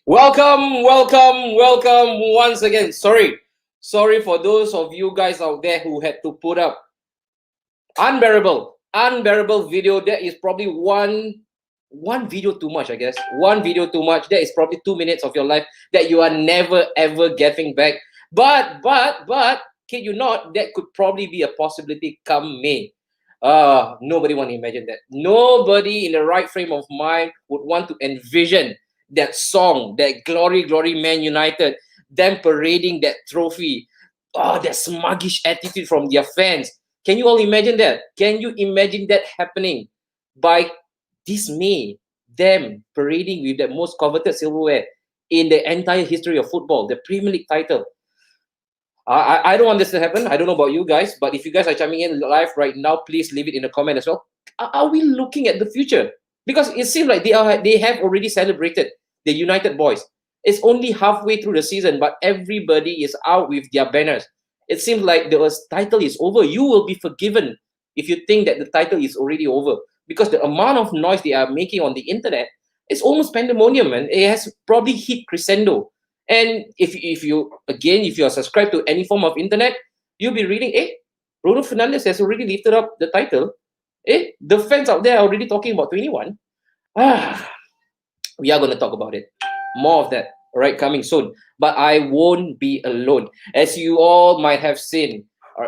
Welcome once again. Sorry for those of you guys out there who had to put up unbearable video. There is probably one video too much, I guess. One video too much. That is probably 2 minutes of your life that you are never ever getting back. But kid you not, that could probably be a possibility come May. Nobody want to imagine that. Nobody in the right frame of mind would want to envision that song, that glory, Man United, them parading that trophy. Oh, that smuggish attitude from their fans. Can you all imagine that? Can you imagine that happening by this May? Them parading with the most coveted silverware in the entire history of football, the Premier League title. I don't want this to happen. I don't know about you guys, but if you guys are chiming in live right now, please leave it in the comment as well. Are we looking at the future? Because it seems like they have already celebrated the United boys. It's only halfway through the season, but everybody is out with their banners. It seems like the title is over. You will be forgiven if you think that the title is already over, because the amount of noise they are making on the internet is almost pandemonium, and it has probably hit crescendo. And if you are subscribed to any form of internet, you'll be reading, Bruno Fernandes has already lifted up the title. The fans out there are already talking about 21. We are going to talk about it. More of that, all right, coming soon. But I won't be alone. As you all might have seen,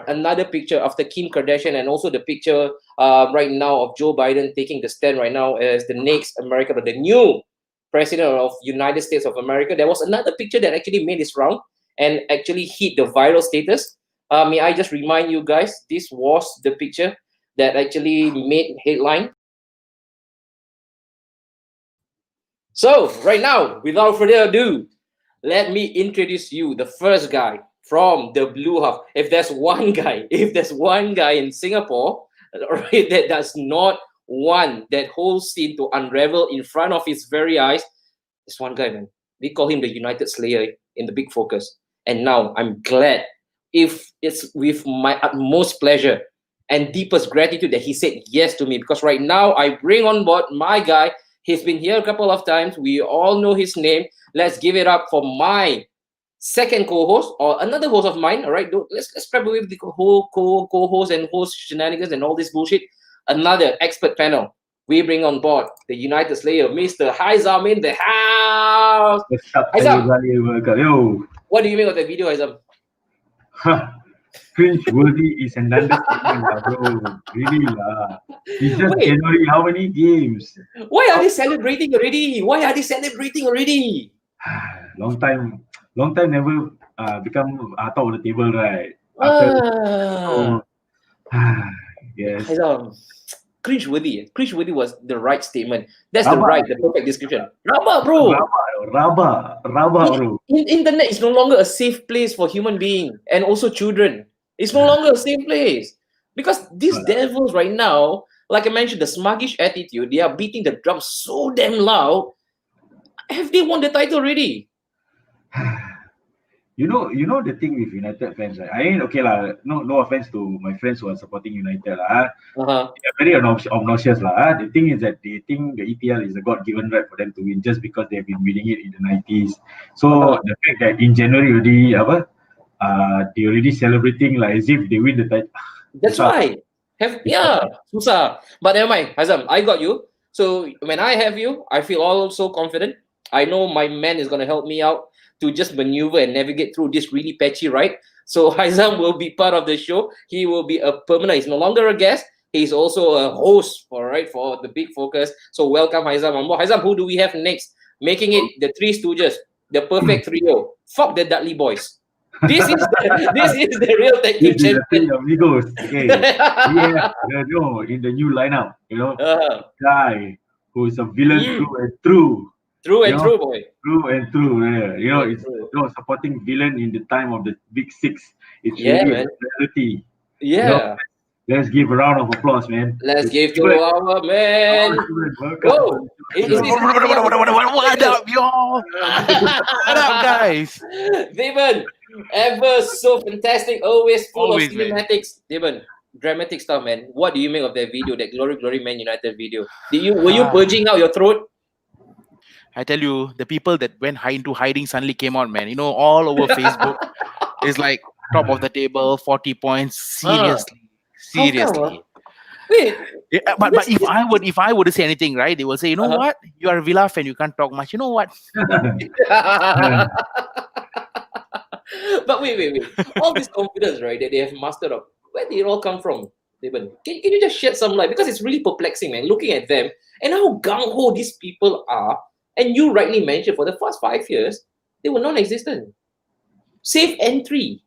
another picture after Kim Kardashian, and also the picture right now of Joe Biden taking the stand right now as the next American, or the new President of United States of America. There was another picture that actually made its round and actually hit the viral status. May I just remind you guys, this was the picture that actually made headline. So right now, without further ado, let me introduce you the first guy from the Blue Half. If there's one guy in Singapore, right, that does not want that whole scene to unravel in front of his very eyes, this one guy, man. We call him the United Slayer in the Big Focus. And now I'm glad, if it's with my utmost pleasure and deepest gratitude, that he said yes to me, because right now I bring on board my guy. He's been here a couple of times. We all know his name. Let's give it up for my second co-host, or another host of mine. All right, let's scrap away with the whole co-host and host shenanigans and all this bullshit. Another expert panel. We bring on board the United Slayer, Mr. Haizam in the house. Haizam, what do you make of the video, Haizam? Cringe-worthy is an understatement, bro. Really, lah. It's just January. How many games? Why are they celebrating already? Long time never become top of the table, right? Yes. Cringe-worthy was the right statement. That's the perfect description. Rabak, bro. Rabak, bro. Internet is no longer a safe place for human beings and also children. It's no longer a safe place, because these devils right now, like I mentioned, the smuggish attitude, they are beating the drum so damn loud. Have they won the title already? You know the thing with United fans, right? I mean, okay lah. No offense to my friends who are supporting United lah. They're very obnoxious lah. The thing is that they think the EPL is a God-given right for them to win just because they've been winning it in the 90s. So the fact that in January already, they already celebrating like as if they win the title. That's why. Susah. But never mind, Hazam, I got you. So when I have you, I feel all so confident. I know my man is gonna help me out to just maneuver and navigate through this really patchy ride. So Haizam will be part of the show. He will be a permanent. He's no longer a guest. He's also a host for the Big Focus. So welcome Haizam on board. Haizam, who do we have next? Making it the Three Stooges, the perfect trio. Fuck the Dudley Boys. This is the real tag team champion. Amigos. Okay. In the new lineup, guy who is a villain through and through. True and true, boy. True and true. Yeah. It's supporting villain in the time of the Big Six. It's really a reality. Yeah. Let's give a round of applause, man. Let's give to our man. Welcome. What up, y'all? What up, guys? Devon, ever so fantastic, always full of cinematics. Devon, dramatic stuff, man. What do you make of that video, that Glory Man United video? Were you purging out your throat? I tell you, the people that went into hiding suddenly came out, man. All over Facebook. It's like top of the table, 40 points. Ah, Seriously, how come? seriously. Wait, Yeah, but this, if I were to say anything, right, they will say, uh-huh. what? You are a Villa fan, you can't talk much. You know what? But wait. All this confidence, right, that they have mastered up, where did it all come from, Devon? Can you just shed some light? Because it's really perplexing, man, looking at them and how gung-ho these people are. And you rightly mentioned, for the first 5 years, they were non-existent. Safe entry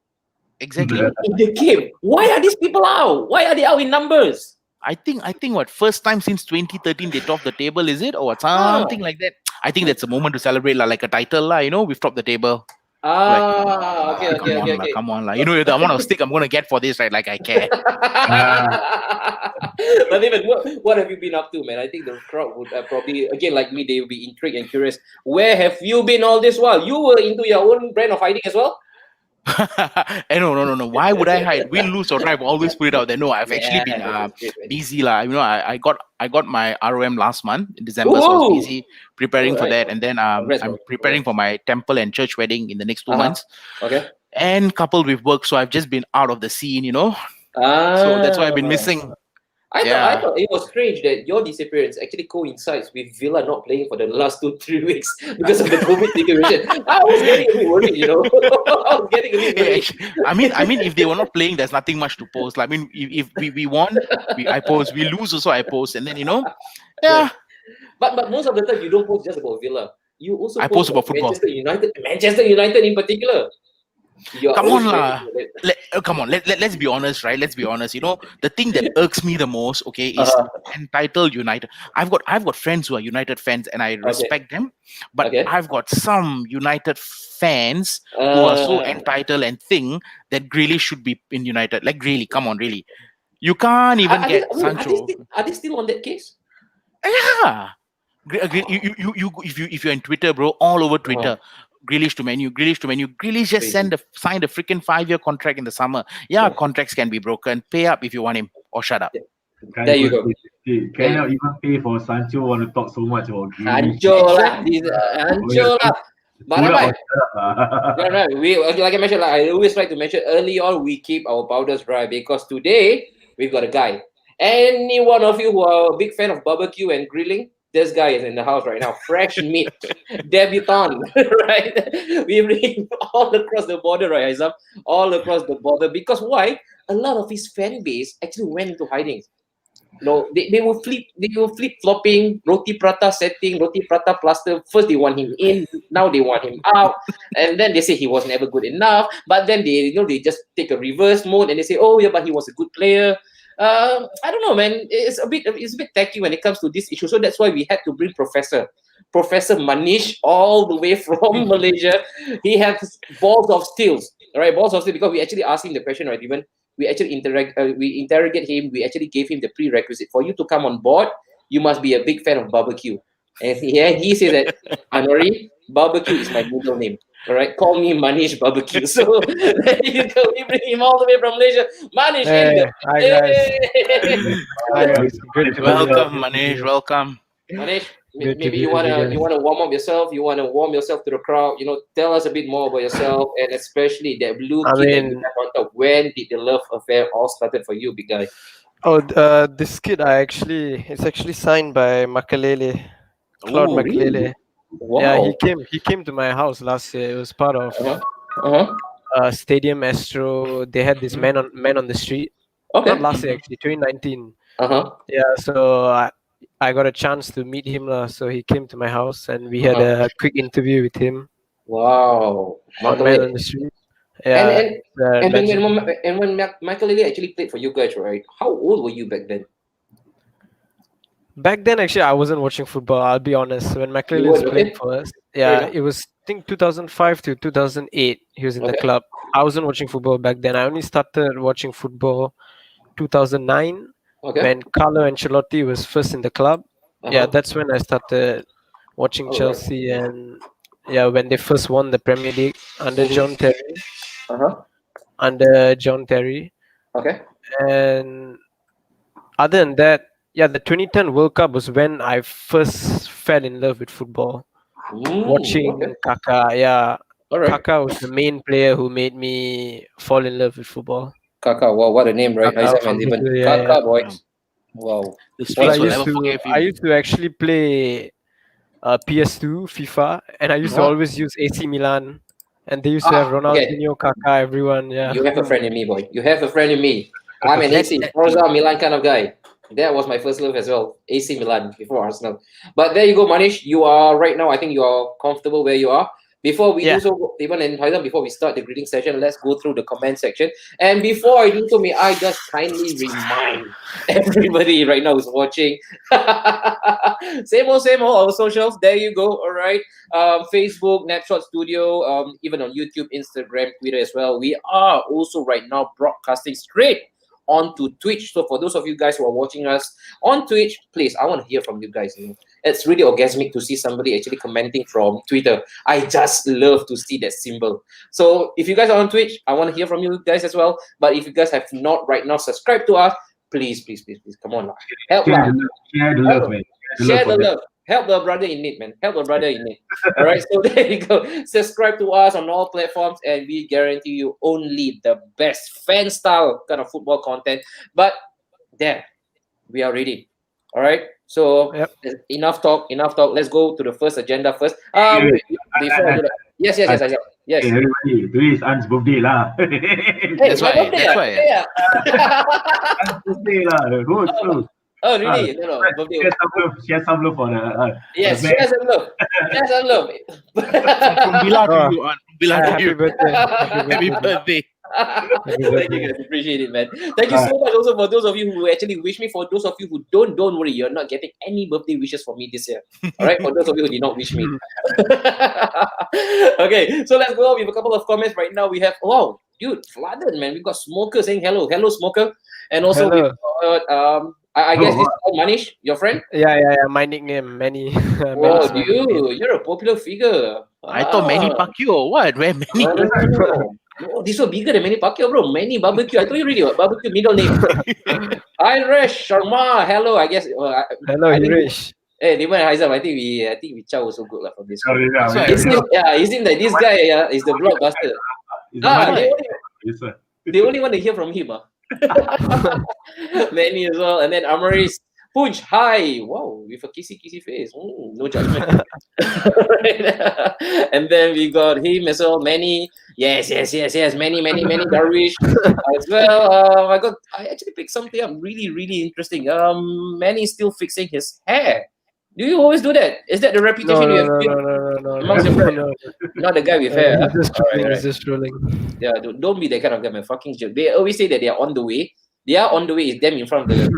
Exactly. in the game. Why are these people out? Why are they out in numbers? I think what first time since 2013 they topped the table, is it? Or what, Ah, something like that. I think that's a moment to celebrate, like a title, we've topped the table. Like, okay. come on, the amount of stick I'm gonna get for this, right? Like, I care. But even what have you been up to, man? I think the crowd would probably, again, like me, they will be intrigued and curious. Where have you been all this while? You were into your own brand of hiding as well? No. Why would I hide? Win, lose or drive, always put it out there. No, I've actually been That's great, man. busy lah. I got my ROM last month in December, so I was Ooh, busy preparing all for right. that, and then Congrats, I'm bro. preparing for my temple and church wedding in the next 2 months, Okay. and coupled with work, so I've just been out of the scene, Ah, so that's why I've been missing. I Yeah. thought it was strange that your disappearance actually coincides with Villa not playing for the last 2-3 weeks because of the COVID situation. I was getting a bit worried, I was getting a bit worried. I mean, if they were not playing, there's nothing much to post. I mean, if we won, I post. We lose also, I post, and then yeah. But most of the time you don't post just about Villa. You also I post about football. Manchester United in particular. Come on, lah. Come on. Let's be honest, right? Let's be honest. The thing that irks me the most, okay, is entitled United. I've got friends who are United fans, and I respect them. But I've got some United fans who are so entitled and think that Grealish should be in United. Like, really, come on, really. You can't even get Sancho. Are they still on that case? Yeah. If you're in Twitter, bro, all over Twitter. Grealish to Man U. Grealish just signed a freaking 5-year contract in the summer. Yeah, contracts can be broken. Pay up if you want him, or shut up. There you go. Cannot even pay for Sancho. Want to talk so much about Grealish. Sancho lah. But right. We, like I mentioned, I always like to mention early on, we keep our powders dry because today we've got a guy. Any one of you who are a big fan of barbecue and grilling, this guy is in the house right now. Fresh meat, debutant, right? We bring him all across the border, right, Aizam? All across the border. Because why? A lot of his fan base actually went into hiding. No, they were flip flopping, roti prata setting, roti prata plaster. First they want him in, now they want him out, and then they say he was never good enough. But then they just take a reverse mode and they say, oh yeah, but he was a good player. I don't know, man. It's a bit tacky when it comes to this issue. So that's why we had to bring Professor Manish all the way from Malaysia. He has balls of steel, right? Balls of steel, because we actually asked him the question, right? Even we actually interrogate him. We actually gave him the prerequisite for you to come on board. You must be a big fan of barbecue, and he says that, Anori, barbecue is my middle name. All right, call me Manish Barbecue. So there you go. We bring him all the way from Malaysia. Manish, hi guys. Hi guys. Good to be Welcome, here. Manish. Welcome. Manish, Good to maybe be you with you wanna guys. warm up yourself. You wanna warm yourself to the crowd. Tell us a bit more about yourself, and especially that blue I kid that you mean- have on top. When did the love affair all started for you, big guy? Oh, this kid it's actually signed by Makalele, Claude Ooh, Makalele. Wow. Yeah, he came to my house last year. It was part of Stadium Astro. They had this man on the street. Okay. Not last year, actually, 2019. Uh-huh. Yeah, so I got a chance to meet him, so he came to my house and we had a quick interview with him Wow. on Man on the Street. Yeah, And when Michael Lily actually played for you guys, right? How old were you back then? back then, actually, I wasn't watching football. I'll be honest. When McLean You was weren't, playing okay. for us, enough. it was I think 2005 to 2008. He was in the Okay. club. I wasn't watching football back then. I only started watching football 2009 Okay. when Carlo Ancelotti was first in the club. Yeah, Uh-huh. that's when I started watching Oh, right. Chelsea, and when they first won the Premier League under John Terry. Uh-huh. Under John Terry. Okay. And other than that, the 2010 World Cup was when I first fell in love with football. watching Okay. Kaka. Yeah, All right. Kaka was the main player who made me fall in love with football. Kaka. Wow, what a name, right? Kaka Isaac and from Even. Brazil. Yeah, yeah. Kaka Yeah. boys. Wow. The What So a streets will never forgive I him. used to actually play PS2, FIFA, and I used to Huh? always use AC Milan, and they used to have Okay. Ronaldinho, Kaka, everyone. Yeah. You have a friend in me, boy. You have a friend in me. I'm an That, AC, that Forza Milan kind of guy. That was my first love as well. AC Milan before Arsenal. But there you go, Manish. You are right now. I think you are comfortable where you are. Before we do Yeah. so, even and Haidam, before we start the greeting session, let's go through the comment section. And before I do so, may I just kindly remind everybody right now who's watching. Same old, our socials. There you go. All right. Facebook, Napshot Studio, even on YouTube, Instagram, Twitter as well. We are also right now broadcasting straight onto Twitch. So for those of you guys who are watching us on Twitch, please, I want to hear from you guys. It's really orgasmic to see somebody actually commenting from Twitter. I just love to see that symbol. So if you guys are on Twitch, I want to hear from you guys as well. But if you guys have not right now subscribed to us, please, come on, help Share lah. the love, man. Share the for them. love. Help the brother in need, man. Help the brother in need. All right. So there you go. Subscribe to us on all platforms, and we guarantee you only the best fan style kind of football content. But there, we are ready. All right. So Yep. enough talk. Let's go to the first agenda first. Wait, Before I do that, yes. Hey, everybody, today is Ant's birthday lah. Hey, That's my why. birthday, That's why. yeah. Ant's birthday lah. Go through. Oh, really? No, birthday. Share some love for the. Yes, the share some love. Share some love. From Bila to Oh. you, Aunt. From Bila to Happy you. birthday. Happy birthday. Thank you guys, appreciate it, man. Thank you so much also for those of you who actually wish me. For those of you who don't worry, you're not getting any birthday wishes from me this year. All right, for those of you who did not wish me. Okay, so let's go with a couple of comments right now. We have dude, flooded, man. We got Smoker saying hello, Smoker, and also we Hello. got I guess this is Manish, your friend. Yeah. My nickname, Manny. Oh, Manny's my nickname. you're a popular figure. I thought Manny Pacquiao. What? Where Manny? No, this one bigger than Manny Pacquiao, bro. Manny Barbecue. I told you already. What? Barbecue middle name. Unrest Sharma. Hello. I guess. Hello, I think- Hirish. Hey, Diman and Haizam, I think we chow also good lah from this. Sorry, That's why. It seems that this guy is the blockbuster. They only want to hear from him. Manny as well. And then Amaris. Punch, hi. Wow, with a kissy face. No judgment. And then we got him as well. Manny. Yes. Many Darwish as well. I actually picked something up really interesting. Manny still fixing his hair. Do you always do that? Is that the reputation you have built? No. Amongst your friends? Not the guy with hair. Huh? He's just trolling. Yeah, don't be that kind of guy, man. Fucking joke. They always say that they are on the way. They are on the way. Is them in front of the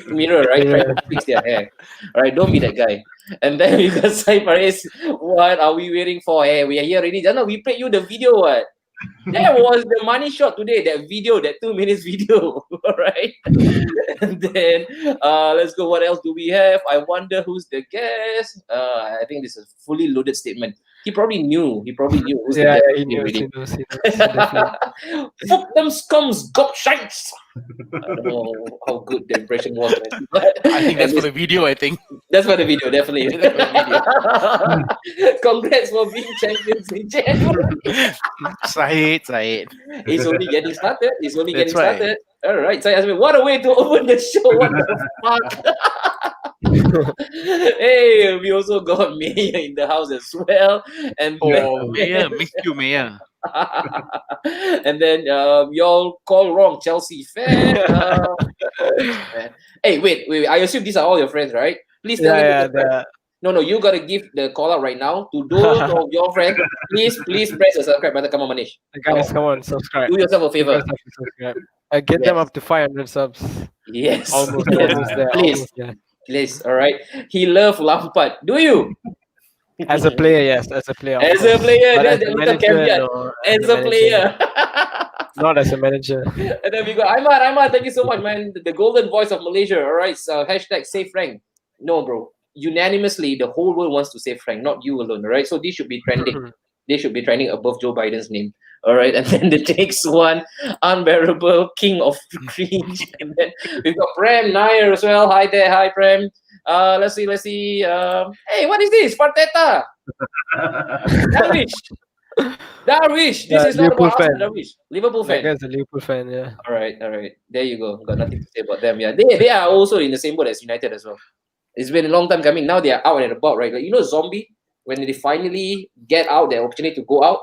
mirror, right? Trying to fix their hair. All right, don't be that guy. And then we got Cypress. What are we waiting for? Hey, we are here already. No, we played you the video. What? That was the money shot today. That video, that 2 minutes video. All right. And then let's go. What else do we have? I wonder who's the guest. I think this is a fully loaded statement. He probably knew. Who's the guest. He knows. Definitely. Fuck them scums, gobshites. I don't know how good the impression was. Man. I think that's for the video. I think. That's for the video, definitely. That's for the Congrats for being champions in January. Said. It's only getting started. That's right. Started. All right. So Yasmin, what a way to open the show. What the fuck? Hey, we also got Maya in the house as well. And Oh, Mayor, miss you, Mayor. and then y'all call wrong Chelsea fan. Hey, wait. I assume these are all your friends, right? Please tell me. No, you gotta give the call out right now to those of your friends. Please press the subscribe button. Come on, Manish. Guys, come on, subscribe. Do yourself a favor. Get them up to 500 subs. Yes. Almost there. Please. All right. He loves Lampard. Do you? As a player, yes. As a player. As a player, But that's the little caveat. no, As a player. Not as a manager. And then we got Aiman. Thank you so much, man. The golden voice of Malaysia. All right. So hashtag save Frank. No, bro. Unanimously, the whole world wants to save Frank, not you alone. All right. So this should be trending. They should be trending above Joe Biden's name. All right. And then the next one, unbearable king of cringe. And then we've got Prem Nair as well. Hi there. Hi, Prem. Let's see. Hey, what is this? Parteta. Darwish. This is not Liverpool about fan. Arsenal, Darwish. Liverpool That fan. guy's a Liverpool fan, yeah. All right. There you go. Got nothing to say about them. Yeah, they are also in the same boat as United as well. It's been a long time coming. Now they are out and about, right? Like, you know, Zombie, when they finally get out, their opportunity to go out,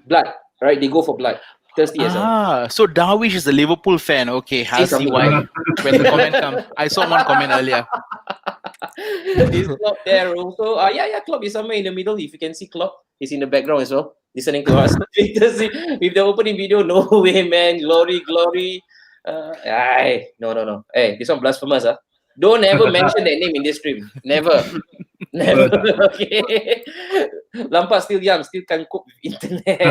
blood, right? They go for blood. Thirsty as well. So Darwish is a Liverpool fan. Okay, I'll see something. why when the comment comes. I saw one comment earlier. Is Klopp there also? Yeah, Klopp is somewhere in the middle. If you can see Klopp, he's in the background as well, listening to us. With the opening video, no way, man. Glory. No. Hey, this one blasphemous, huh? Don't ever mention that name in this stream. Never. Okay. Lampard still young, still can't cope with internet.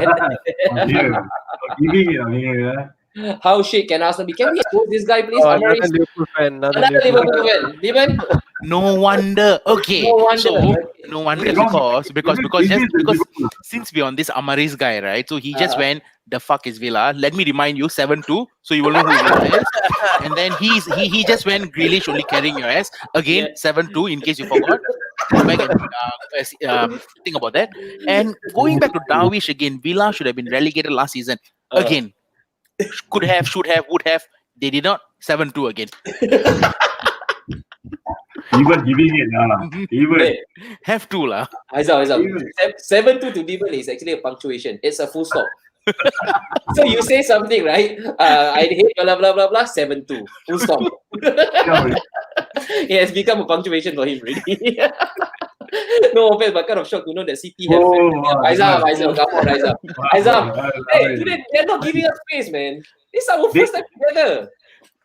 How shit can Arsenal be? Can we expose this guy, please? Another Liverpool fan. Another Liverpool fan. Demon? No wonder. Okay. No wonder because since we're on this Amaris guy, right? So he just went, the fuck is Villa? Let me remind you, 7-2. So you will know who Villa is. And then he just went Grealish only carrying your ass. Again, 7-2 in case you forgot. Go back and think about that. And going back to Darwish again, Villa should have been relegated last season. Again. Could have, should have, would have. They did not. 7-2 again. Even giving it, even have to lah. 7-2 to Demon is actually a punctuation. It's a full stop. So you say something, right? I hate blah blah blah blah 7-2. Full stop. It has become a punctuation for him, really. No offense, but kind of shocked to know that City have. Aizam, come on, Aizam. Hey, today they're not giving us space, man. This is our first time together.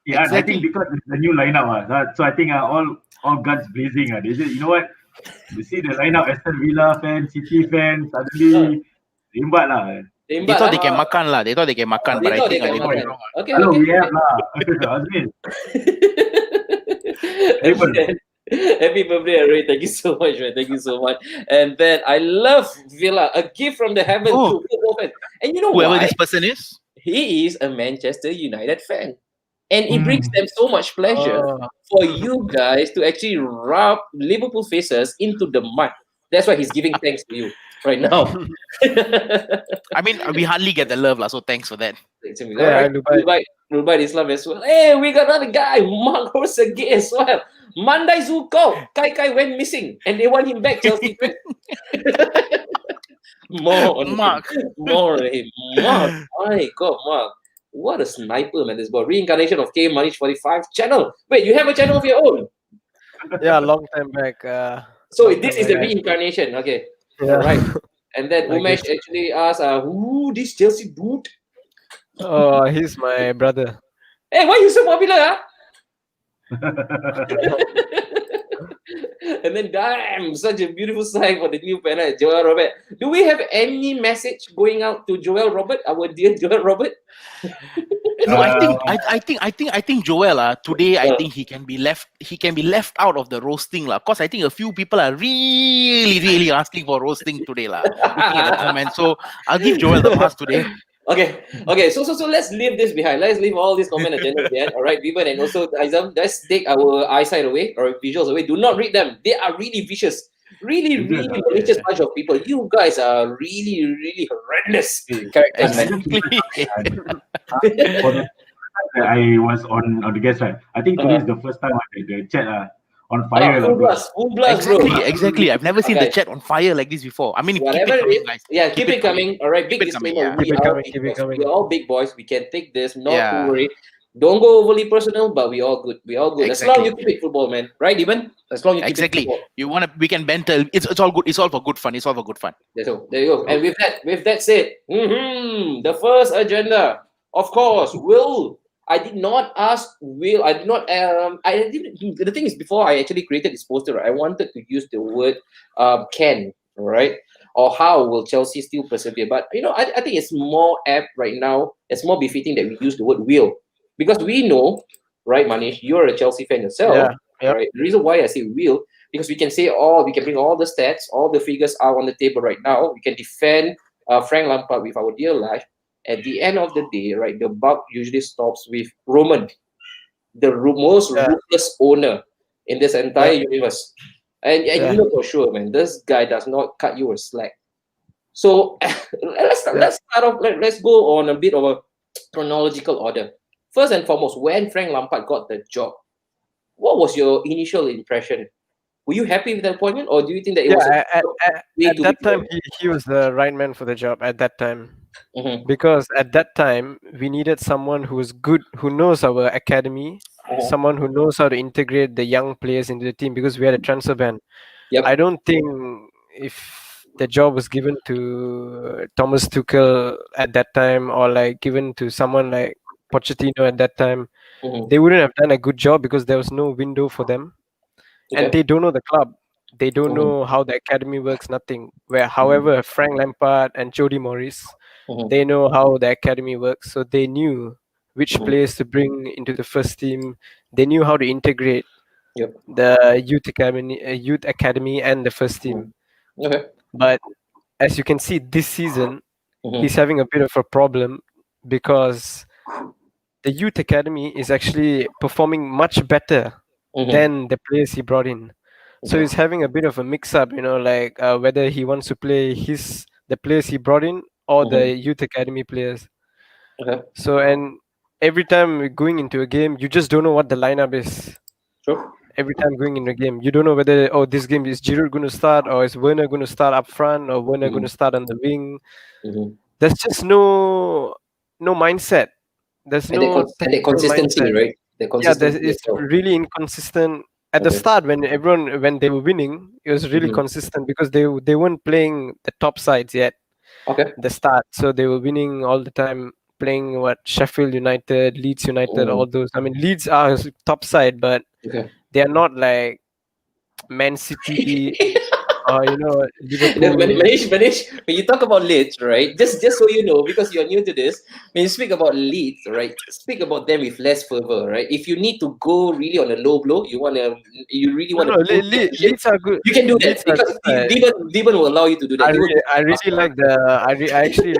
Yeah, exactly. I think because it's the new lineup, so I think all guns blazing. They say, you know what? You see the lineup, Aston Villa fans, City fans, suddenly rimbat lah. They thought they can makan lah. They thought they can makan, but I think they got it wrong. Okay. Hello, we have lah. Azmin. Happy birthday, Ray. Thank you so much, man. Thank you so much. And then I love Villa, a gift from the heavens to football fans. And you know whoever this person is? He is a Manchester United fan. And it brings them so much pleasure for you guys to actually rub Liverpool faces into the mud. That's why he's giving thanks to you right now. I mean, we hardly get the love, so thanks for that. Yeah, Rubai Islam as well. Hey, we got another guy, Mark Horsegate as well. Mandai Zuko, Kai went missing, and they want him back, Chelsea. More on Mark. My God, Mark. What a sniper, man, this boy. Reincarnation of K Manish 45 channel. Wait, you have a channel of your own? Yeah, long time back. So this is the reincarnation. Okay. Yeah. All right. And then Umesh actually asked, who this Chelsea boot? Oh, he's my brother. Hey, why you so popular, And then, damn, such a beautiful sign for the new panel, Joel Robert. Do we have any message going out to Joel Robert, our dear Joel Robert? No, I think Joel today I think he can be left out of the roasting because I think a few people are really asking for roasting today looking at the comments. So I'll give Joel the pass today. Okay. So let's leave this behind. Let's leave all these comment agendas behind. All right, Vivian, and also Aizam, let's take our eyesight away or visuals away. Do not read them. They are really vicious. Really malicious bunch of people. You guys are really horrendous characters, man. I was on the guest, right? I think today is the first time the chat on fire. Full blast, exactly. I've never seen the chat on fire like this before. I mean, whatever keep it coming, guys. Yeah, keep it coming. All right, big disclaimer. Keep it coming. We're all big boys. We can take this. Not to worry. Don't go overly personal, but we all good. Exactly. As long as you keep it football, man. Right, Even? As long as you keep it football. We can banter. It's all good. It's all for good fun. There you go. And with that said, the first agenda, of course, Will. I did not ask Will. I did not. The thing is, before I actually created this poster, I wanted to use the word can, right? Or how will Chelsea still persevere? But I think it's more apt right now. It's more befitting that we use the word will, because we know, right, Manish, you're a Chelsea fan yourself. Yeah. Right. The reason why I say will, because we can bring all the stats, all the figures out on the table right now. We can defend Frank Lampard with our dear life. At the end of the day, right, the buck usually stops with Roman, the most ruthless owner in this entire universe. And Yeah. you know for sure, man, this guy does not cut you a slack. So let's start off. Let's go on a bit of a chronological order. First and foremost, when Frank Lampard got the job, what was your initial impression? Were you happy with the appointment, or do you think that it was Yeah, way at too that big for time him? he was the right man for the job at that time, Mhm, because at that time we needed someone who was good, who knows our academy, mhm. someone who knows how to integrate the young players into the team, because we had a transfer ban. I Yep. don't think if the job was given to Thomas Tuchel at that time, or like given to someone like Pochettino at that time, Mhm. they wouldn't have done a good job because there was no window for them, and Okay. they don't know the club. They don't Mhm, know how the academy works. Nothing. Where, mhm, however, Frank Lampard and Jody Morris, mhm, they know how the academy works, so they knew which mhm. players to bring into the first team. They knew how to integrate Yep. the youth academy and the first Mhm. team. Okay. But as you can see, this season Mhm, he's having a bit of a problem because the youth academy is actually performing much better mhm. than the players he brought in. So Okay. he's having a bit of a mix up, like whether he wants to play the players he brought in or Mhm. the youth academy players. Okay. So, and every time we're going into a game, you just don't know what the lineup is. Sure. Every time going in a game, you don't know whether, this game is Giroud going to start, or is Werner going to start up front, or Werner going Mhm, to start on the wing. mhm. There's just no mindset. There's no And that tactical consistency, mindset. right? The Yeah, consistency as it's well. really inconsistent. At the Okay. start, when they were winning, it was really Mhm. consistent because they weren't playing the top sides yet Okay. at the start. So they were winning all the time, playing what Sheffield United, Leeds United, all Mhm. those. I mean, Leeds are top side, but Okay. they are not like Man City or Liverpool. Manish, when you talk about Leeds, right? Just so you know, because you're new to this, when you speak about Leeds, right? Speak about them with less fervor, right? If you need to go really on a low blow, you really No, want to no, push that shit, Leeds are good. you can do that Leeds are because good side. Deben will allow you to do that. He will give I you really password. like I really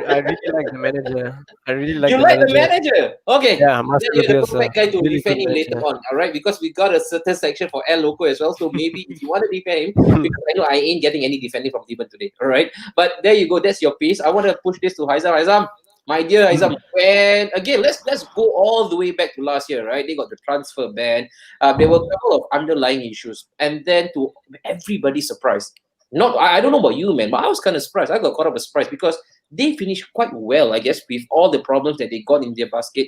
like the manager. I really like You the like the manager. manager? Okay. Yeah, Then Marcelo you're the Bielsa, perfect guy to really good defend him later manager. on, all right? Because we got a certain section for El Loco as well. So maybe if you want to defend him, because I know I ain't getting any defending from Deben today, all right? But there you go. That's your piece. I want to push this to Haizam. Haizam, my dear Haizam, when again, let's go all the way back to last year, right? They got the transfer ban. There were a couple of underlying issues, and then to everybody's surprise, not I don't know about you, man, but I was kind of surprised. I got caught up with surprise because they finished quite well, I guess, with all the problems that they got in their basket.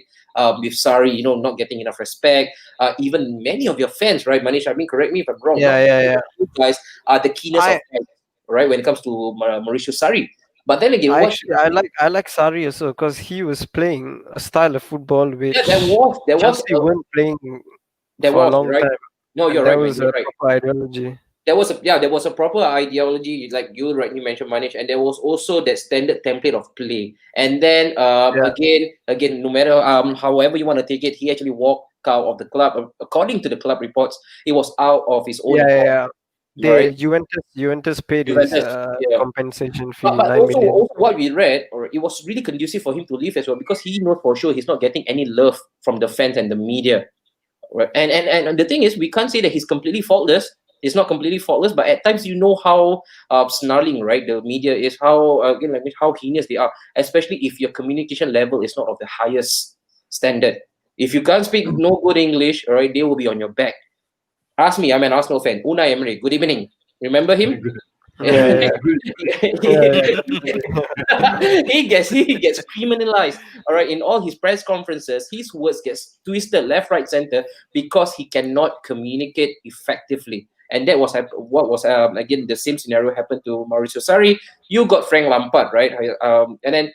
With Sari, not getting enough respect. Even many of your fans, right, Manish? I mean, correct me if I'm wrong. Not Yeah. you guys are the keenest of I fans, right, when it comes to Mauricio Sari. But then again, I what? actually I like Sarri also because he was playing a style of football Yeah, which Chelsea weren't playing there for a was long right. time, No, and you're that right, man. was You're a right. proper ideology. There was a proper ideology, like you rightly mentioned, Manish, and there was also that standard template of play. And then Yeah, again, no matter however you want to take it, he actually walked out of the club. According to the club reports, he was out of his own accord, yeah. right? They Juventus paid his Juventus, yeah. compensation But, fee, but 9 million. also what we read, or it was really conducive for him to leave as well because he knows for sure he's not getting any love from the fans and the media. Right. And the thing is, we can't say that he's completely faultless. He's not completely faultless, but at times you know how snarling, right, the media is, how again, like how heinous they are, especially if your communication level is not of the highest standard. If you can't speak no good English, all right, they will be on your back. Ask me, I'm an Arsenal fan. Unai Emery, good evening. Remember him? Yeah, definitely. he gets criminalized, all right, in all his press conferences. His words gets twisted left, right, center because he cannot communicate effectively. And that was what was again the same scenario happened to Mauricio Sarri. You got Frank Lampard, right? And then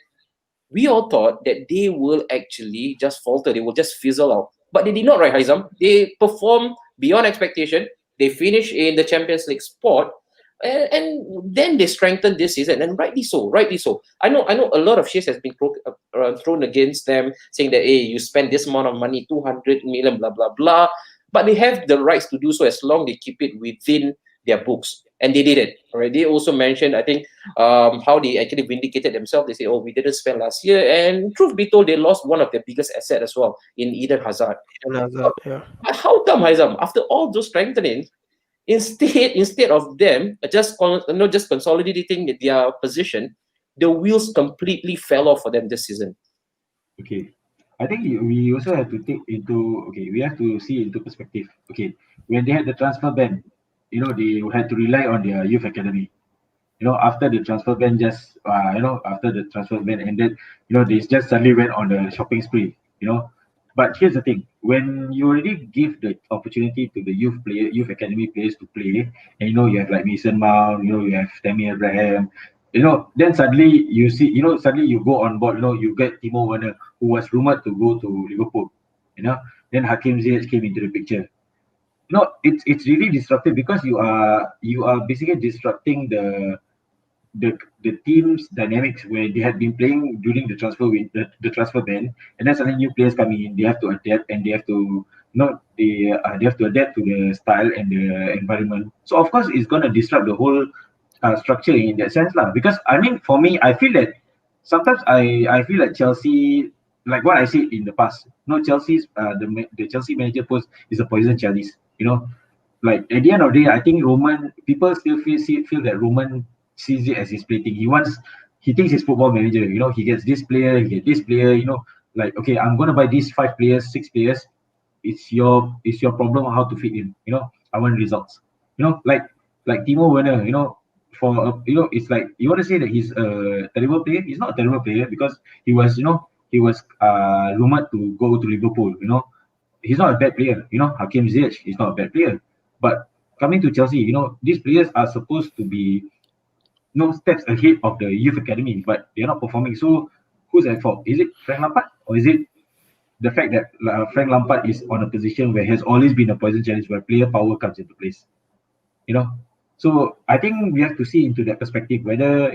we all thought that they will actually just falter, they will just fizzle out. But they did not, right, Haizam? They performed beyond expectation. They finished in the Champions League spot, and then they strengthened this season, and rightly so, rightly so. I know a lot of shit has been thrown against them, saying that hey, you spend this amount of money, 200 million, blah blah blah. But they have the rights to do so as long they keep it within their books, and they did it. Right? They also mentioned, I think, how they actually vindicated themselves. They say, "Oh, we didn't spend last year," and truth be told, they lost one of their biggest assets as well in Eden Hazard. Eden Hazard, yeah. But how come, Haizam, after all those strengthening, instead of them just consolidating their position, the wheels completely fell off for them this season. Okay. I think we also have to take into, okay, we have to see into perspective. Okay, when they had the transfer ban, they had to rely on their youth academy. After the transfer ban after the transfer ban ended, they just suddenly went on the shopping spree, But here's the thing: when you already give the opportunity to the youth academy players to play, and you have like Mason Mount, you have Tammy Abraham, then suddenly you see, suddenly you go on board, you get Timo Werner, who was rumored to go to Liverpool, then Hakim Ziyech came into the picture. It's really disruptive because you are basically disrupting the team's dynamics where they had been playing during the transfer ban, and then suddenly new players coming in. They have to adapt, and they have to they have to adapt to the style and the environment. So of course it's gonna disrupt the whole structure in that sense, lah. Because I mean, for me, I feel that sometimes I feel like Chelsea, like what I said in the past. Chelsea's the Chelsea manager post is a poison chalice. Like at the end of the day, I think Roman people still feel that Roman sees it as his plating. He thinks he's football manager. He gets this player, he gets this player. Like okay, I'm gonna buy these 5 players, 6 players. It's your problem how to fit in. I want results. Like Timo Werner. It's like you want to say that he's a terrible player. He's not a terrible player because he was rumored to go to Liverpool. He's not a bad player. Hakim Ziyech is not a bad player. But coming to Chelsea, these players are supposed to be steps ahead of the youth academy, but they're not performing. So who's at fault? Is it Frank Lampard, or is it the fact that Frank Lampard is on a position where has always been a poison challenge where player power comes into place? So I think we have to see into that perspective whether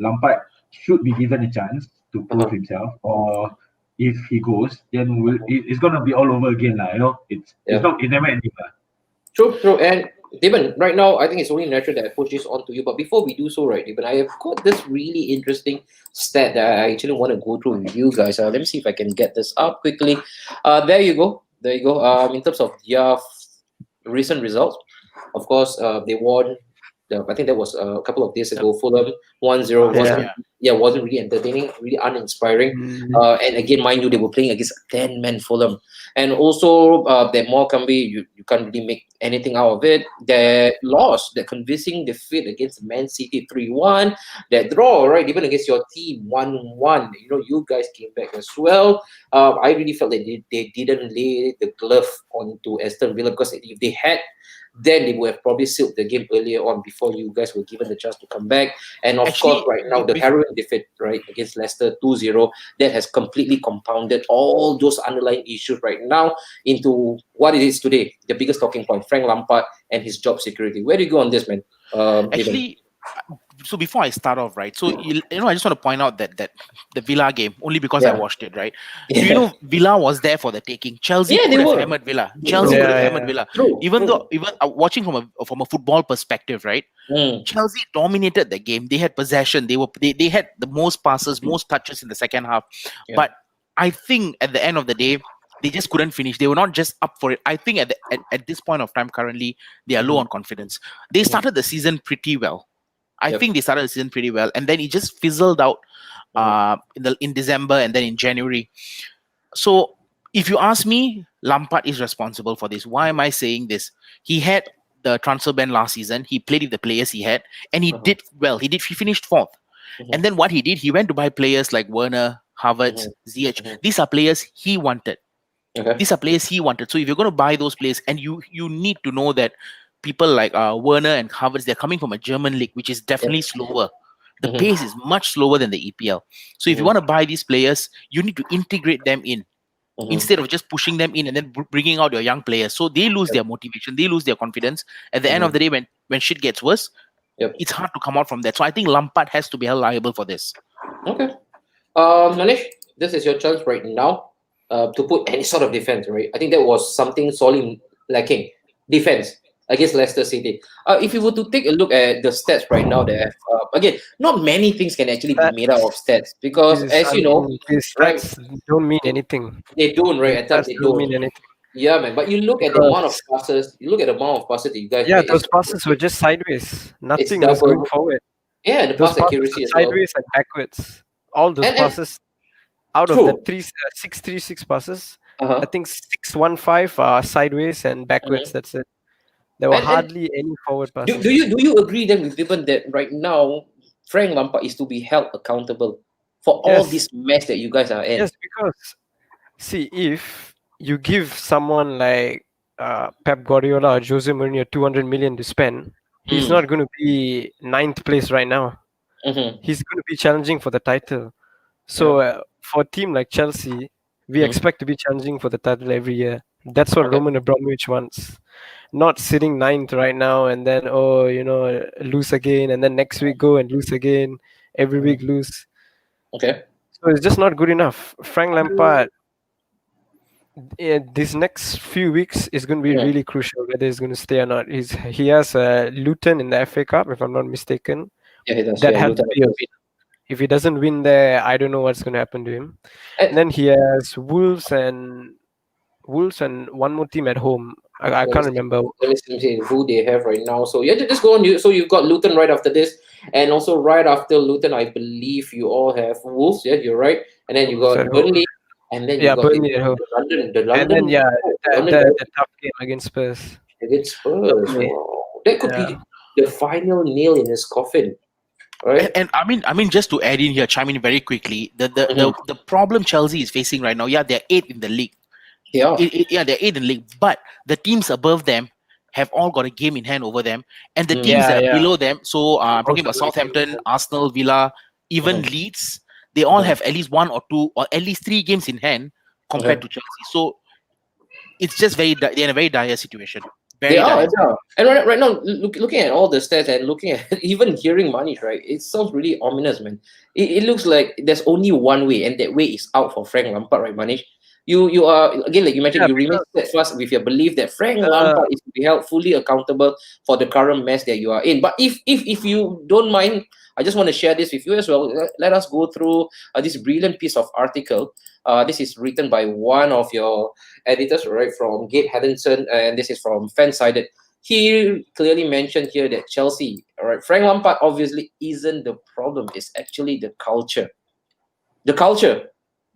Lampard should be given a chance to prove himself, or if he goes, then it's gonna be all over again, It's never ending. True. And Deben, right now, I think it's only natural that I push this on to you. But before we do so, right, Deben, I have got this really interesting stat that I actually want to go through with you guys. Let me see if I can get this up quickly. There you go. In terms of their recent results, of course, they won. I think that was a couple of days ago. Fulham 1-0. Wasn't really entertaining, really uninspiring. And again, mind you, they were playing against a 10-man Fulham. And also, that Morecambe, you can't really make anything out of it. That loss, that convincing defeat against Man City 3-1. That draw, right, even against your team 1-1. You guys came back as well. I really felt that they didn't lay the glove onto Aston Villa, because if they had, then they would have probably sealed the game earlier on before you guys were given the chance to come back. And of course, right now, the harrowing defeat, right, against Leicester 2-0, that has completely compounded all those underlying issues right now into what it is today, the biggest talking point, Frank Lampard and his job security. Where do you go on this, man? So before I start off, right, so I just want to point out that the Villa game, only because I watched it, right? So, Villa was there for the taking. Chelsea could have hammered Villa. True. Even watching from a football perspective, right? Chelsea dominated the game. They had possession. They had the most passes, most touches in the second half. But I think at the end of the day, they just couldn't finish. They were not just up for it. I think at this point of time, currently, they are low on confidence. They started the season pretty well. I think they started the season pretty well, and then it just fizzled out in December and then in January. So if you ask me, Lampard is responsible for this. Why am I saying this? He had the transfer ban last season. He played with the players he had, and he did well. He finished fourth. And then what he did, he went to buy players like Werner, Havertz, Ziyech. These are players he wanted. These are players he wanted. So if you're going to buy those players, and you need to know that people like Werner and Havertz, they're coming from a German league, which is definitely slower. The pace is much slower than the EPL. So if you want to buy these players, you need to integrate them in instead of just pushing them in and then bringing out your young players. So they lose their motivation, they lose their confidence. At the end of the day, when shit gets worse, it's hard to come out from that. So I think Lampard has to be held liable for this. Okay. Manish, this is your chance right now to put any sort of defense, right? I think that was something sorely lacking. Defense. against Leicester City. If you were to take a look at the stats right now, that again, not many things can actually be made out of stats because, as you know, These right, stats don't mean anything. they don't, right? These At times stats they don't don't. mean anything Yeah, man. But you look at the amount of because passes. You look at the amount of passes that you guys yeah, made. those passes were just sideways. It's Nothing was going double. forward. Yeah, the Those pass passes accuracy are as well. sideways and backwards. All those And passes out of the true. 6-3-6 passes, I Uh-huh. think 6-1-5 are sideways and backwards. Mhm. That's it. There were And hardly any forward do passes. you agree then with given that right now Frank Lampard is to be held accountable for all Yes, this mess that you guys are in? yes, because see, if you give someone like Pep Guardiola or Jose Mourinho 200 million to spend, he's Mm. not going to be ninth place right now. Mm-hmm. He's going to be challenging for the title. Yeah. So for a team like Chelsea, we Mm. expect to be challenging for the title every year. That's what Okay. Roman Abramovich wants. Not sitting ninth right now and then lose again and then next week go and lose again. Every Mm. week lose. Okay. So it's just not good enough. Frank Lampard, these next few weeks is going to be Yeah. really crucial whether he's going to stay or not. He has Luton in the FA Cup, if I'm not mistaken. Yeah, he does. That Yeah, has Luton to be a does. win. If he doesn't win there, I don't know what's going to happen to him. And And then he has Wolves and one more team at home. I let me can't see. remember. Let me see who they have right now. So yeah, just go on. So you've got Luton right after this, and also right after Luton, I believe you all have Wolves. Yeah, you're right. And then you Wolves at got home. Burnley, and then you Yeah, got Burnley at home. The And then London, yeah, oh, the, London the, Derby the tough game against Spurs. against Spurs. Burnley. Wow, that could Yeah. be the final nail in his coffin, right? And I mean, just to add in here, chime in very quickly. Mhm. The problem Chelsea is facing right now, yeah, they're eighth in the league. Yeah. Yeah, they're eighth in the league, but the teams above them have all got a game in hand over them, and the Mm. teams Yeah, that are yeah. below them. So I'm talking Also about got a game in Southampton, hand. Arsenal, Villa, even Mhm. Leeds. They all Mhm. have at least one or two, or at least three games in hand compared Okay. to Chelsea. So it's just they're in a very dire situation. They Very are, dire. they are. And right now, looking at all the stats and looking at even hearing Manish, right? It sounds really ominous, man. It looks like there's only one way, and that way is out for Frank Lampard, right, Manish? You are again, like you mentioned, Yeah, you remain because steadfast with your belief that Frank uh, Lampard is to be held fully accountable for the current mess that you are in. But if you don't mind, I just want to share this with you as well. Let us go through this brilliant piece of article. This is written by one of your editors, right, from Gabe Henderson, and this is from Fansided. He clearly mentioned here that Chelsea, all right, Frank Lampard obviously isn't the problem. It's actually the culture. The culture.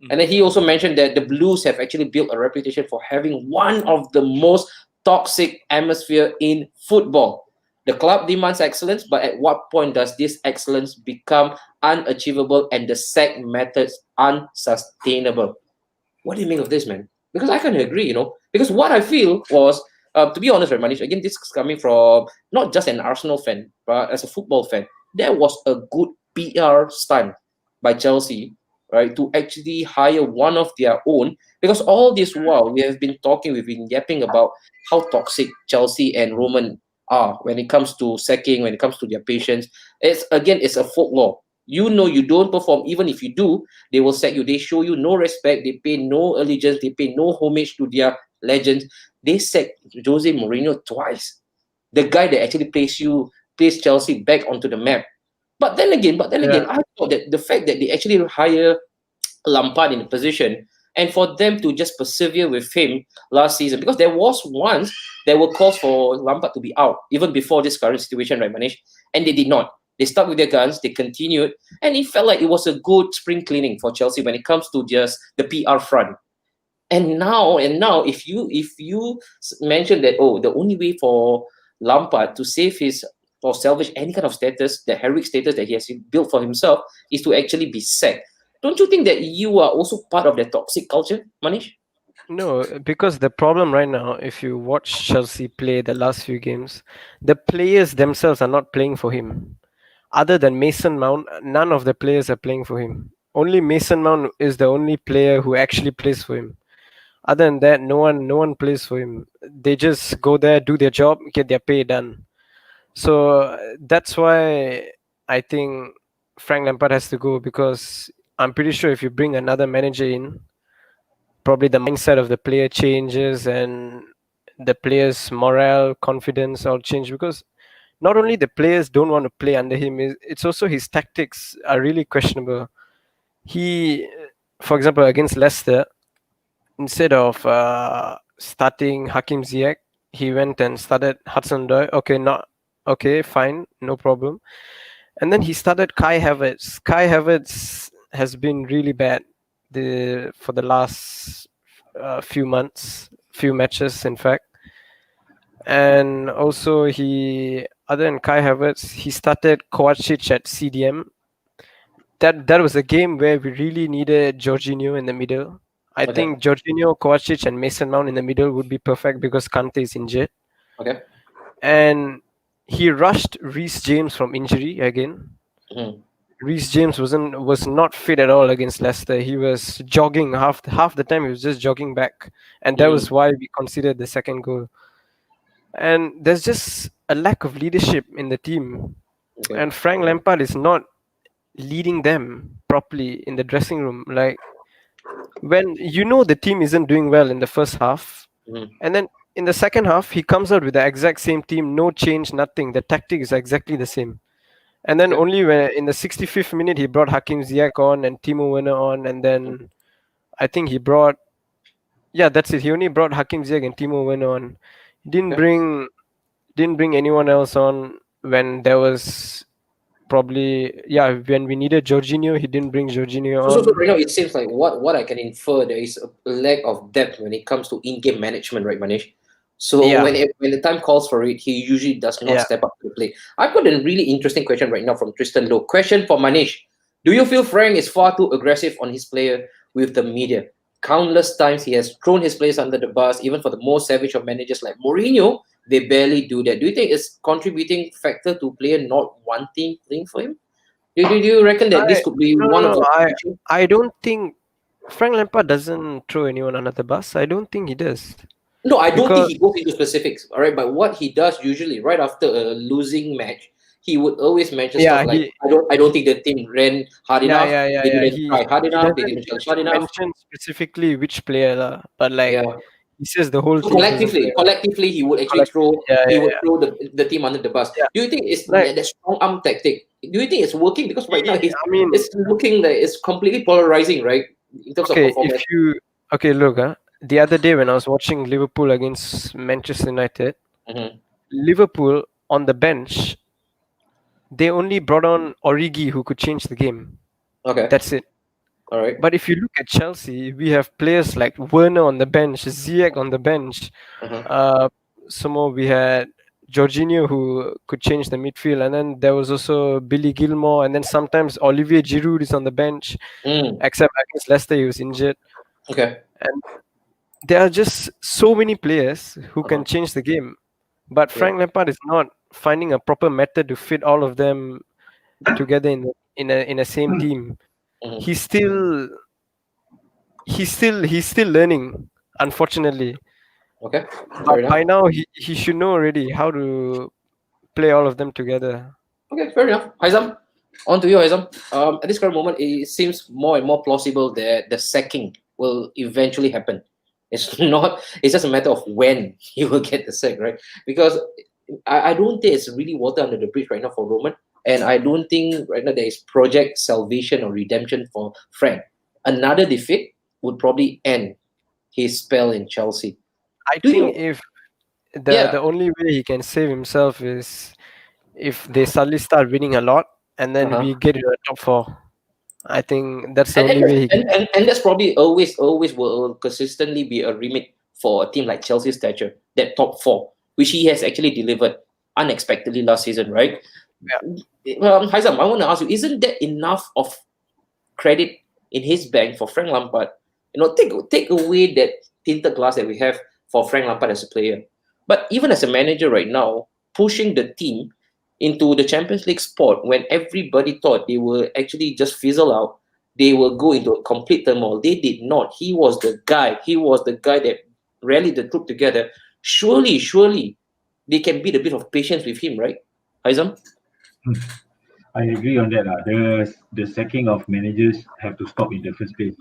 And then he also mentioned that the Blues have actually built a reputation for having one of the most toxic atmosphere in football. The club demands excellence, but at what point does this excellence become unachievable and the sack methods unsustainable? What do you make of this, man? Because I can agree, because what I feel was, to be honest, right, Manish, again, this is coming from not just an Arsenal fan, but as a football fan, there was a good PR stunt by Chelsea, right, to actually hire one of their own. Because all this while, we've been yapping about how toxic Chelsea and Roman are when it comes to sacking, when it comes to their patience. It's a folklore. You don't perform, even if you do, they will sack you. They show you no respect. They pay no allegiance. They pay no homage to their legends. They sacked Jose Mourinho twice. The guy that actually placed Chelsea back onto the map. But then again, yeah, I thought that the fact that they actually hire Lampard in the position and for them to just persevere with him last season, because there were calls for Lampard to be out even before this current situation, right, Manish? And they did not. They stuck with their guns. They continued, and it felt like it was a good spring cleaning for Chelsea when it comes to just the PR front. And now, if you mention that, oh, the only way for Lampard to save his or salvage any kind of status, the heroic status that he has built for himself, is to actually be sacked. Don't you think that you are also part of the toxic culture, Manish? no, because the problem right now, if you watch Chelsea play the last few games, the players themselves are not playing for him. Other than Mason Mount, none of the players are playing for him. Only Mason Mount is the only player who actually plays for him. Other than that, no one plays for him. They just go there, do their job, get their pay done. So that's why I think Frank Lampard has to go, because I'm pretty sure if you bring another manager in, probably the mindset of the player changes and the players' morale, confidence all change, because not only the players don't want to play under him, it's also his tactics are really questionable. He, for example, against Leicester, instead of starting Hakim Ziyech, he went and started Hudson-Odoi. Okay, not okay, fine, no problem. And then he started Kai Havertz. Kai Havertz has been really bad for the last few months, few matches, in fact. And also, other than Kai Havertz, he started Kovacic at CDM. That was a game where we really needed Jorginho in the middle. I Okay. think Jorginho, Kovacic, and Mason Mount in the middle would be perfect because Kante is injured. Okay. And he rushed Reece James from injury again. Mm-hmm. Reece James was not fit at all against Leicester. He was jogging half the time. He was just jogging back, and that was why we considered the second goal. And there's just a lack of leadership in the team, Okay. and Frank Lampard is not leading them properly in the dressing room. Like, when the team isn't doing well in the first half, and then in the second half he comes out with the exact same team, no change, nothing. The tactic is exactly the same. And then Okay. only when in the 65th minute he brought Hakim Ziyech on and Timo Werner on, and then I think that's it. He only brought Hakim Ziyech and Timo Werner on. He didn't bring anyone else on when there was when we needed Jorginho. He didn't bring Jorginho on. So right now it seems like what I can infer, there is a lack of depth when it comes to in-game management, right, Manish? So when the time calls for it, he usually does not step up to the plate. I've got a really interesting question right now from Tristan Lowe. Question for Manish: do you feel Frank is far too aggressive on his player with the media? Countless times he has thrown his players under the bus, even for the most savage of managers like Mourinho. They barely do that. Do you think it's contributing factor to player not wanting playing for him? Do you reckon that this could be one of the? I don't think Frank Lampard doesn't throw anyone under the bus. I don't think he does. No, I don't think he goes into specifics. All right, but what he does usually, right after a losing match, he would always mention stuff like, "I don't think the team ran hard enough. They didn't try hard enough. They didn't challenge hard enough." Mention specifically which player, but he says the whole team. Collectively, he would actually throw the team under the bus. Yeah. Do you think it's that strong arm tactic? Do you think it's working? Because right now, it's looking like it's completely polarizing, right? In terms of performance. Look, the other day when I was watching Liverpool against Manchester United, Liverpool on the bench, they only brought on Origi who could change the game. Okay. That's it. All right. But if you look at Chelsea, we have players like Werner on the bench, Ziyech on the bench. Some more we had Jorginho who could change the midfield, and then there was also Billy Gilmore, and then sometimes Olivier Giroud is on the bench. Except against Leicester, he was injured. Okay. And there are just so many players who can change the game, but Frank Lampard is not finding a proper method to fit all of them together in a same team. He's still learning, unfortunately. Okay. But by now he should know already how to play all of them together. Okay, fair enough. Haizam, on to you, Haizam. At this current moment, it seems more and more plausible that the sacking will eventually happen. It's just a matter of when he will get the sack, right? Because I don't think it's really water under the bridge right now for Roman. And I don't think right now there is project salvation or redemption for Frank. Another defeat would probably end his spell in Chelsea. I think if the only way he can save himself is if they suddenly start winning a lot and then we get to the top 4. I think that's the only way he can. And that's probably always will consistently be a remit for a team like Chelsea's stature, that top 4, which he has actually delivered unexpectedly last season, right? Haizam, I want to ask you, isn't that enough of credit in his bank for Frank Lampard? Take away that tinted glass that we have for Frank Lampard as a player. But even as a manager right now, pushing the team into the Champions League spot when everybody thought they will actually just fizzle out, they will go into a complete turmoil. They did not. He was the guy. He was the guy that rallied the troop together. Surely, they can build a bit of patience with him, right, Haizam? I agree on that. The sacking of managers have to stop in the first place.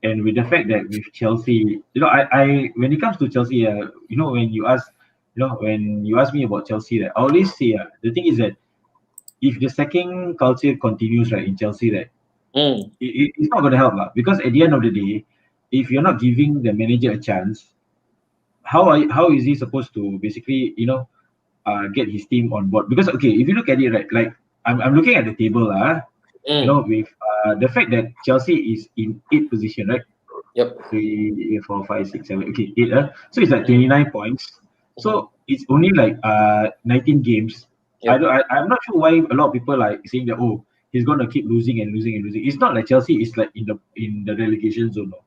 and with the fact that with Chelsea, I when it comes to Chelsea, when you ask me about Chelsea, right, I always say, the thing is that if the sacking culture continues, right, in Chelsea, right, it's not going to help, lah. Because at the end of the day, if you're not giving the manager a chance, how is he supposed to basically get his team on board? Because okay, if you look at it, right, like I'm looking at the table, with the fact that Chelsea is in 8th position, right? Yep. 3, 4, 5, 6, 7. Okay, 8. So it's like 29 points. So it's only like 19 games. Yep. I'm not sure why a lot of people like saying that, oh, he's gonna keep losing and losing and losing. It's not like Chelsea is like in the relegation zone, no,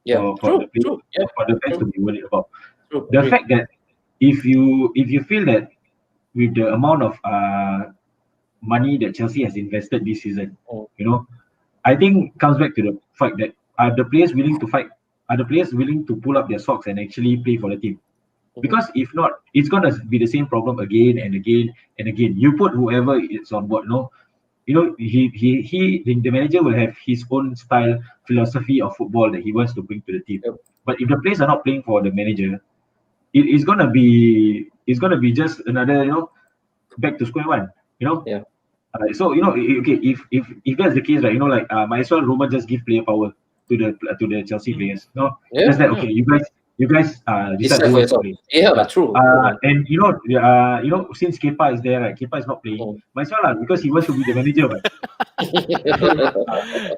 Yeah. for True. True. Yeah. for the fans to be worried about. True. The Agree. fact that if you feel that with the amount of money that Chelsea has invested this season, I think comes back to the fact that are the players willing to fight? Are the players willing to pull up their socks and actually play for the team? Because if not, it's gonna be the same problem again and again and again. You put whoever is on board, the manager will have his own style, philosophy of football that he wants to bring to the team. Yep. But if the players are not playing for the manager, it's gonna be just another back to square one. Yeah. So okay, if that's the case, right, might as well Roma just give player power to the Chelsea players. Yeah. Just that okay, you guys decide Decide who for is yourself. playing. Yeah. True. And since Kepa is there, right, Kepa is not playing. Might as well because he wants to be the manager, right?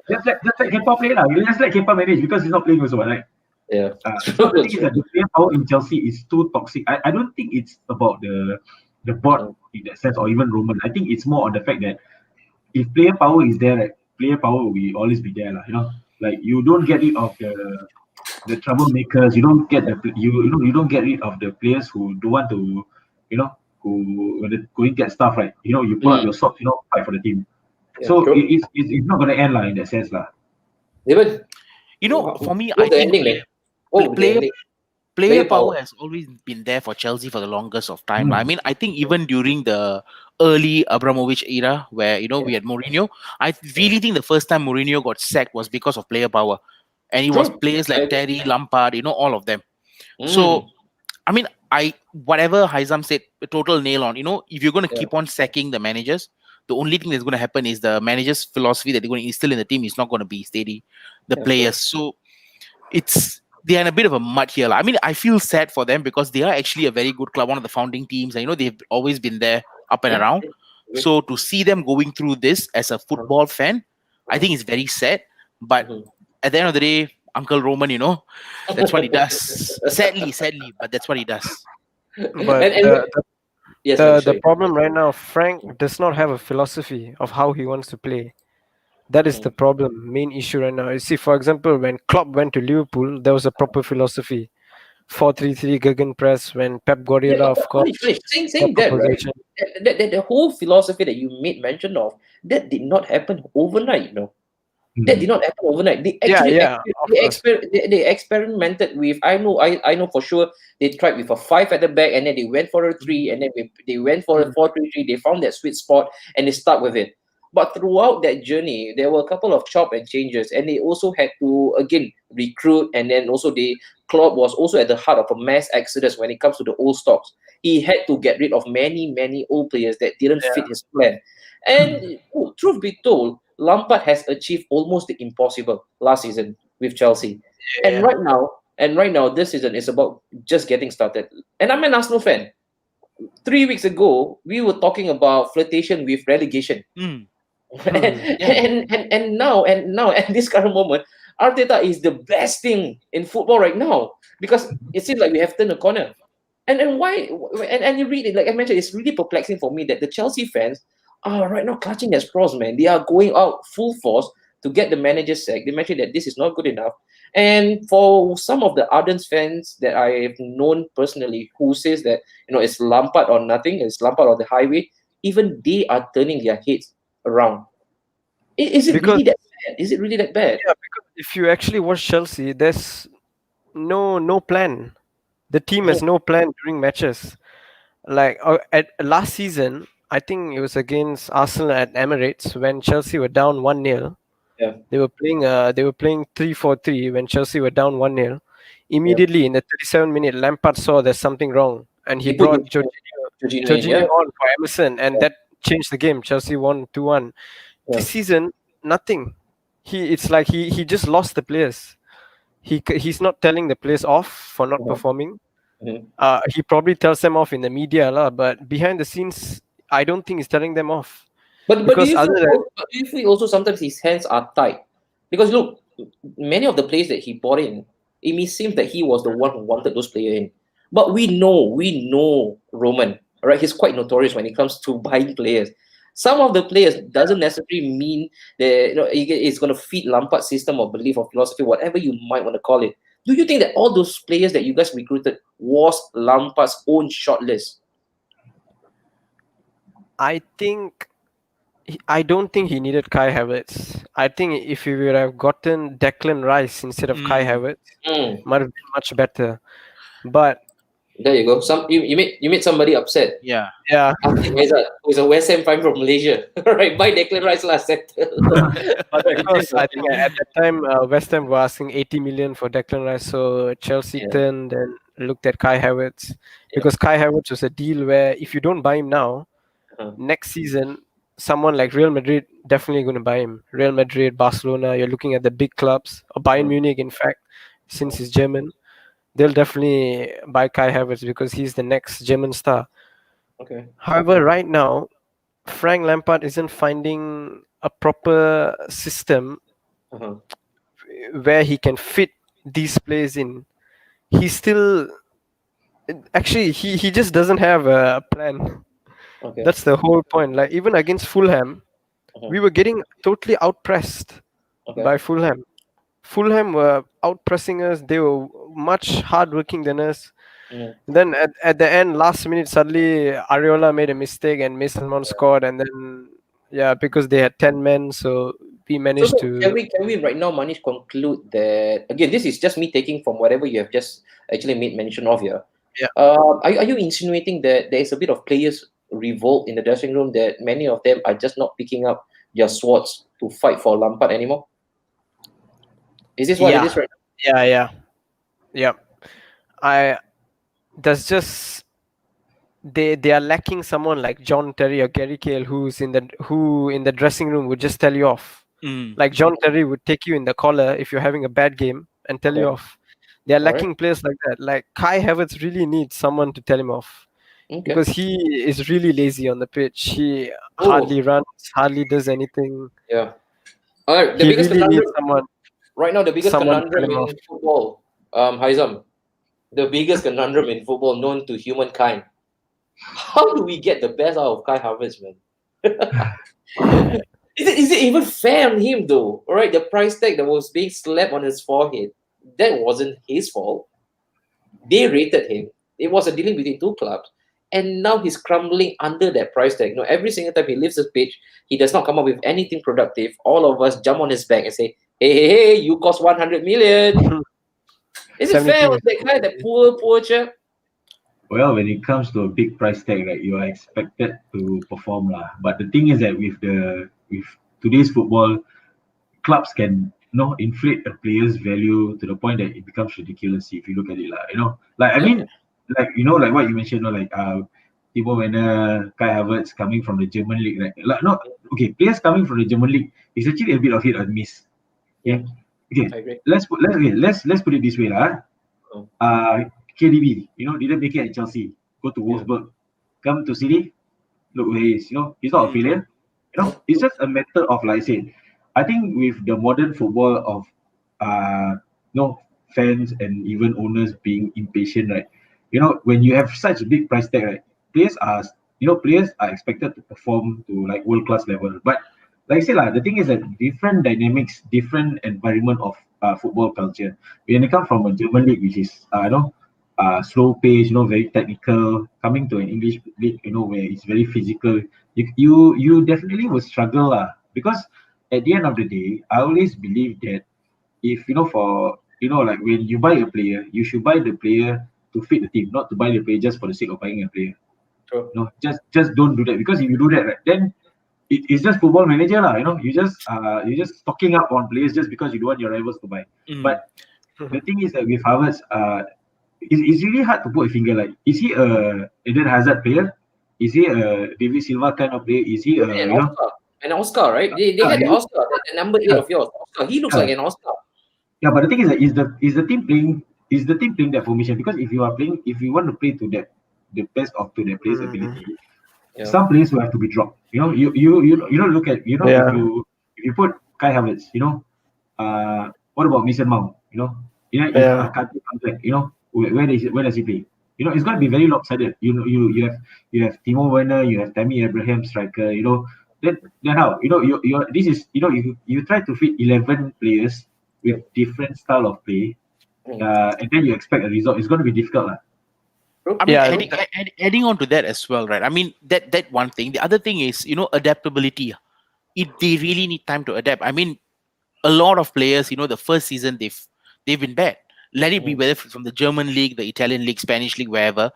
just let Kepa play lah. You just let Kepa manage because he's not playing also, right? Yeah. So the thing is that the player power in Chelsea is too toxic. I don't think it's about the board in that sense or even Roman. I think it's more on the fact that if player power is there, right, player power will always be there, lah. Like you don't get rid of the troublemakers. You don't get you don't get rid of the players who don't want to, who when they going get stuff, right. You pull out your socks, fight for the team. Yeah, so true. it's not gonna end lah in that sense lah. Even for me, what's I the think ending, man? The player ending. player power has always been there for Chelsea for the longest of time. I mean, I think even during the early Abramovich era, where we had Mourinho, I really think the first time Mourinho got sacked was because of player power, and it was True. players like Terry, Lampard, all of them. Mm. So, I mean, whatever Haizam said, total nail on. If you're going to keep on sacking the managers, the only thing that's going to happen is the manager's philosophy that they're going to instill in the team is not going to be steady. The players, so they're in a bit of a mud here. I mean, I feel sad for them because they are actually a very good club, one of the founding teams. They've always been there up and around. So to see them going through this as a football fan, I think it's very sad. But at the end of the day, Uncle Roman, that's what he does. Sadly, but that's what he does. But the problem right now, Frank does not have a philosophy of how he wants to play. That is the problem, main issue right now. You see, for example, when Klopp went to Liverpool, there was a proper philosophy. 4-3-3 Gegenpress. When Pep Guardiola, of course, saying that, right? The whole philosophy that you made mention of, that did not happen overnight, That did not happen overnight. They actually they experimented with. I know for sure they tried with a 5 at the back, and then they went for a 3, and then they went for a 4-3-3. They found that sweet spot and they stuck with it. But throughout that journey, there were a couple of chop and changes, and they also had to again recruit, and then also Klopp was also at the heart of a mass exodus when it comes to the old stocks. He had to get rid of many old players that didn't fit his plan. And truth be told, Lampard has achieved almost the impossible last season with Chelsea. And right now, this season is about just getting started. And I'm an Arsenal fan. 3 weeks ago, we were talking about flirtation with relegation. And now at this current moment, Arteta is the best thing in football right now because it seems like we have turned a corner. And then why? And you read it, like I mentioned, it's really perplexing for me that the Chelsea fans are right now clutching their straws, man. They are going out full force to get the manager sacked. They mentioned that this is not good enough. And for some of the ardent fans that I've known personally who says that, it's Lampard or nothing, it's Lampard or the highway, even they are turning their heads around. Is it really that bad? Is it really that bad? Yeah, because if you actually watch Chelsea, there's no plan. The team has no plan during matches. Like at last season, I think it was against Arsenal at Emirates when Chelsea were down 1-0. Yeah. They were playing 3-4-3 when Chelsea were down 1-0. Immediately in the 37th minute, Lampard saw there's something wrong, and he He put brought Jorginho in, Jorginho yeah. on for Emerson, and that changed the game. Chelsea won 2-1. Yeah. This season, nothing. It's like he just lost the players. He's not telling the players off for not performing. Mhm. He probably tells them off in the media lah, but behind the scenes, I don't think he's telling them off. But Because other than do you feel also sometimes his hands are tied? Because look, many of the players that he brought in, it may seem that he was the one who wanted those players in. But we know Roman, right? He's quite notorious when it comes to buying players. Some of the players doesn't necessarily mean that it's going to fit Lampard's system or belief or philosophy, whatever you might want to call it. Do you think that all those players that you guys recruited was Lampard's own shortlist? I don't think he needed Kai Havertz. I think if he would have gotten Declan Rice instead of Kai Havertz, Mm. might have been much better. But There you go. You made somebody upset. Yeah. yeah, Who's a West Ham fan from Malaysia. Right, buy Declan Rice last settle. but because I think at that time West Ham were asking 80 million for Declan Rice, so Chelsea turned and looked at Kai Havertz because Kai Havertz was a deal where if you don't buy him now, next season someone like Real Madrid definitely going to buy him. Real Madrid, Barcelona, you're looking at the big clubs, or Bayern Munich, in fact, since he's German, they'll definitely buy Kai Havertz because he's the next German star. Okay. However, right now, Frank Lampard isn't finding a proper system where he can fit these players in. He's still actually he just doesn't have a plan. Okay. That's the whole point. Like even against Fulham, we were getting totally outpressed by Fulham. Fulham were outpressing us. They were much hardworking than us. Then at the end, last minute, suddenly Areola made a mistake and Mason Mount scored. And then because they had 10 men, so we managed to. Can we right now, Manish, conclude that again? This is just me taking from whatever you have just actually made mention of here. Yeah. Are you insinuating that there is a bit of players revolt in the dressing room, that many of them are just not picking up their swords to fight for Lampard anymore? Is this what it is right now? Yeah. There's just they are lacking someone like John Terry or Gary Cahill who in the dressing room would just tell you off. Like John Terry would take you in the collar if you're having a bad game and tell you off. They are lacking players like that. Like Kai Havertz really needs someone to tell him off. Because he is really lazy on the pitch. He hardly runs, hardly does anything. Yeah. All right. He really needs someone. Right now, the biggest someone conundrum in football, Haizam, the biggest conundrum in football known to humankind. How do we get the best out of Kai Havertz, man? Is it even fair on him, though? All right, the price tag that was being slapped on his forehead, that wasn't his fault. They rated him. It was a dealing between two clubs. And now he's crumbling under that price tag. Every single time he leaves the pitch, he does not come up with anything productive. All of us jump on his back and say, hey, you cost 100 million. Is it fair with that guy, that poor chap? Well, when it comes to a big price tag, right, you are expected to perform lah. But the thing is that with today's football, clubs can inflate a player's value to the point that it becomes ridiculous if you look at it lah. Like like what you mentioned, Timo Werner, Kai Havertz coming from the German league, right? Players coming from the German league is actually a bit of hit or miss. Yeah. Okay. I agree. Let's put it this way lah. KDB, didn't make it at Chelsea. Go to Wolfsburg, come to City. Look where he is. He's not a failure. It's just a matter of, like I said, I think with the modern football of fans and even owners being impatient, right? When you have such a big price tag, right? Players are expected to perform to like world class level. But like I said, the thing is that different dynamics, different environment of football culture. When you come from a German league, which is slow pace, very technical, coming to an English league, where it's very physical, you definitely will struggle because at the end of the day, I always believe that if like when you buy a player, you should buy the player to fit the team, not to buy the player just for the sake of buying a player. True. Just don't do that, because if you do that, right, then it's just football manager lah. You just stocking up on players just because you don't want your rivals to buy. But the thing is that with Havertz, it's really hard to put a finger. Like, is he a Eden Hazard player? Is he a David Silva kind of player? Is he Even an Oscar, right? They had the yeah, Oscar, the number 8 of yours. Oscar, he looks yeah. like an Oscar. Yeah, but the thing is that is the team playing that formation? Because if you want to play to the best of to their players' ability, some players will have to be dropped. You don't look at Yeah. if you put Kai Havertz, what about Mason Mount? If Kante comes back, where does he play? It's going to be very lopsided. You have Timo Werner, you have Tammy Abraham striker. Then how? This is you try to fit 11 players with different style of play, and then you expect a result. It's going to be difficult, lah. I mean, adding on to that as well, right? I mean, that one thing. The other thing is, adaptability. They really need time to adapt. I mean, a lot of players, the first season they've been bad. Let it be whether from the German league, the Italian league, Spanish league, wherever.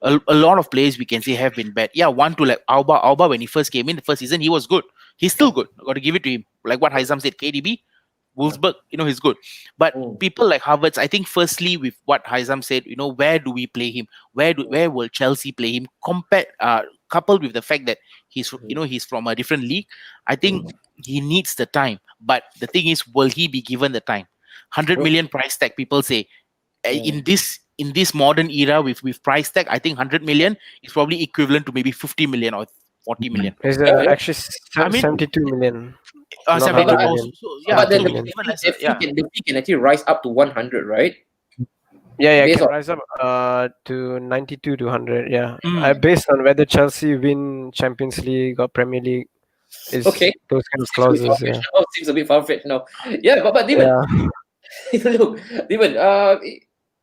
A lot of players we can say have been bad. Yeah, one to like Alba when he first came in the first season, he was good. He's still good. Got to give it to him. Like what Haizam said, KDB, Wolfsburg, he's good. But people like Havertz, I think firstly with what Haizam said, where do we play him? Where will Chelsea play him? Coupled with the fact that he's he's from a different league, I think he needs the time. But the thing is, will he be given the time? 100 million price tag, people say. In this modern era with price tag, I think 100 million is probably equivalent to maybe 50 million or 40 million. It's actually 72 million. 72 million. But then the fee can actually rise up to 100, right? Yeah, it can rise up to 92 to 100. Yeah, based on whether Chelsea win Champions League or Premier League. Is okay. Those kind of clauses. Yeah. Oh, seems a bit far-fetched now. Yeah, but David, look, David,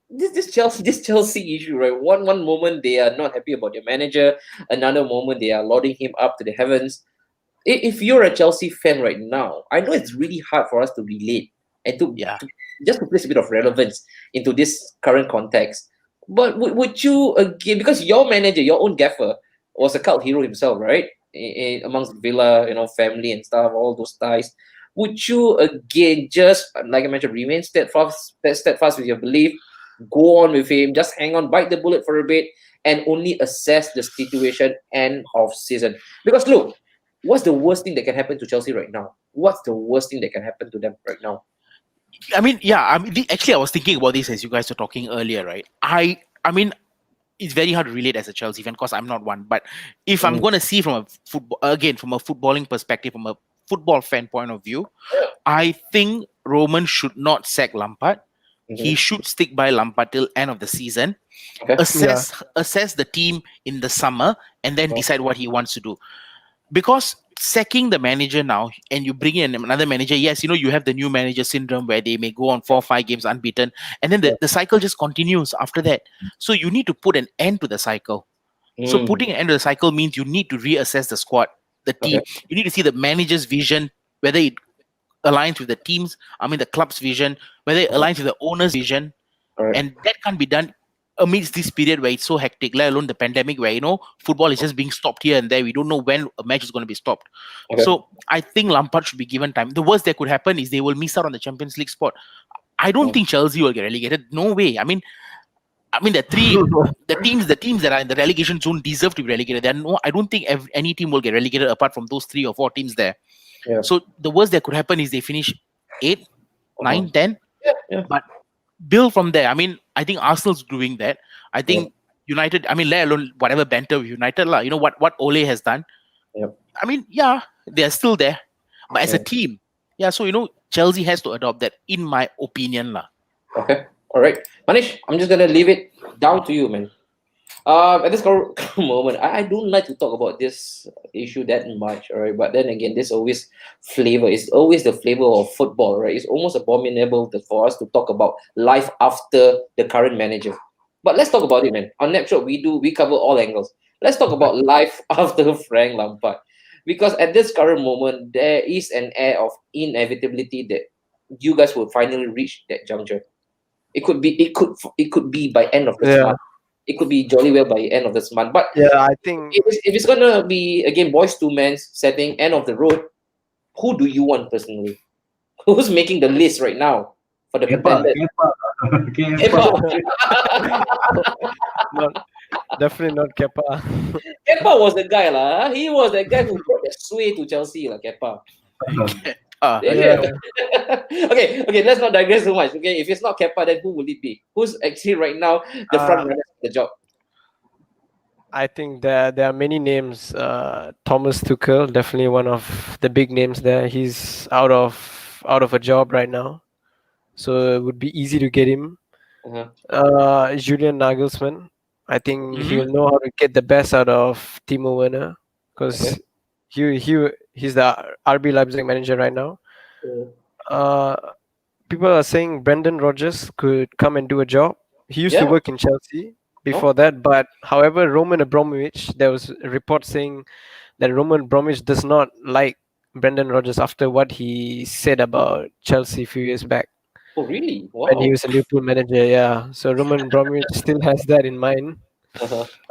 this Chelsea issue, right? One moment they are not happy about their manager, another moment they are lauding him up to the heavens. If you're a Chelsea fan right now, I know it's really hard for us to relate and to just to place a bit of relevance into this current context. But would you again, because your manager, your own gaffer, was a cult hero himself, right? Amongst Villa, family and stuff, all those ties. Would you again just, like I mentioned, remain steadfast with your belief, go on with him, just hang on, bite the bullet for a bit, and only assess the situation end of season? Because look, what's the worst thing that can happen to Chelsea right now? What's the worst thing that can happen to them right now? I mean, actually, I was thinking about this as you guys were talking earlier, right? I mean, it's very hard to relate as a Chelsea fan because I'm not one. But if I'm going to see from a footballing perspective, from a football fan point of view, I think Roman should not sack Lampard. He should stick by Lampard till end of the season. Okay. Assess the team in the summer and then decide what he wants to do. Because sacking the manager now and you bring in another manager, yes, you have the new manager syndrome where they may go on 4 or 5 games unbeaten, and then the cycle just continues after that. So you need to put an end to the cycle. So putting an end to the cycle means you need to reassess the squad, the team. You need to see the manager's vision, whether it aligns with the club's vision, whether it aligns with the owner's vision. And that can't be done amidst this period where it's so hectic, let alone the pandemic where, football is just being stopped here and there. We don't know when a match is going to be stopped. So I think Lampard should be given time. The worst that could happen is they will miss out on the Champions League spot. I don't think Chelsea will get relegated. No way. I mean the teams that are in the relegation zone deserve to be relegated. I don't think any team will get relegated apart from those 3 or 4 teams there. Yeah. So the worst that could happen is they finish 8, 9, 10. Yeah. But build from there. I mean, I think Arsenal's doing that. I think United, let alone whatever banter with United, what Ole has done. Yeah. They are still there. But as a team, so, Chelsea has to adopt that, in my opinion. Okay. All right. Manish, I'm just going to leave it down to you, man. At this moment, I don't like to talk about this issue that much, all right? But then again, there's always flavor. It's always the flavor of football, right? It's almost abominable for us to talk about life after the current manager. But let's talk about it, man. On Snapshot, we cover all angles. Let's talk about life after Frank Lampard. Because at this current moment, there is an air of inevitability that you guys will finally reach that juncture. It could be by end of this month. it could be jolly well by the end of this month. But Yeah, I think if it's gonna be again boys two men setting end of the road, who do you want personally? Who's making the list right now for the Kepa, contenders? Kepa. definitely not Kepa. Kepa was the guy lah. He was the guy who brought the sway to Chelsea lah. Kepa. Yeah. Okay. Let's not digress too much. Okay, if it's not Kepa, then who will it be? Who's actually right now the front runner of the job? I think there are many names. Thomas Tuchel, definitely one of the big names there. He's out of a job right now, so it would be easy to get him. Julian Nagelsmann, I think he will know how to get the best out of Timo Werner, because he's the RB Leipzig manager right now. People are saying Brendan Rodgers could come and do a job. He used to work in Chelsea before that, but however, Roman Abramovich, there was a report saying that Roman Abramovich does not like Brendan Rodgers after what he said about Chelsea a few years back. Oh, really? Wow. When he was a Liverpool manager, yeah. So Roman Abramovich still has that in mind.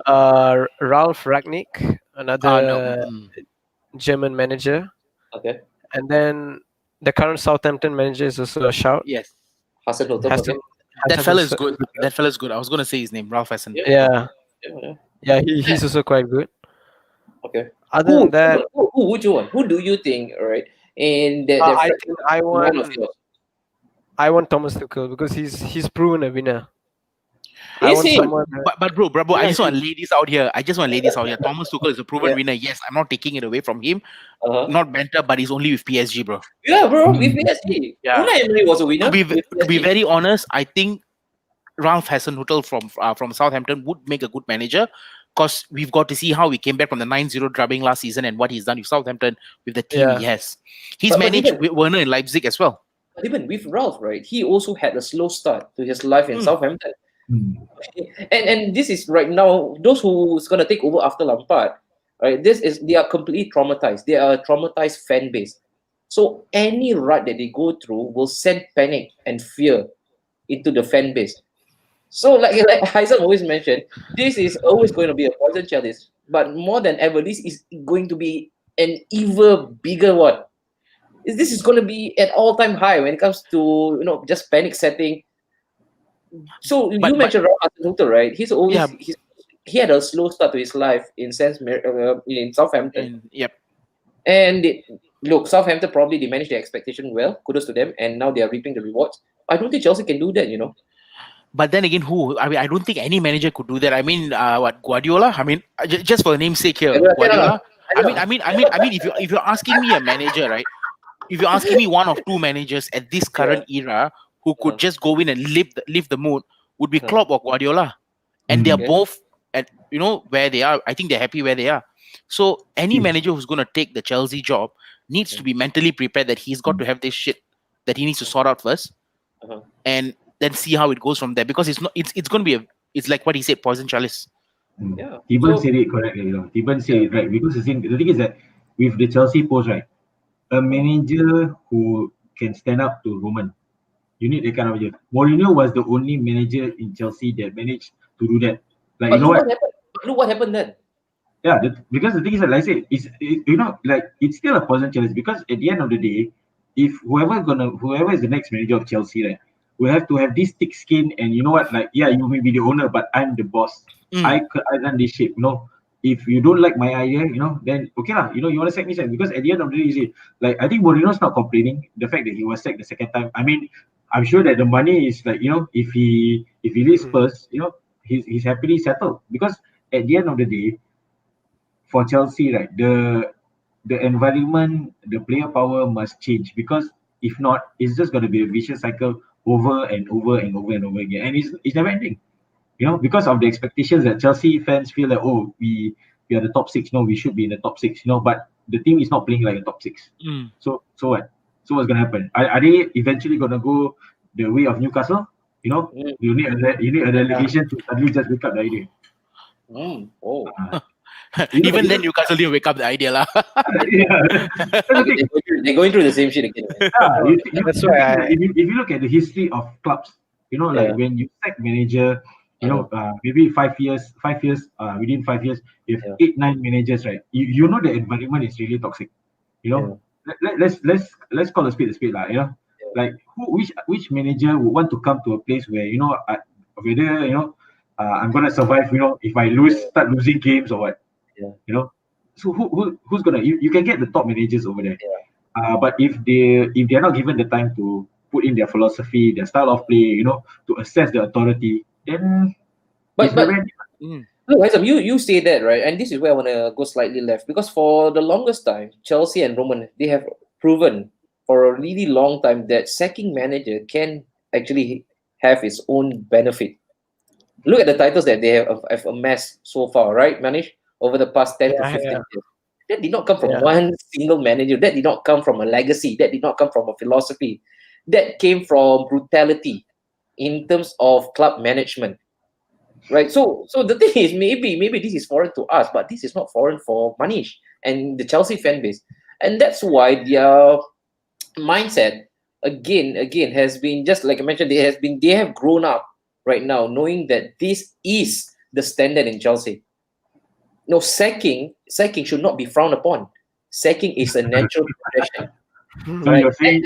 Ralph Rangnick, another German manager. Okay. And then the current Southampton manager is also a shout. Yes. Hasenhuttl. That fella is good. That fella is good. I was going to say his name, Ralph Hasen. Yeah, he's also quite good. Okay. Other than that, who would you want? Who do you think? All right. And I think I want Thomas Tuchel because he's proven a winner. But bro, I just want to lay this out here. Thomas Tuchel is a proven winner. Yes, I'm not taking it away from him. Not banter, but he's only with PSG, bro. Yeah, bro, with PSG. Yeah. Unai Emery was a winner. To be very honest, I think Ralph Hasenhuttl from Southampton would make a good manager, because we've got to see how he came back from the 9-0 drubbing last season and what he's done with Southampton with the team he has. He's managed Werner in Leipzig as well. But even with Ralph, right, he also had a slow start to his life in Southampton. And this is right now, those who's going to take over after Lampard, right, they are completely traumatized. They are a traumatized fan base. So any rut that they go through will send panic and fear into the fan base. So like Haizan always mentioned, this is always going to be a poison chalice. But more than ever, this is going to be an even bigger one. This is going to be an all-time high when it comes to just panic setting. So you mentioned Ralph Hasenhuttl, right? He's always he had a slow start to his life in Southampton. And look, Southampton probably they managed their expectation well. Kudos to them, and now they are reaping the rewards. I don't think Chelsea can do that, But then again, who? I mean, I don't think any manager could do that. I mean, Guardiola? I mean, just for the namesake here, Guardiola. I mean, if you're asking me a manager, right? If you're asking me one of two managers at this current era who could just go in and lift the mood, would be Klopp or Guardiola, and they're both at where they are. I think they're happy where they are. So any manager who's going to take the Chelsea job needs to be mentally prepared that he's got to have this shit that he needs to sort out first, and then see how it goes from there. Because it's going to be it's like what he said, poison chalice. Yeah. Tiban said it correctly. Tiban said it right, because the thing is that with the Chelsea post, right, a manager who can stand up to Roman, you need that kind of manager. Mourinho was the only manager in Chelsea that managed to do that. Like, but look what happened then. Yeah, because the thing is that, like I said, it's still a poison chalice, because at the end of the day, if whoever is the next manager of Chelsea, right, will have to have this thick skin, and you may be the owner, but I'm the boss. I run this ship. If you don't like my idea, then okay lah. You want to sack me, because at the end of the day, you see, like, I think Mourinho's not complaining the fact that he was sacked the second time. I mean, I'm sure that the money is like, if he leaves first, he's happily settled, because at the end of the day, for Chelsea, right, the environment, the player power must change, because if not, it's just going to be a vicious cycle over and over and over and over again, and it's never ending. Because of the expectations that Chelsea fans feel like, oh, we are the top six. No, we should be in the top six. But the team is not playing like a top six. So what? So what's gonna happen? Are they eventually gonna go the way of Newcastle? You need a relegation to suddenly just wake up the idea. Even then, Newcastle didn't wake up the idea, lah. They're going through the same shit again. That's why if you look at the history of clubs, like when you sack manager, Maybe 5 years, within 5 years, if Yeah. 8, 9 managers, right? You know the environment is really toxic. Yeah. Let's call a spade, lah. Like which manager would want to come to a place where whether I'm gonna survive. If I start losing games or what. Yeah. So who's gonna you can get the top managers over there. Yeah. But if they're not given the time to put in their philosophy, their style of play, to assess the authority, then it's But very look, Haizam, you say that, right? And this is where I want to go slightly left, because for the longest time, Chelsea and Roman, they have proven for a really long time that sacking manager can actually have its own benefit. Look at the titles that they have amassed so far, right, Manish? Over the past 10 to Yeah, 15 yeah, years. That did not come from yeah. one single manager. That did not come from a legacy. That did not come from a philosophy. That came from brutality in terms of club management. Right. So the thing is, maybe this is foreign to us, but this is not foreign for Manish and the Chelsea fan base. And that's why their mindset again has been, just like I mentioned, they have grown up right now knowing that this is the standard in Chelsea. No, sacking should not be frowned upon. Sacking is a natural progression. So Right. you're saying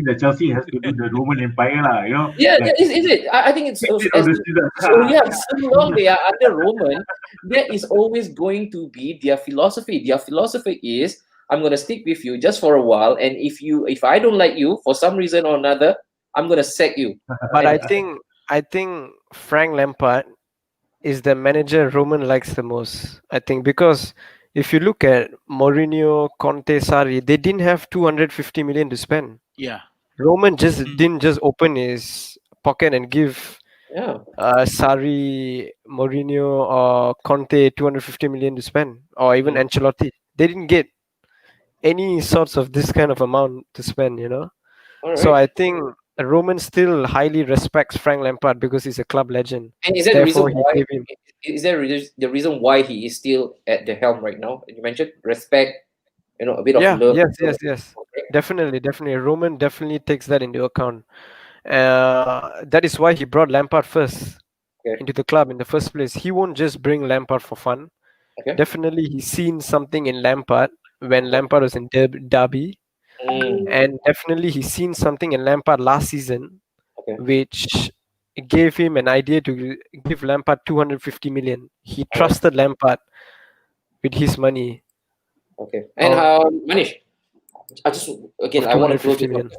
that Chelsea has to do the Roman Empire, lah. Yeah, Like is it? I think it's exit as of the season. so yeah, so long they are under Roman, that is always going to be their philosophy. Their philosophy is, I'm gonna stick with you just for a while, and if I don't like you for some reason or another, I'm gonna sack you. But And I think Frank Lampard is the manager Roman likes the most. I think because if you look at Mourinho, Conte, Sarri, they didn't have 250 million to spend. Yeah. Roman just didn't just open his pocket and give yeah, Sarri, Mourinho, or Conte 250 million to spend, or even Mm. Ancelotti. They didn't get any sorts of this kind of amount to spend. all So right. I think Roman still highly respects Frank Lampard because he's a club legend. And is that the reason Therefore, he why? gave him. Is there the reason why he is still at the helm right now? You mentioned respect, a bit of Yeah, love. yes. Definitely. Roman definitely takes that into account. That is why he brought Lampard first Okay. into the club in the first place. He won't just bring Lampard for fun. Okay. Definitely, he's seen something in Lampard when Lampard was in Derby, Mm. and definitely he's seen something in Lampard last season, Okay. which gave him an idea to give Lampard 250 million. He All right. trusted Lampard with his money Okay. And of, Manish, I just again of I want to close 250 this million. up.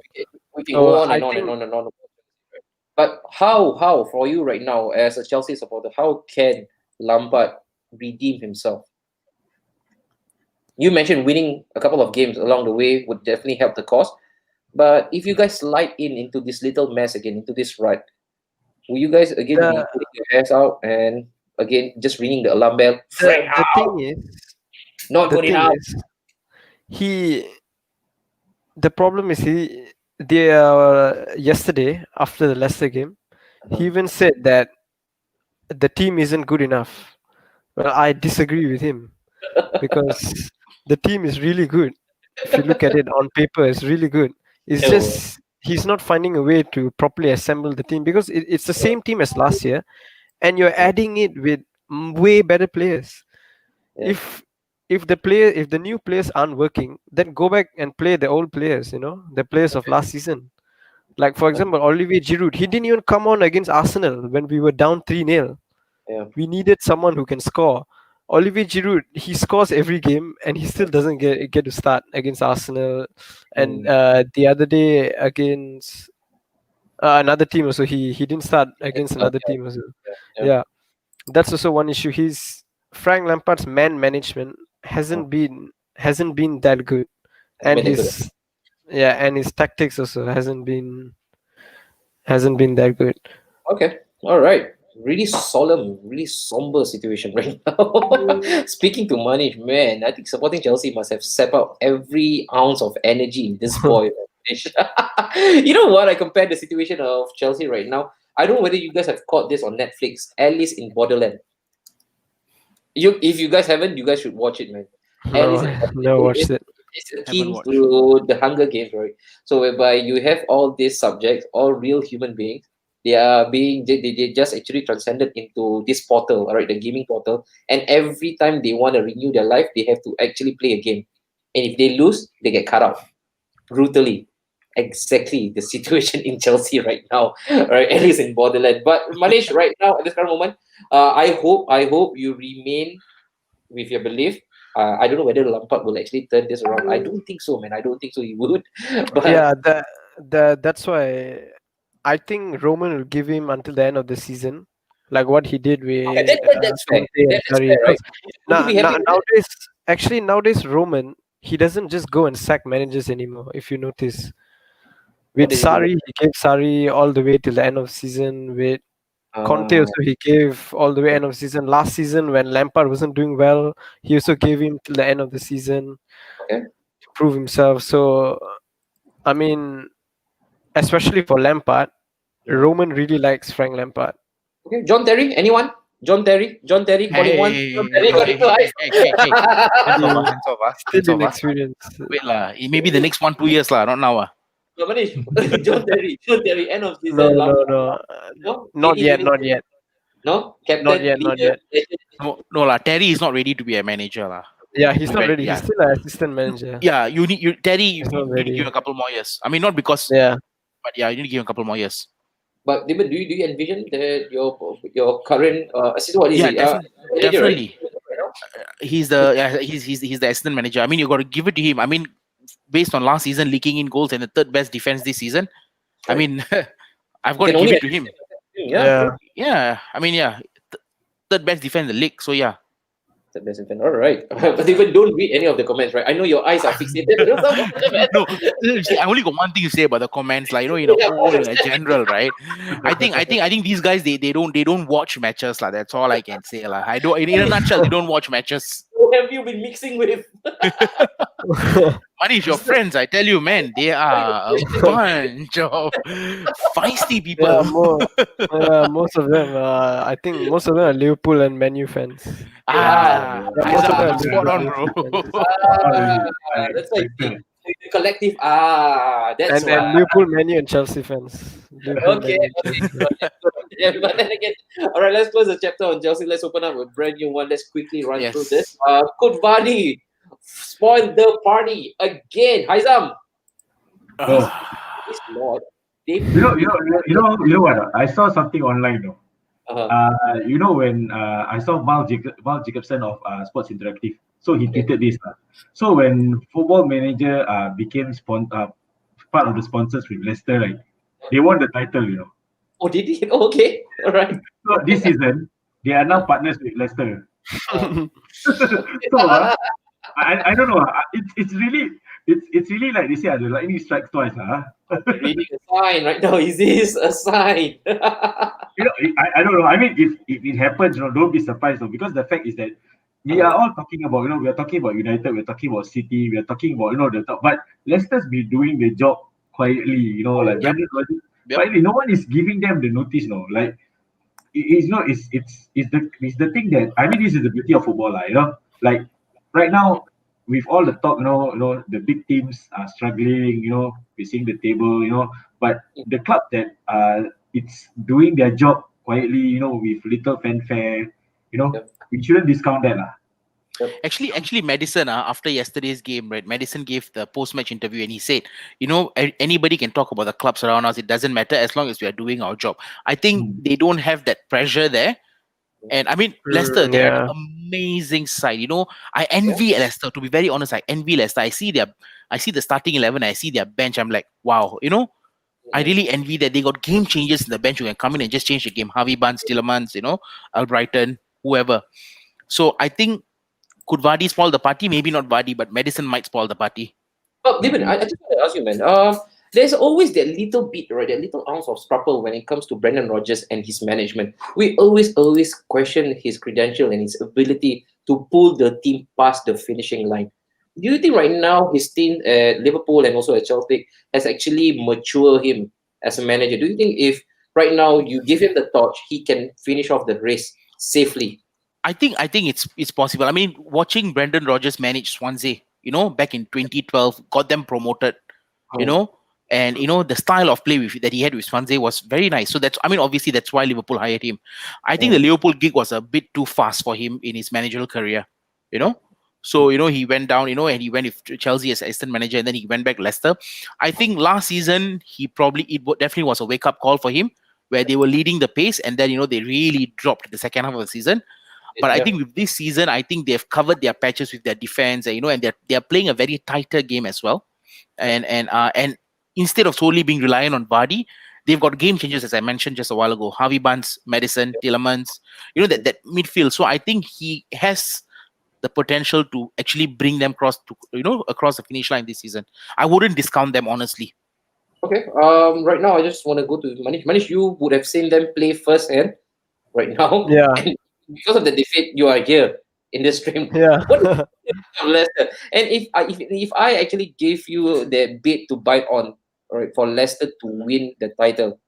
We can So go on I and on think and on and on. But how for you right now as a Chelsea supporter, how can Lampard redeem himself? You mentioned winning a couple of games along the way would definitely help the cause. But if you guys slide into this little mess again, into this rut, will you guys again be the putting your hairs out and again just ringing the alarm bell? Frank the out, thing is not the good thing enough. is he the problem is yesterday after the Leicester game, he even said that the team isn't good enough. Well, I disagree with him because the team is really good. If you look at it on paper, it's really good. It's No. just he's not finding a way to properly assemble the team because it's the same team as last year, and you're adding it with way better players. Yeah. If the new players aren't working, then go back and play the old players. The players of last season. Like for example, Olivier Giroud, he didn't even come on against Arsenal when we were down 3-0. Yeah. We needed someone who can score. Olivier Giroud, he scores every game and he still doesn't get to start against Arsenal. And the other day against another team also, he didn't start against another team also. Yeah. Yeah, that's also one issue. Frank Lampard's man management hasn't been that good, and Better good. his tactics also hasn't been that good. Okay. All right. Really solemn, really somber situation right now. Speaking to Manish, man, I think supporting Chelsea must have sapped out every ounce of energy in this boy. You know what? I compared the situation of Chelsea right now. I don't know whether you guys have caught this on Netflix. Alice in Borderland. If you guys haven't, you guys should watch it, man. Alice in Borderland. No, watched it. It's Haven't akin watched. to the Hunger Games, right? So whereby you have all these subjects, all real human beings, they just actually transcended into this portal, all right, the gaming portal, and every time they want to renew their life, they have to actually play a game, and if they lose, they get cut out brutally. Exactly the situation in Chelsea right now, right? At least in Borderland. But Manish, right now at this current moment, I hope you remain with your belief. I don't know whether Lampard will actually turn this around. I don't think so, man. I don't think so. He would, but Yeah, that's why I think Roman will give him until the end of the season, like what he did okay, with that's fair. Conte and That's Sarri. fair, right? Because Would you be happy with that? nowadays Roman, he doesn't just go and sack managers anymore. If you notice, What with does he do? Sarri, he gave Sarri all the way till the end of season. With Conte Uh, also, he gave all the way end of season. Last season, when Lampard wasn't doing well, he also gave him till the end of the season okay, to prove himself. So, I mean, especially for Lampard, mhm. Roman really likes Frank Lampard. Okay. John Terry, anyone? John Terry, calling once. John Hey, Terry hey, calling hey, hey, twice. hey, hey, hey. Hands off, He hands off, still hands off. inexperienced. Wait lah, it may be the next 1-2 years lah, not now. No, Manish, John Terry, end of No, season, no, Lampard, no. no, Not yet, not 2026, yet, no, not captain, yet, not leader, yet. legend. No, no lah. Terry is not ready to be a manager lah. Yeah, he's not ready. He's Yeah, still an assistant manager. yeah. You need Terry. He's not You need to give him ready. a couple more years. I mean, not because, Yeah. but yeah, you need to give him a couple more years. But David, do you envision that your current assistant, what is Yeah, he? Manager, right? definitely. He's the assistant manager. I mean, you got to give it to him. I mean, based on last season leaking in goals and the third best defense this season, I Right. mean, I've You got to can give only it to him. yeah, Yeah. true. Yeah, I mean, yeah, third best defense in the league. So yeah, The best event. All right, but even don't read any of the comments, right? I know your eyes are fixated on some of the comments. no, see, I only got one thing to say about the comments, like in a whole in a general, right? I think these guys they don't watch matches, like that's all I can say, like I don't in a nutshell they don't watch matches. Who have you been mixing with? Manish, your friends, I tell you, man, they are a bunch of feisty Yeah, people. most of them. I think most of them are Liverpool and Man U fans. Ah, Yeah, most of them are spot on, Liverpool bro. fans. That's why expected. the collective. That's And why. Liverpool, Man U, and Chelsea fans. Liverpool, Okay, Man U, okay. Chelsea fans. Yeah, but then again, all right. Let's close the chapter on Chelsea. Let's open up a brand new one. Let's quickly run through this. Yes. Could Vardy spoil the party again? Haizam, Oh, this Lord. They you know what? I saw something online though. uh, When I saw Val Jacobson of Sports Interactive, so he Okay. tweeted this. So when Football Manager became part of the sponsors with Leicester, right? They won the title, Oh, did he? Oh, okay, all right. So this season, they are now partners with Leicester. Uh, So I don't know. It's really like they say, the lightning strikes twice. reading a sign right now. Is this a sign? I don't know. I mean, if it happens, don't be surprised though, because the fact is that we are all talking about, we are talking about United, we're talking about City, we are talking about, the top, but Leicester's been doing the job quietly, like Yep. Brendan Rodgers, Yep. quietly. No one is giving them the notice, like it's the thing that, I mean, this is the beauty of football, like right now with all the talk, the big teams are struggling, facing the table, but the club that it's doing their job quietly, with little fanfare, Yep. we shouldn't discount that. Actually, Madison, after yesterday's game, right? Madison gave the post-match interview and he said, anybody can talk about the clubs around us. It doesn't matter as long as we are doing our job. I think they don't have that pressure there. And I mean, Leicester, they're an amazing side. I envy Leicester. To be very honest, I envy Leicester. I see the starting 11. I see their bench. I'm like, wow. I really envy that they got game changers in the bench who can come in and just change the game. Harvey Barnes, Tillemans, Albrighton, whoever. So I think, could Vardy spoil the party? Maybe not Vardy, but Madison might spoil the party. Oh, David, I just want to ask you, man. There's always that little bit, right? That little ounce of scrupple when it comes to Brendan Rodgers and his management. We always question his credential and his ability to pull the team past the finishing line. Do you think right now his team at Liverpool and also at Chelsea has actually matured him as a manager? Do you think if right now you give him the torch, he can finish off the race safely? I think it's possible. I mean, watching Brendan Rodgers manage Swansea, back in 2012, got them promoted. And the style of play that he had with Swansea was very nice. So obviously that's why Liverpool hired him. I think the Liverpool gig was a bit too fast for him in his managerial career. So he went down, and he went with Chelsea as assistant manager, and then he went back Leicester. I think last season definitely was a wake up call for him, where they were leading the pace, and then they really dropped the second half of the season. But I think with this season, I think they've covered their patches with their defense, and they're playing a very tighter game as well. And instead of solely being reliant on Vardy, they've got game changers, as I mentioned just a while ago. Harvey Barnes, Madison, Tielemans, that midfield. So I think he has the potential to actually bring them across the finish line this season. I wouldn't discount them, honestly. Okay. Right now I just want to go to Manish. Manish, you would have seen them play firsthand right now. Yeah. And because of the defeat, you are here in this stream. Yeah. What do you think of Leicester? And if I actually gave you the bait to bite on, right, for Leicester to win the title,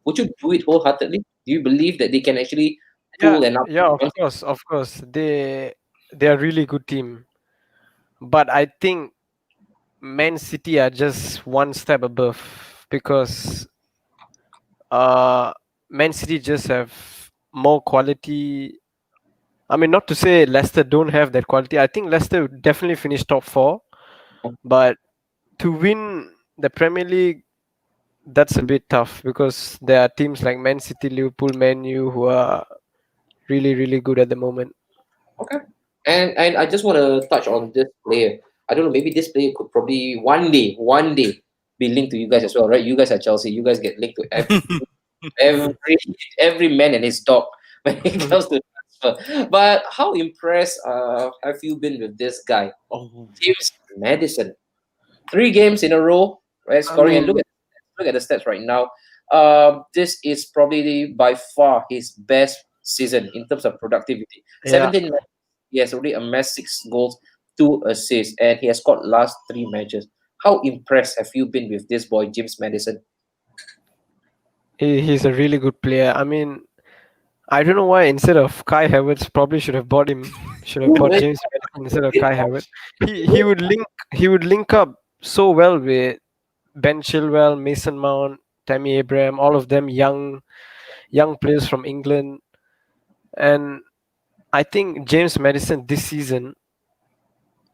would you do it wholeheartedly? Do you believe that they can actually pull an up? Yeah, of course. They are really good team. But I think Man City are just one step above, because Man City just have more quality. I mean, not to say Leicester don't have that quality. I think Leicester would definitely finish top 4, but to win the Premier League, that's a bit tough, because there are teams like Man City, Liverpool, Man U who are really, really good at the moment. Okay. And I just want to touch on this player. I don't know, maybe this player could probably one day be linked to you guys as well, right? You guys are Chelsea. You guys get linked to every man and his dog when it comes to transfer. But how impressed have you been with this guy, James Madison? 3 games in a row, right? Scoring, and look at the stats right now. This is probably by far his best season in terms of productivity. Yeah. 17 matches, he has already amassed 6 goals, 2 assists, and he has scored last 3 matches. How impressed have you been with this boy, James Madison? He's a really good player. I mean, I don't know why instead of Kai Havertz, probably should have bought him. Should have bought James Madison instead of Kai Havertz. He would link up so well with Ben Chilwell, Mason Mount, Tammy Abraham, all of them young players from England. And I think James Madison this season,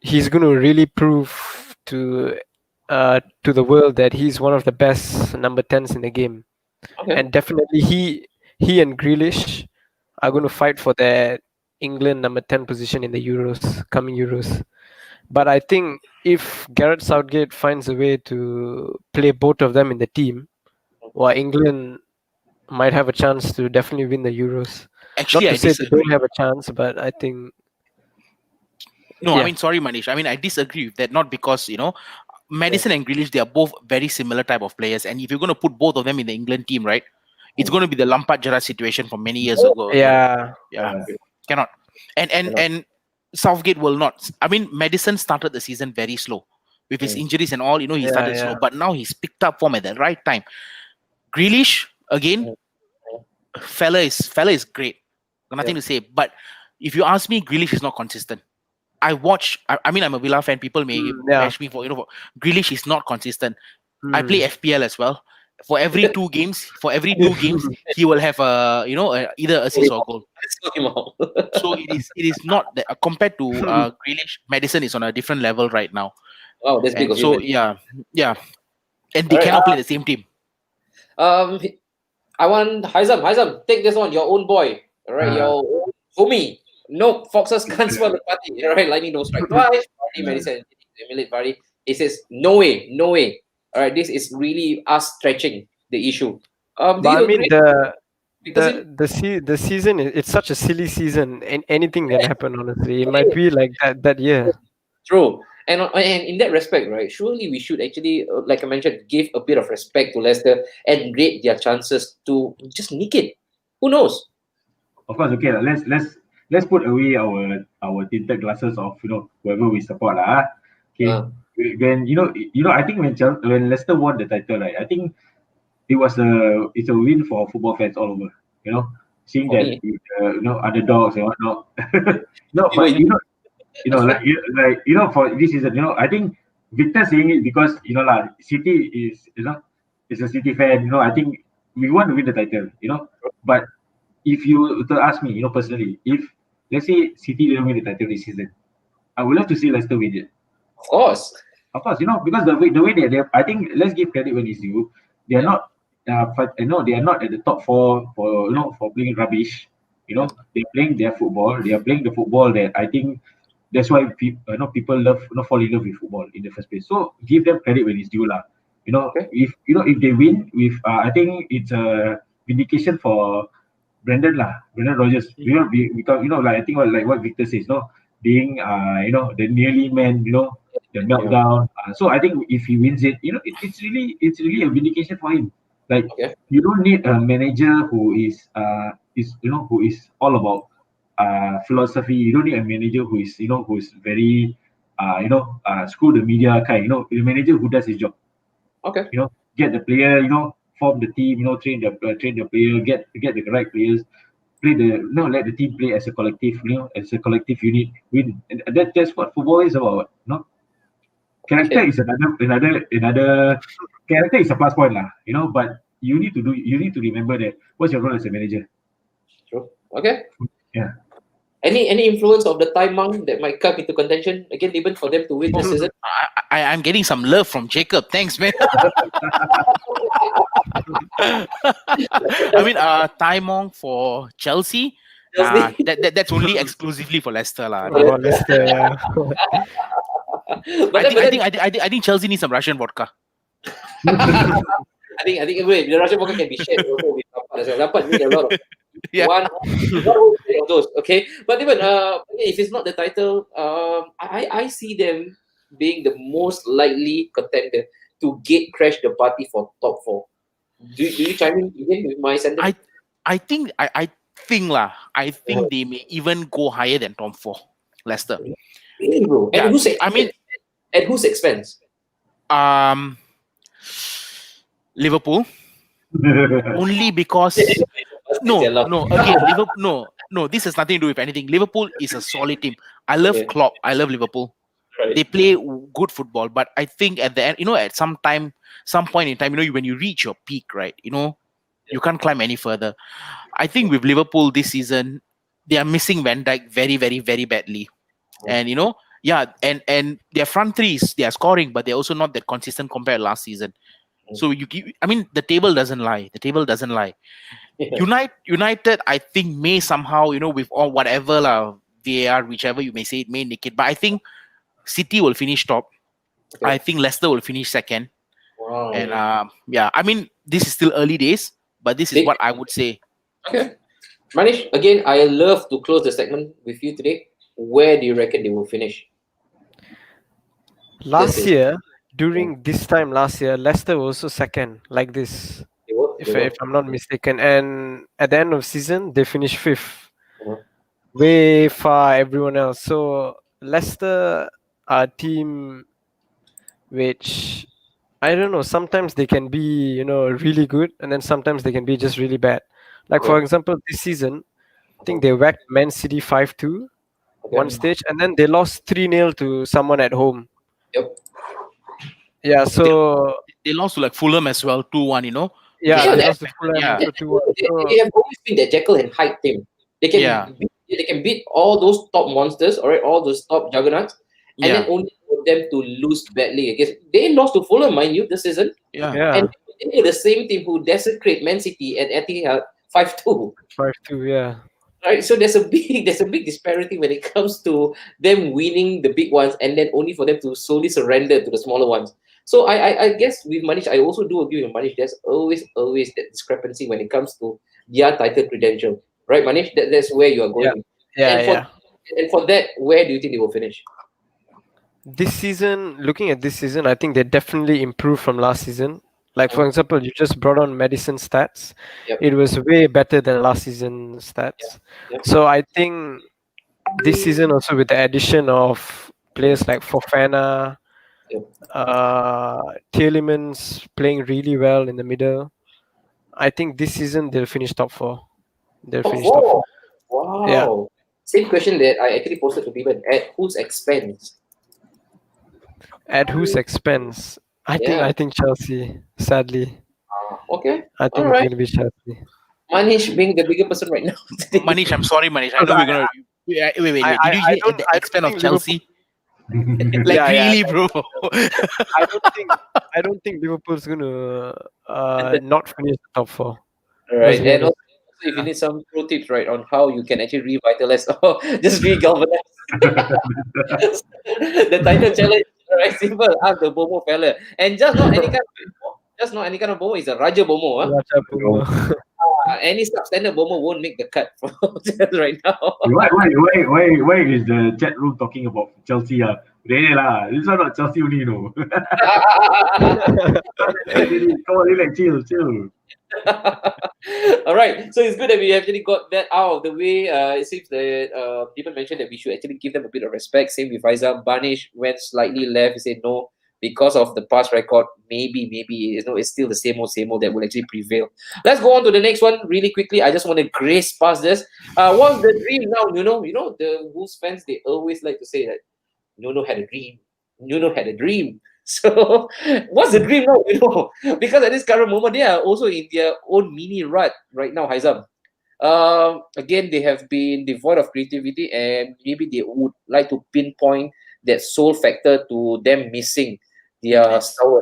he's going to really prove to the world that he's one of the best number 10s in the game. Okay. And definitely he and Grealish are going to fight for that England number 10 position in the coming Euros. But I think if Gareth Southgate finds a way to play both of them in the team, well, England might have a chance to definitely win the Euros. Actually, Not to I say they disagree. don't have a chance, but I think... No, Yeah. I mean, sorry, Manish. I mean, I disagree with that. Not because, Madison and Grealish, they are both very similar type of players. And if you're going to put both of them in the England team, right, it's going to be the Lampard-Gerrard situation from many years ago. Yeah. Cannot. And Southgate will not. I mean, Madison started the season very slow. With his injuries and all, he started slow. But now he's picked up form at the right time. Grealish, again, fella is great. Nothing to say. But if you ask me, Grealish is not consistent. I mean, I'm a Villa fan. People may bash me for, Grealish is not consistent. I play FPL as well. For every 2 games, he will have either assist or goal. So it is not that, compared to Grealish, Madison is on a different level right now. Wow, that's big of you. So yeah, and they cannot play the same team. I want Haizam, take this one, your own boy, all right, your own homie. No, Foxes can't spoil the party, all right, lightning don't strike twice. Madison, emulate Vardy. It says no way. All right, this is really us stretching the issue. But I mean, the season, it's such a silly season, and anything can happen. Honestly, it might be like that year. True, and in that respect, right? Surely we should actually, like I mentioned, give a bit of respect to Leicester and rate their chances to just nick it. Who knows? Of course, okay. Let's put away our tinted glasses of whoever we support lah. Okay. When I think when Leicester won the title, right? I think it's a win for football fans all over. Seeing that underdogs and whatnot. But for this season, I think Victor saying it because City is is a City fan. I think we want to win the title. But if you were to ask me, personally, if let's say City didn't win the title this season, I would love to see Leicester win it. Of course. Of course, because the way they I think let's give credit when it's due. They are not, they are not at the top four for playing rubbish. They're playing their football. They are playing the football that I think that's why people love fall in love with football in the first place. So give them credit when it's due lah. Okay. If they win with I think it's a vindication for Brendan Rodgers. Because like I think what Victor says, being the nearly man, the meltdown. So I think if he wins it, it's really a vindication for him. Like Okay. you don't need a manager who is who is all about philosophy. You don't need a manager who's very screw the media kind. A manager who does his job. Okay. Get the player, form the team, train the player, get the right players, play let the team play as a collective, as a collective unit, win. And that's what football is about. Character is another character is a plus point lah, but you need to remember that what's your role as a manager. True. Okay. Yeah. Any influence of the Thai monk that might come into contention again, even for them to win this season? I'm getting some love from Jacob. Thanks, man. I mean, Thai Mong for Chelsea. That's only exclusively for Leicester, lah. Oh, Leicester, yeah. I think Chelsea needs some Russian vodka. I think wait, the Russian vodka can be shared also with Lampard as well. Lampard need a lot of Yeah. one of those. Okay, but even if it's not the title, I see them being the most likely contender to gate crash the party for top four. Do you chime in again with my sentence? I think they may even go higher than top four, Leicester. Really, bro? Yeah, At whose expense? Liverpool. Only because no, this has nothing to do with anything. Liverpool is a solid team. I love Klopp. I love Liverpool. Right. They play good football, but I think at the end, at some point in time, when you reach your peak, right, you can't climb any further. I think with Liverpool this season, they are missing Van Dijk very, very, very badly. And and their front threes, they are scoring, but they're also not that consistent compared to last season. So the table doesn't lie. Yeah. United, I think may somehow, with all whatever VAR, whichever you may say it, may nick it. But I think City will finish top. Okay. I think Leicester will finish second. Wow. And this is still early days, but this is what I would say. Okay. Manish, again, I love to close the segment with you today. Where do you reckon they will finish? During this time last year, Leicester was also second, like this, They were? if I'm not mistaken. And at the end of season, they finished fifth, Mhm. way far everyone else. So Leicester are a team which, I don't know, sometimes they can be, really good, and then sometimes they can be just really bad. Like, for example, this season, I think they whacked Man City 5-2 one stage, and then they lost 3-0 to someone at home. Yep. Yeah, so they lost to Fulham as well, 2-1, Yeah, they lost to Fulham 2-1. They have always been the Jekyll and Hyde team. They can beat all those top monsters, all those top juggernauts, and then only for them to lose badly against. They lost to Fulham, mind you, this season. Yeah. And they're the same team who desecrate Man City at Etihad 5-2. 5-2, yeah. Right, so there's a big disparity when it comes to them winning the big ones and then only for them to slowly surrender to the smaller ones. So I guess with Manish, I also do agree with Manish. There's always that discrepancy when it comes to their title credential, right, Manish? That's where you are going. And for that, where do you think they will finish? Looking at this season, I think they definitely improved from last season. Like, for example, you just brought on Madison stats. Yep. It was way better than last season stats. Yep. So I think this season also, with the addition of players like Fofana, Tielemans playing really well in the middle, I think this season they'll finish top four. Finish top four. Wow. Yeah. Same question that I actually posted to people. At whose expense? At whose expense? I think Chelsea. Sadly, Okay. I All think it's right. going to be Chelsea. Manish being the bigger person right now. Manish, I'm sorry, Manish. I know we're gonna. Wait. Did you I hear at don't the I don't expense of think Liverpool. Chelsea? Like Yeah, yeah. really, bro? I don't think Liverpool's going to And the- not finish the top four. all Let's right. be And honest. also, if you need some pro tips, right, on how you can actually revitalize or just re-galvanize the title challenge, right? Simple. Ask the Bomo fella. And just not any kind of Bomo, it's a Raja Bomo. Huh? Watch out, Puma. Any substandard Bomo won't make the cut for right now. Why is the chat room talking about Chelsea? Really lah. This one not Chelsea only, no. Come on, relax, chill. All right, so it's good that we actually got that out of the way. It seems that people mentioned that we should actually give them a bit of respect. Same with Faisal. Banish went slightly left. He said no because of the past record. Maybe it's still the same old that will actually prevail. Let's go on to the next one really quickly. I just want to grace past this. What's the dream now? The Wolves fans, they always like to say that Nuno had a dream. Nuno had a dream. So, what's the dream now? Because at this current moment, they are also in their own mini rut right now, Haizam. Again, they have been devoid of creativity, and maybe they would like to pinpoint that sole factor to them missing their Jimenez. star.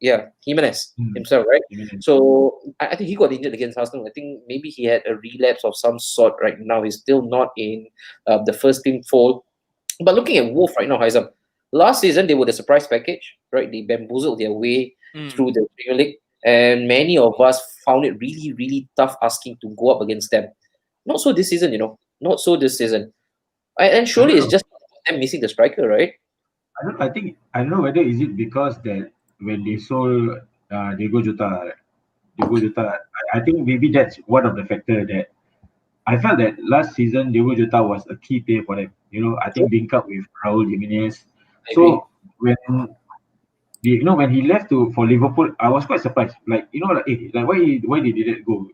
Yeah, Jimenez himself, right? Jimenez. So I think he got injured against Arsenal. I think maybe he had a relapse of some sort right now. He's still not in the first team fold. But looking at Wolf right now, Haizam, last season they were the surprise package, right? They bamboozled their way through the Premier League, and many of us found it really, really tough asking to go up against them. Not so this season, Not so this season. And surely it's just them missing the striker, right? I don't know whether is it because that when they sold Diego Jota, I think maybe that's one of the factor that I felt that last season Diego Jota was a key player for them. I think link up with Raul Jimenez. I agree. So when he left for Liverpool, I was quite surprised. Like why they didn't go?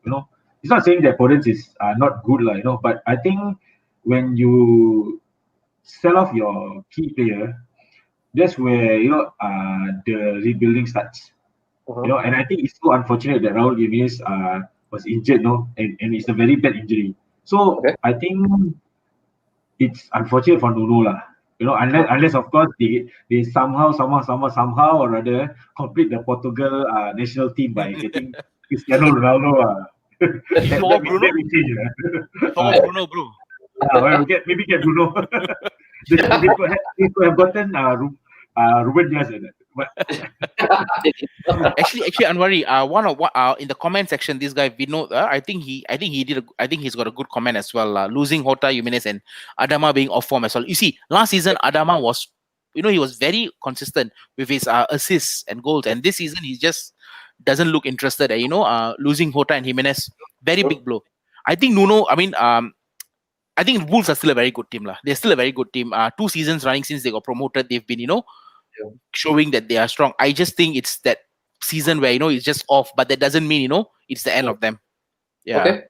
It's not saying that Podence is not good, but I think when you sell off your key player, that's where the rebuilding starts. And I think it's so unfortunate that Raul Jimenez was injured, and it's a very bad injury. So Okay. I think it's unfortunate for Nuno lah. Unless of course they somehow or other complete the Portugal national team by getting Cristiano Ronaldo. For Bruno? That will change. For Bruno, bro. Well, maybe get Bruno. they could have gotten Ruben Dias, but Actually, Anwari, in the comment section, this guy Vinod, I think he's got a good comment as well. Losing Jota, Jimenez, and Adama being off form as well. You see, last season Adama was, he was very consistent with his assists and goals, and this season he just doesn't look interested. Losing Jota and Jimenez, very big blow. I think Nuno. I think Wolves are still a very good team, lah. They're still a very good team. 2 seasons running since they got promoted, they've been, showing that they are strong. I just think it's that season where it's just off, but that doesn't mean it's the end of them. Yeah. Okay.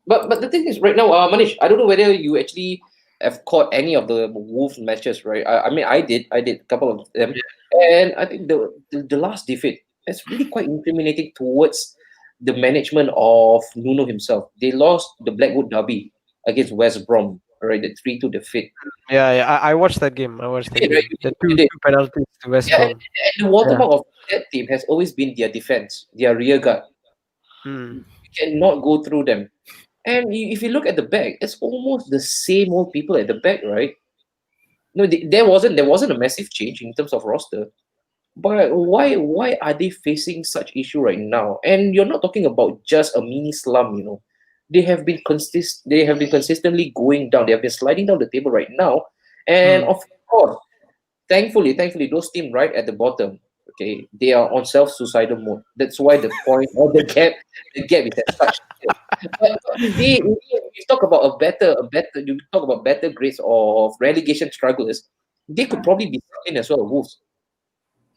But the thing is, right now, Manish, I don't know whether you actually have caught any of the Wolves matches, right? I mean, I did a couple of them, and I think the last defeat is really quite incriminating towards the management of Nuno himself. They lost the Blackwood Derby against West Brom, right? The 3-2 defeat. Yeah. I watched that game. Right? The two penalties to West Brom. And the watermark of that team has always been their defense, their rear guard. You cannot go through them. And if you look at the back, it's almost the same old people at the back, right? No, there wasn't a massive change in terms of roster. But why are they facing such issue right now? And you're not talking about just a mini slump, They have been consistently going down. They have been sliding down the table right now. And of course, thankfully, those teams right at the bottom, okay, they are on self-suicidal mode. That's why the point or the gap is at such. But if you talk about you talk about better grades of relegation strugglers, they could probably be in as well. Wolves.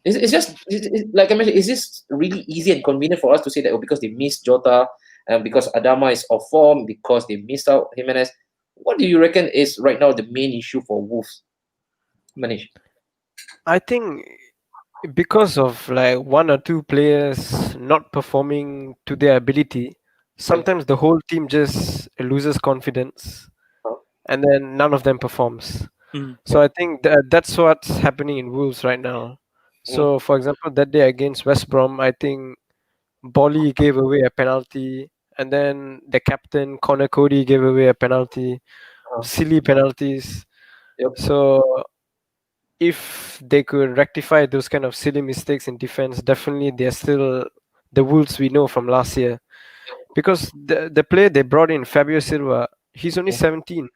Like I mentioned, is this really easy and convenient for us to say that because they missed Jota and because Adama is off form, because they missed out Jimenez? What do you reckon is right now the main issue for Wolves, Manish? I think because of like one or two players not performing to their ability, Yeah. sometimes the whole team just loses confidence, Huh? and then none of them performs. Mm. So I think that's what's happening in Wolves right now. Mm. So for example, that day against West Brom, I think Bolly gave away a penalty, and then the captain Connor Cody gave away a penalty, Uh, silly penalties. yep. So if they could rectify those kind of silly mistakes in defense, definitely they're still the Wolves we know from last year. Because the player they brought in, Fabio Silva, he's only Mm. 17,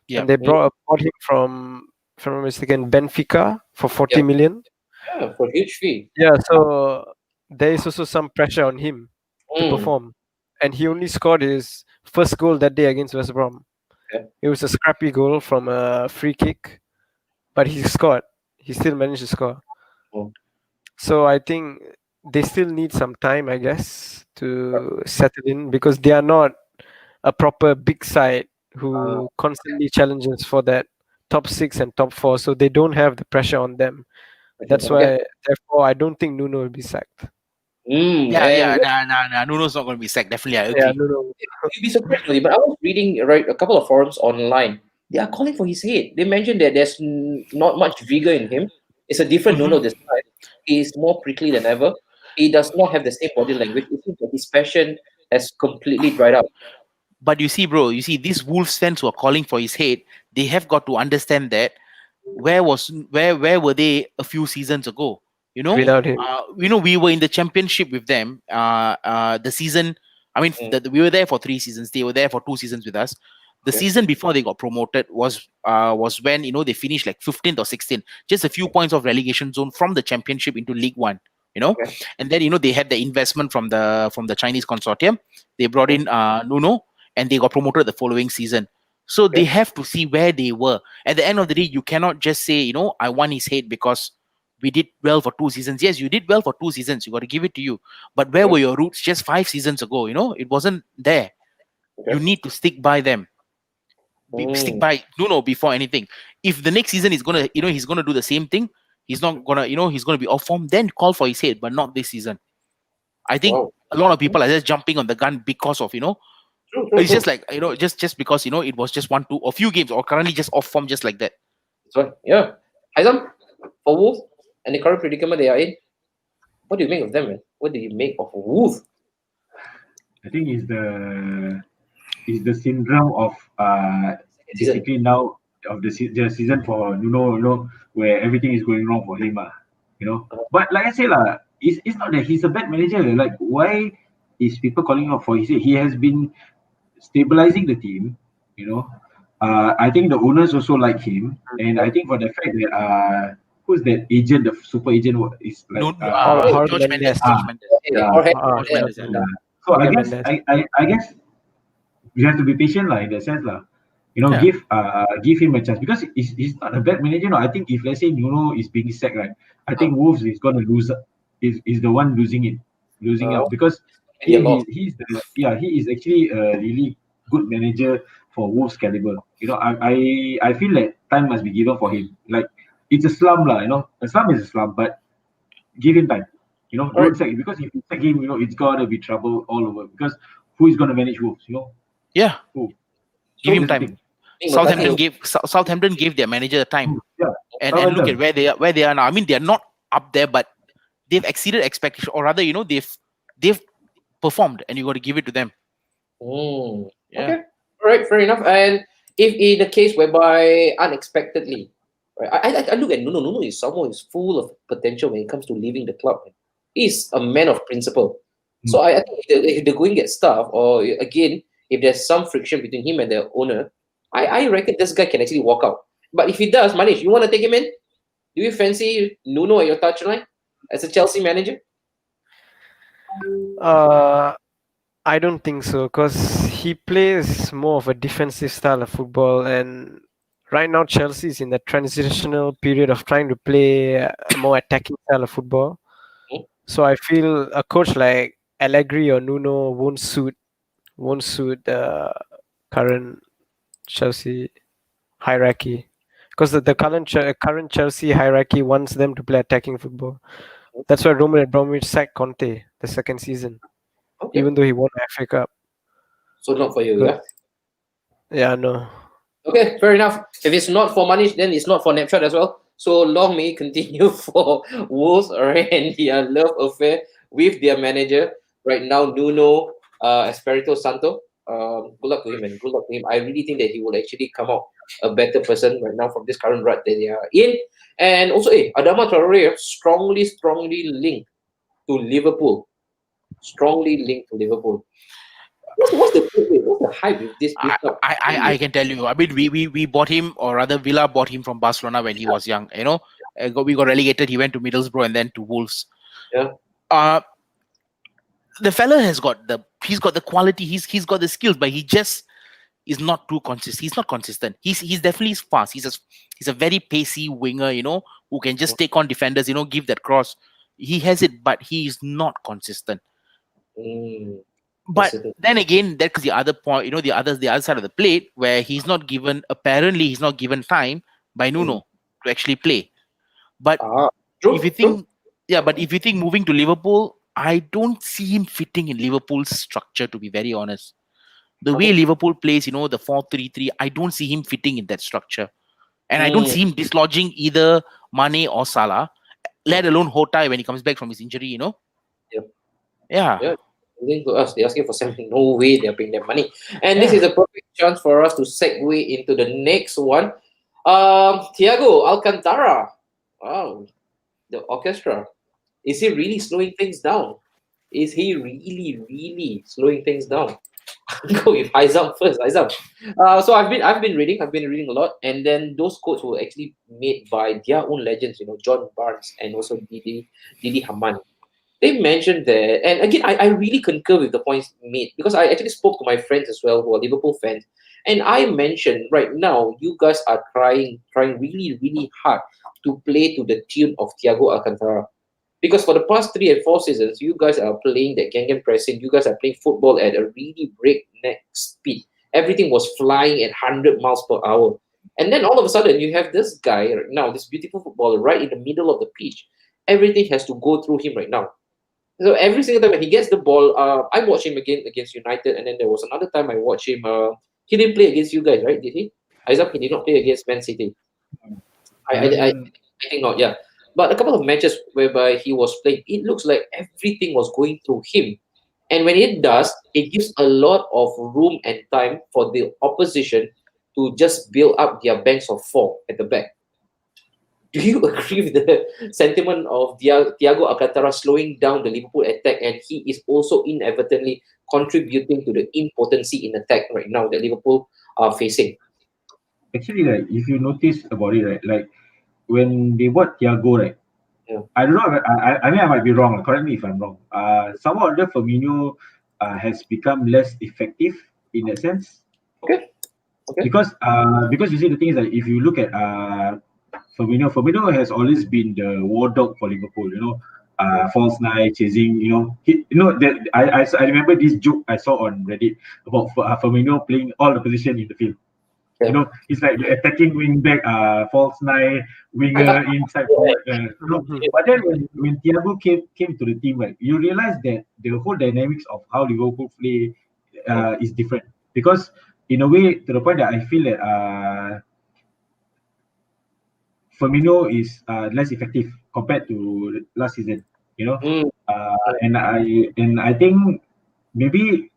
Yeah. and they Mm. brought him from, if I'm not mistaken, Benfica for 40 Yep. million. Yeah, for huge fee. Yeah, so there is also some pressure on him to Mm. perform, and he only scored his first goal that day against West Brom. Yeah. It was a scrappy goal from a free kick, but he scored. He still managed to score. Mm. So I think they still need some time, I guess, to settle in because they are not a proper big side Uh, who constantly challenges for that top six and top four. So they don't have the pressure on them. That's okay. why, therefore, I don't think Nuno will be sacked. Mm. Yeah, And yeah, nah. Nuno's not going to be sacked. Definitely, I Yeah, agree. Nuno. you'd be surprised, really, but I was reading right a couple of forums online. They are calling for his head. They mentioned that there's not much vigor in him. It's a different Hmm. Nuno this time. He is more prickly than ever. He does not have the same body language. It seems that his passion has completely dried up. But you see, bro, these Wolves fans who are calling for his head, they have got to understand that where were they a few seasons ago? Without him. We were in the championship with them. The season, I mean, Mm. we were there for 3 seasons. They were there for 2 seasons with us. The Okay. season before they got promoted was when they finished like 15th or 16th, just a few points of relegation zone from the championship into League One. Okay. And then they had the investment from the Chinese consortium. They brought Mm. in Nuno, and they got promoted the following season. So they Okay. have to see where they were. At the end of the day, you cannot just say, I won his head because we did well for 2 seasons. Yes, you did well for 2 seasons. You got to give it to you. But where Okay. were your roots just 5 seasons ago? It wasn't there. You Okay. need to stick by them. Stick Mm. by Nuno before anything. If the next season is gonna, he's gonna do the same thing, he's not gonna, he's gonna be off form. Then call for his head, but not this season. I think Wow. a lot of people are just jumping on the gun because of True, true, it's just true. like just because it was just one, two, a few games, or currently just off form, just like that. So, yeah. Haizam, for Wolves and the current predicament they are in, what do you make of them, man? What do you make of Wolves? I think is the syndrome of Second season. basically now of the season for where everything is going wrong for him Uh, But like I say it's not that he's a bad manager. Like why is people calling out for his head? He has been stabilizing the team. You know, I think the owners also like him, and I yeah. think for the fact that who's that agent, the super agent is No, like Jorge George Mendes. Mendes. George Mendes. Yeah, yeah, Jorge, Ah, George yeah, Mendes. Jorge Yeah. yeah. Mendes. So I Jorge guess Mendes. I guess you have to be patient in that sense Yeah. give him a chance because he's not a bad manager. No, I think if let's say Nuno is being sacked, right, I uh, think Wolves is gonna lose. Is the one losing uh, out because maybe a loss. he is actually a really good manager for Wolves caliber. I feel that time must be given for him. Like it's a slump lah. A slump is a slump, but give him time. All right. Don't sack him because if you sack him, it's gonna be trouble all over. Because who is gonna manage Wolves? Yeah. Who? Give So, him That's the time. thing. McCarthy, Southampton gave their manager time, and look at Southampton. where they are now. I mean, they're not up there, but they've exceeded expectation, or rather, they've performed, and you got to give it to them. mm, Yeah. okay. All right, fair enough. And if in the case whereby unexpectedly, right, I look at Nuno. Nuno is someone who's full of potential when it comes to leaving the club. Man. He's a man of principle. Mm. So I think if the going gets tough, or again, if there's some friction between him and the owner, I reckon this guy can actually walk out. But if he does, Manish, you want to take him in? Do you fancy Nuno at your touchline as a Chelsea manager? Uh, I don't think so because he plays more of a defensive style of football, and right now Chelsea is in the transitional period of trying to play a more attacking style of football. Hmm? So I feel a coach like Allegri or Nuno won't suit the current Chelsea hierarchy because the current Chelsea hierarchy wants them to play attacking football. That's why Roman Abramovich sacked Conte the second season, Okay. even though he won the FA Cup. So not for you, Good. yeah? Yeah, no. Okay, fair enough. If it's not for Manish, then it's not for Snapchat as well. So long may it continue for Wolves and their love affair with their manager right now, Nuno Espirito Santo. Good luck to him, and good luck to him. I really think that he will actually come out a better person right now from this current rut that they are in. And also, Adama Traore strongly linked to Liverpool. Strongly linked to Liverpool. What's the hype with this build-up? I can tell you. I mean, we bought him, or rather, Villa bought him from Barcelona when he was young. You know, we got relegated. He went to Middlesbrough and then to Wolves. Yeah. The fella he's got the quality. He's got the skills, but he just is not too consistent. He's not consistent. He's definitely fast. He's a very pacey winger. You know, who can just take on defenders. You know, give that cross. He has it, but he is not consistent. But then again, that's the other point, you know, the other side of the plate, where he's not given time by Nuno to actually play. But if you think moving to Liverpool, I don't see him fitting in Liverpool's structure, to be very honest. The way Liverpool plays, you know, the 4-3-3, I don't see him fitting in that structure. And I don't see him dislodging either Mane or Salah, let alone Hota when he comes back from his injury, you know? Yeah. To us, they're asking for something. No way they're paying that money. And this is a perfect chance for us to segue into the next one. Thiago Alcantara. Wow. The orchestra. Is he really slowing things down? Is he really slowing things down? Go with Haizam first. Haizam. So I've been reading a lot, and then those quotes were actually made by their own legends, you know, John Barnes and also Didi Haman. They mentioned that, and again, I really concur with the points made, because I actually spoke to my friends as well who are Liverpool fans, and I mentioned right now you guys are trying really hard to play to the tune of Thiago Alcantara, because for the past 3 and 4 seasons you guys are playing that gang pressing, you guys are playing football at a really breakneck speed. Everything was flying at 100 miles per hour, and then all of a sudden you have this guy right now, this beautiful footballer right in the middle of the pitch. Everything has to go through him right now. So every single time when he gets the ball, I watched him again against United, and then there was another time I watched him. He didn't play against you guys, right? Did he? Isaac, he did not play against Man City. I think not. Yeah, but a couple of matches whereby he was playing, it looks like everything was going through him, and when it does, it gives a lot of room and time for the opposition to just build up their banks of 4 at the back. Do you agree with the sentiment of Thiago Alcantara slowing down the Liverpool attack, and he is also inadvertently contributing to the impotency in attack right now that Liverpool are facing? Actually, like, if you notice about it, right, like when they bought Thiago, right, I don't know. I mean, I might be wrong. Correct me if I'm wrong. Somehow or other, Firmino has become less effective in that sense. Okay. Because you see, the thing is that if you look at Firmino has always been the war dog for Liverpool. You know, false nine chasing. I remember this joke I saw on Reddit about Firmino playing all the position in the field. Yeah. You know, it's like the attacking wing back, false nine, winger, inside forward. But then when Thiago came to the team, right, you realize that the whole dynamics of how Liverpool play is different. Because in a way, to the point that I feel that Firmino is less effective compared to last season. You know, and I think maybe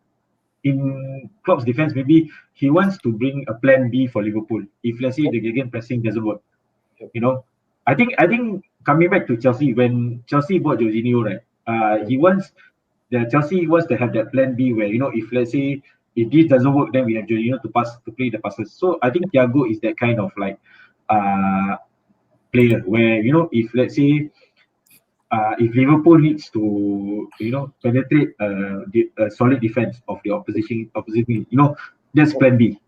in Klopp's defense, maybe he wants to bring a plan B for Liverpool if, let's say, the again pressing doesn't work. You know, I think coming back to Chelsea, when Chelsea bought Jorginho, right, Chelsea wants to have that plan B where, you know, if, let's say, if this doesn't work, then we have Jorginho to play the passes. So I think Thiago is that kind of like player where, you know, if, let's say, if Liverpool needs to, you know, penetrate a solid defense of the opposition, you know, that's plan B.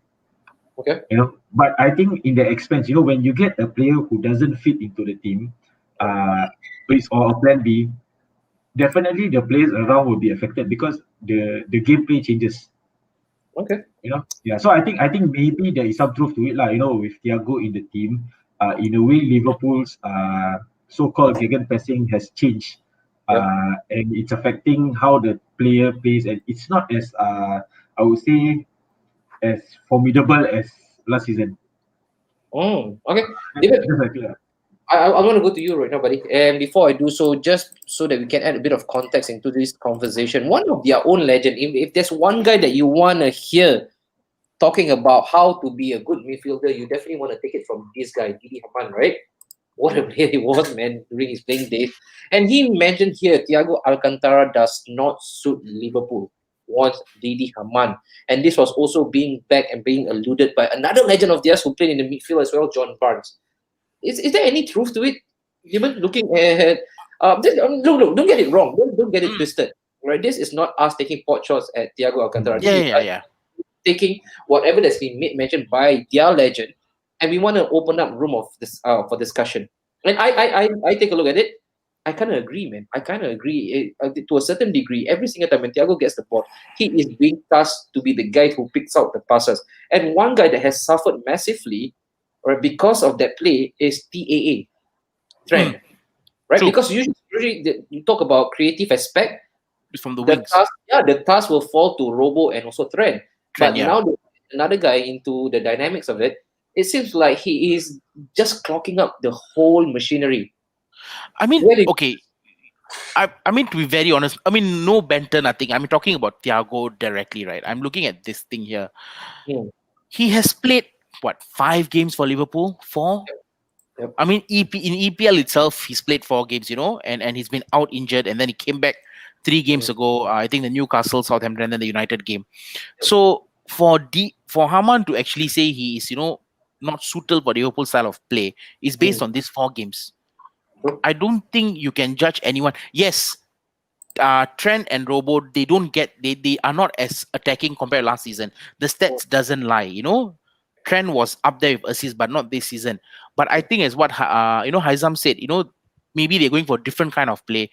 Okay. You know, but I think in the expense, you know, when you get a player who doesn't fit into the team, or a plan B, definitely the players around will be affected because the gameplay changes. Okay. You know, yeah. So I think maybe there is some truth to it, lah. You know, with Thiago in the team, in a way, Liverpool's so-called gegenpressing has changed, and it's affecting how the player plays, and it's not as I would say as formidable as last season. Okay, David, Just like that. I want to go to you right now, buddy. And before I do so, just so that we can add a bit of context into this conversation, one of their own legend, if there's one guy that you want to hear talking about how to be a good midfielder, you definitely want to take it from this guy, Didi Hamann, right? What a player he was, man, during his playing days. And he mentioned here, Thiago Alcantara does not suit Liverpool, wants Didi Hamann. And this was also being backed and being alluded by another legend of theirs who played in the midfield as well, John Barnes. Is there any truth to it? Even looking at look, don't get it wrong. Don't get it twisted. Right? This is not us taking pot shots at Thiago Alcantara. This is us taking whatever that's been mentioned by their legend, and we want to open up room of this for discussion. And I take a look at it. I kind of agree, man. I kind of agree to a certain degree. Every single time when Thiago gets the ball, he is being tasked to be the guy who picks out the passes. And one guy that has suffered massively, right, because of that play is TAA, Trent, right? True. Because usually you talk about creative aspect. It's from the wings. The task will fall to Robo and also Trent. But yeah. now another guy into the dynamics of it, it seems like he is just clocking up the whole machinery. I mean, okay. I mean, to be very honest, I mean, no banter, nothing. I'm talking about Thiago directly, right? I'm looking at this thing here. He has played, 5 games for Liverpool? 4? Yep. I mean, in EPL itself, he's played 4 games, and he's been out injured, and then he came back 3 games ago. I think the Newcastle, Southampton, and then the United game. So for Hamann to actually say he is, not suitable for Liverpool style of play is based on these 4 games. I don't think you can judge anyone. Yes, Trent and Robo, they are not as attacking compared to last season. The stats doesn't lie, Trent was up there with assists, but not this season. But I think as what Haizam said, maybe they're going for different kind of play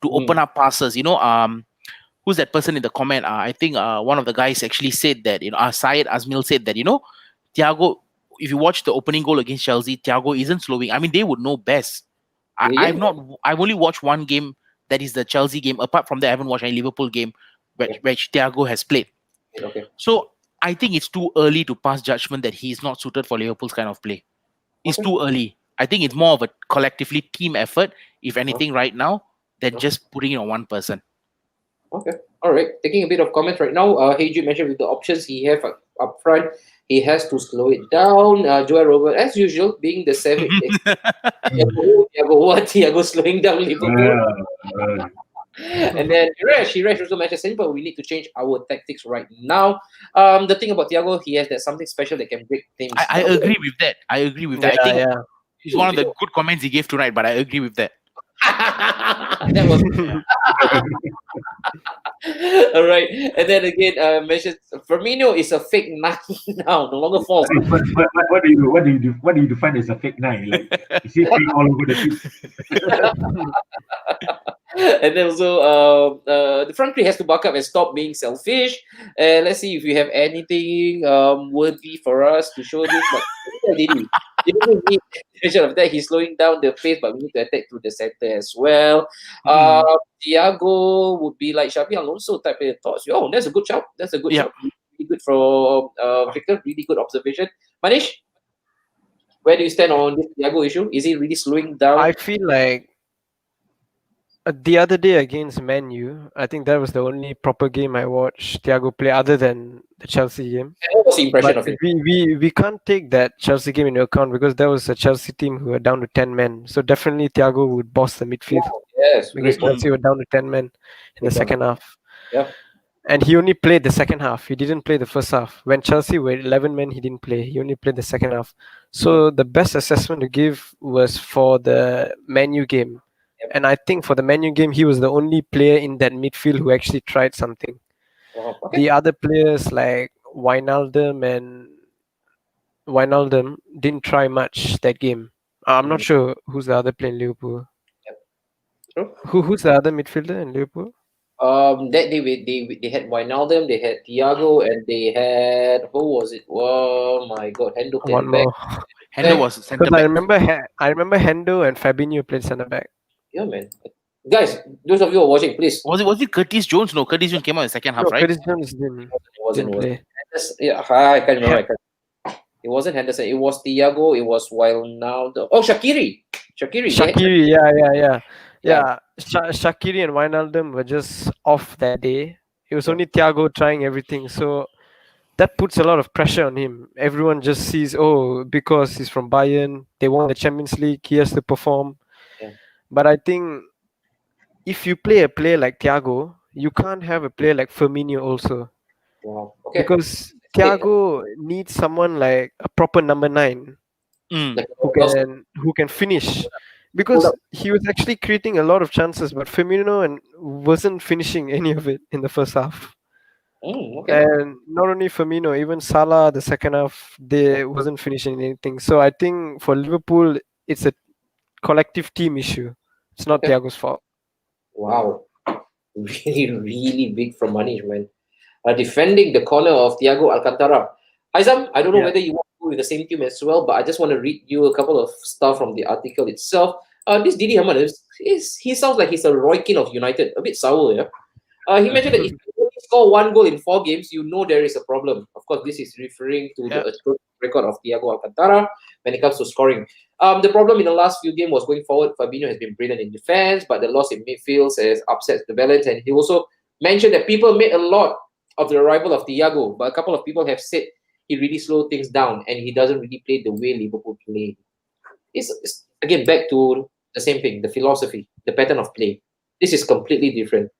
to open up passes. Who's that person in the comment? I think one of the guys actually said that, Syed Azmil said that, Thiago, if you watch the opening goal against Chelsea, Thiago isn't slowing. I mean, they would know best. I've only watched one game, that is the Chelsea game. Apart from that, I haven't watched any Liverpool game which Thiago has played. Okay. So I think it's too early to pass judgment that he's not suited for Liverpool's kind of play. It's too early. I think it's more of a collectively team effort, if anything, right now, than just putting it on one person. Okay. All right. Taking a bit of comments right now. Heiju mentioned with the options he have up front, he has to slow it down. Joel Robert, as usual, being the savage. Thiago slowing down Liverpool. And then Hiresh also mentioned simple. We need to change our tactics right now. The thing about Thiago, he has that something special that can break things. I agree with that. I think it's one of the good comments he gave tonight, but I agree with that. That was all right. And then again, mentioned Firmino is a fake 9 now, no longer false. But what do you define as a fake 9? Like, is he playing all over the pitch? And then also, the front three has to buck up and stop being selfish. And let's see if you have anything worthy for us to show this. But didn't need of that. He's slowing down the pace, but we need to attack through the center as well. Thiago would be like Xabi Alonso type of thoughts. Oh, that's a good shout. That's a good shout. Really good for Victor. Really good observation. Manish, where do you stand on this Thiago issue? Is he really slowing down? I feel like the other day against Man U, I think that was the only proper game I watched Thiago play other than the Chelsea game. What was the impression of it? We can't take that Chelsea game into account because there was a Chelsea team who were down to 10 men. So definitely Thiago would boss the midfield. Yes, because Chelsea were down to 10 men in the second half. Yeah. And he only played the second half. He didn't play the first half. When Chelsea were 11 men, he didn't play. He only played the second half. So the best assessment to give was for the Man U game. And I think for the Man U game, he was the only player in that midfield who actually tried something. The other players like Wijnaldum didn't try much that game. I'm not sure who's the other player in Liverpool. Who's the other midfielder in Liverpool? That they had Wijnaldum, they had Thiago, and they had who was it? Oh my God, Hendo came back. Hendo was centre Because back. I remember Hendo and Fabinho played centre back. Yeah, man. Guys, those of you who are watching, please. Was it Curtis Jones? No, Curtis Jones came out in the second half, No, right? Curtis Jones didn't play. Yeah, I can't remember. It wasn't Henderson. It was Thiago. It was Wijnaldum. Oh, Shaqiri. Shaqiri, yeah. Shaqiri and Wijnaldum were just off that day. It was only Thiago trying everything, so that puts a lot of pressure on him. Everyone just sees, because he's from Bayern, they won the Champions League, he has to perform. Yeah. But I think if you play a player like Thiago, you can't have a player like Firmino also. Wow. Okay. Because Thiago needs someone like a proper number 9 who can finish. Because he was actually creating a lot of chances, but Firmino wasn't finishing any of it in the first half. Okay. And not only Firmino, even Salah, the second half, they wasn't finishing anything. So I think for Liverpool, it's a collective team issue. It's not Thiago's fault. Wow. Really, really big from Manish, man. Defending the corner of Thiago Alcantara. Haizam, I don't know whether you want to go with the same team as well, but I just want to read you a couple of stuff from the article itself. This Didi Hamann, he sounds like he's a Roy Keane of United, a bit sour, yeah? He mentioned that if you only score 1 goal in 4 games, you know there is a problem. Of course, this is referring to the record of Thiago Alcantara when it comes to scoring. The problem in the last few games was going forward. Fabinho has been brilliant in defense, but the loss in midfield has upset the balance. And he also mentioned that people made a lot of the arrival of Thiago, but a couple of people have said he really slowed things down and he doesn't really play the way Liverpool play. It's again back to the same thing, the philosophy, the pattern of play. This is completely different.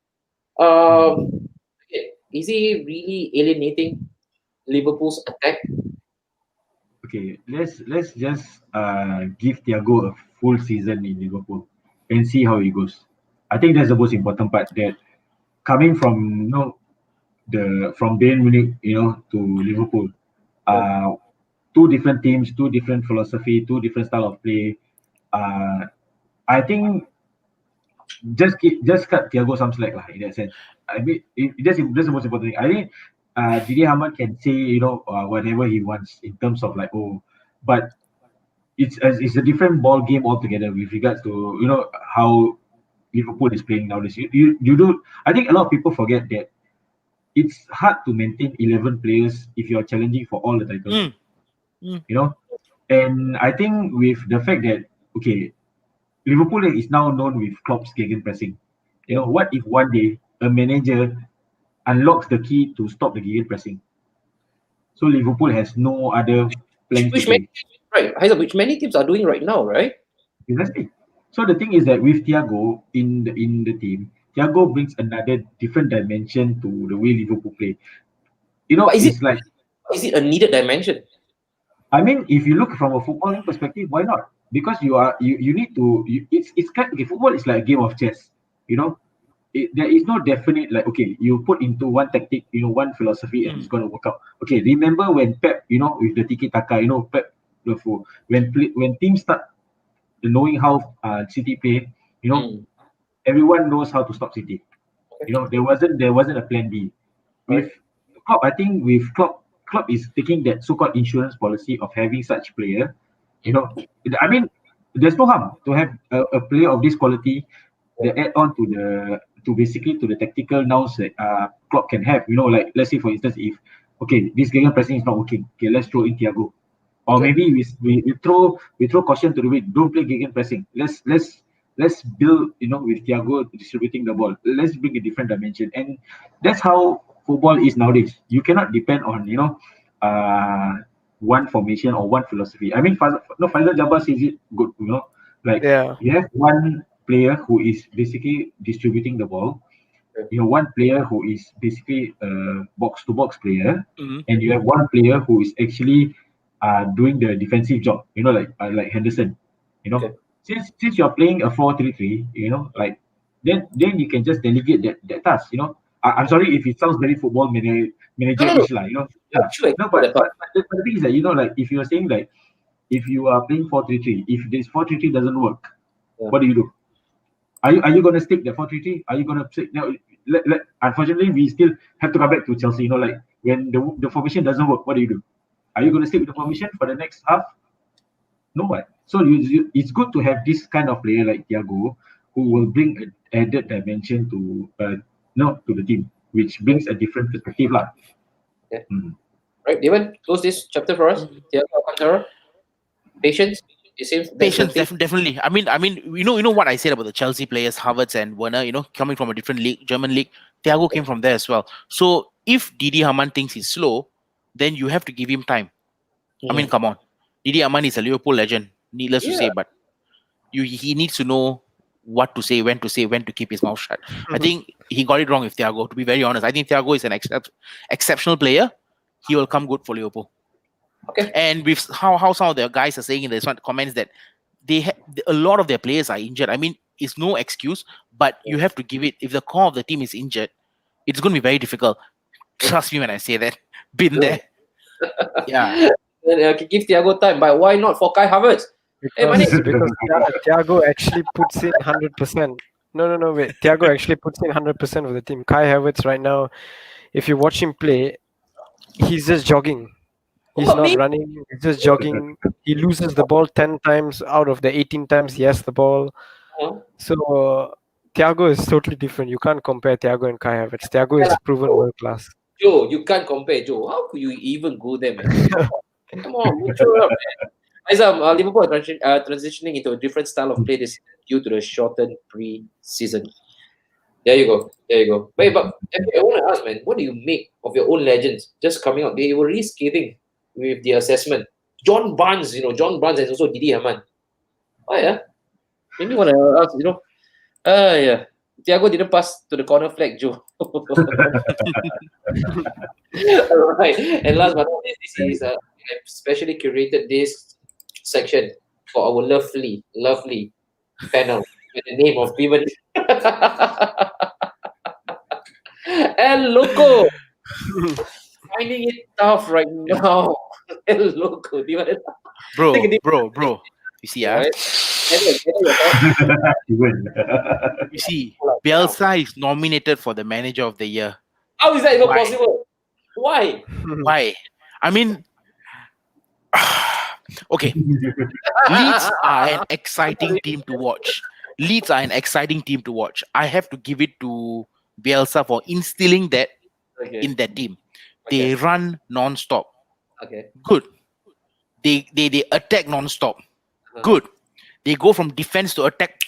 Is he really alienating Liverpool's attack? Okay, let's just give Thiago a full season in Liverpool and see how it goes. I think that's the most important part. That coming from from Bayern Munich, to Liverpool, 2 different teams, 2 different philosophy, 2 different style of play. I think just cut Thiago some slack in that sense. I mean, that's the most important thing. I think Didi Hamann can say whatever he wants in terms of but it's a different ball game altogether with regards to how Liverpool is playing nowadays. You do. I think a lot of people forget that it's hard to maintain 11 players if you're challenging for all the titles. And I think with the fact that Liverpool is now known with Klopp's gegenpressing. What if one day a manager unlocks the key to stop the gegenpressing? So Liverpool has no other plan to play. Which many teams are doing right now, right? Exactly. So the thing is that with Thiago in the team, Thiago brings another different dimension to the way Liverpool play. Is it a needed dimension? I mean, if you look from a footballing perspective, why not? Because you need to. It's kind of, football is like a game of chess. There is no definite you put into one tactic, one philosophy, and it's going to work out. Okay, remember when Pep, with the tiki taka, Pep, when teams start knowing how City play, everyone knows how to stop City. There wasn't a plan B. With Klopp, I think with Klopp is taking that so-called insurance policy of having such player. I mean, there's no harm to have a player of this quality that add on to basically the tactical nous that Klopp can have. Let's say for instance, if this gegenpressing is not working, let's throw in Thiago, or maybe we throw caution to the wind. Don't play gegenpressing. Let's build with Thiago distributing the ball. Let's bring a different dimension, and that's how football is nowadays. You cannot depend on one formation or one philosophy. I mean, Faisal Jabbar says it good. You have one player who is basically distributing the ball. One player who is basically a box-to-box player, and you have one player who is actually doing the defensive job. Like Henderson. Since you're playing a 4-3-3, then you can just delegate that task. I'm sorry if it sounds very football manager-ish, Sure. No, but the thing is that if you're saying if you are playing 4-3-3, if this 4-3-3 doesn't work, what do? Are you going to stick the 4-3-3? Are you going to stick? Unfortunately, we still have to come back to Chelsea. When the formation doesn't work, what do? Are you going to stick with the formation for the next half? No what. So it's good to have this kind of player like Thiago who will bring an added dimension to to the team, which brings a different perspective lah. Yeah. Mm. Right, Devon, close this chapter for us. Thiago Alcantara, patience. It seems that's the Patience, thing. definitely. I mean, you know what I said about the Chelsea players, Havertz and Werner. Coming from a different league, German league. Thiago came from there as well. So if Didi Hamann thinks he's slow, then you have to give him time. I mean, come on, Didi Hamann is a Liverpool legend, needless to say, Yeah. but he needs to know what to say, when to keep his mouth shut. I think he got it wrong with Thiago. To be very honest, I think Thiago is an exceptional player. He will come good for Liverpool. Okay. And with how some of the guys are saying in the comments that a lot of their players are injured. I mean, it's no excuse, but you have to give it. If the core of the team is injured, it's going to be very difficult. Trust me when I say that. Been there. Yeah. Then, give Thiago time, but why not for Kai Havertz? Hey, Because Thiago actually puts in 100%. No, wait. Thiago actually puts in 100% of the team. Kai Havertz right now, if you watch him play, he's just jogging. He's not running. He's just jogging. He loses the ball 10 times out of the 18 times he has the ball. So Thiago is totally different. You can't compare Thiago and Kai Havertz. Thiago is proven world class. Joe, you can't compare, Joe. How could you even go there, man? Come on, mature up, man. As Liverpool are transitioning into a different style of play this season due to the shortened pre-season. There you go. Wait, but I want to ask, man, what do you make of your own legends just coming out? They were really scathing with the assessment. John Barnes and also Didi Hamann. Oh yeah. Maybe want to ask, yeah. Thiago didn't pass to the corner flag, Joe. All right. And last but not least, this is I've specially curated this section for our lovely panel with the name of Bevan El Loco. Finding it tough right now. El Loco. Do you want to Bro. You see, right? You see, Bielsa is nominated for the manager of the year. How is that even possible? Why? Why? I mean, okay. Leeds are an exciting team to watch. I have to give it to Bielsa for instilling that in their team. They run non-stop. Okay. Good. They attack non-stop. Good. They go from defense to attack,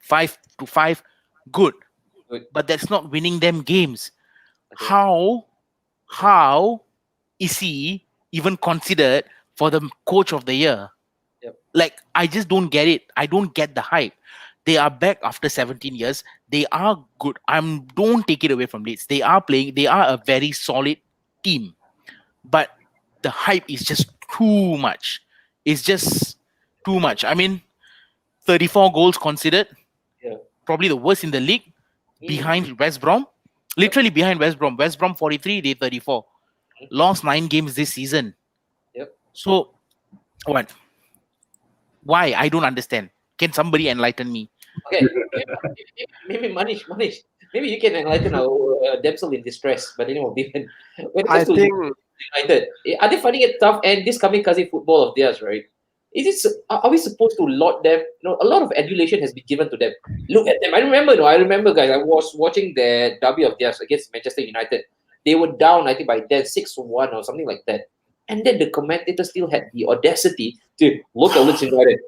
5-5. Good. But that's not winning them games. Okay. How is he even considered for the coach of the year? Yep. Like, I just don't get it. I don't get the hype. They are back after 17 years. They are good. Don't take it away from Leeds. They are playing. They are a very solid team. But the hype is just too much. It's just too much. I mean, 34 goals considered. Yeah. Probably the worst in the league. Behind West Brom. Literally behind West Brom. West Brom 43, they 34. Lost 9 games this season. Yep. So, what? Why? I don't understand. Can somebody enlighten me? Okay. Maybe Manish. Maybe you can enlighten our damsel in distress. But anyway, when it comes to United, are they finding it tough? And this kamikaze football of theirs, right? Are we supposed to laud them? A lot of adulation has been given to them. Look at them. I remember, guys. I was watching the derby of theirs against Manchester United. They were down, I think, by 6-1 or something like that. And then the commentator still had the audacity to look at Leeds United.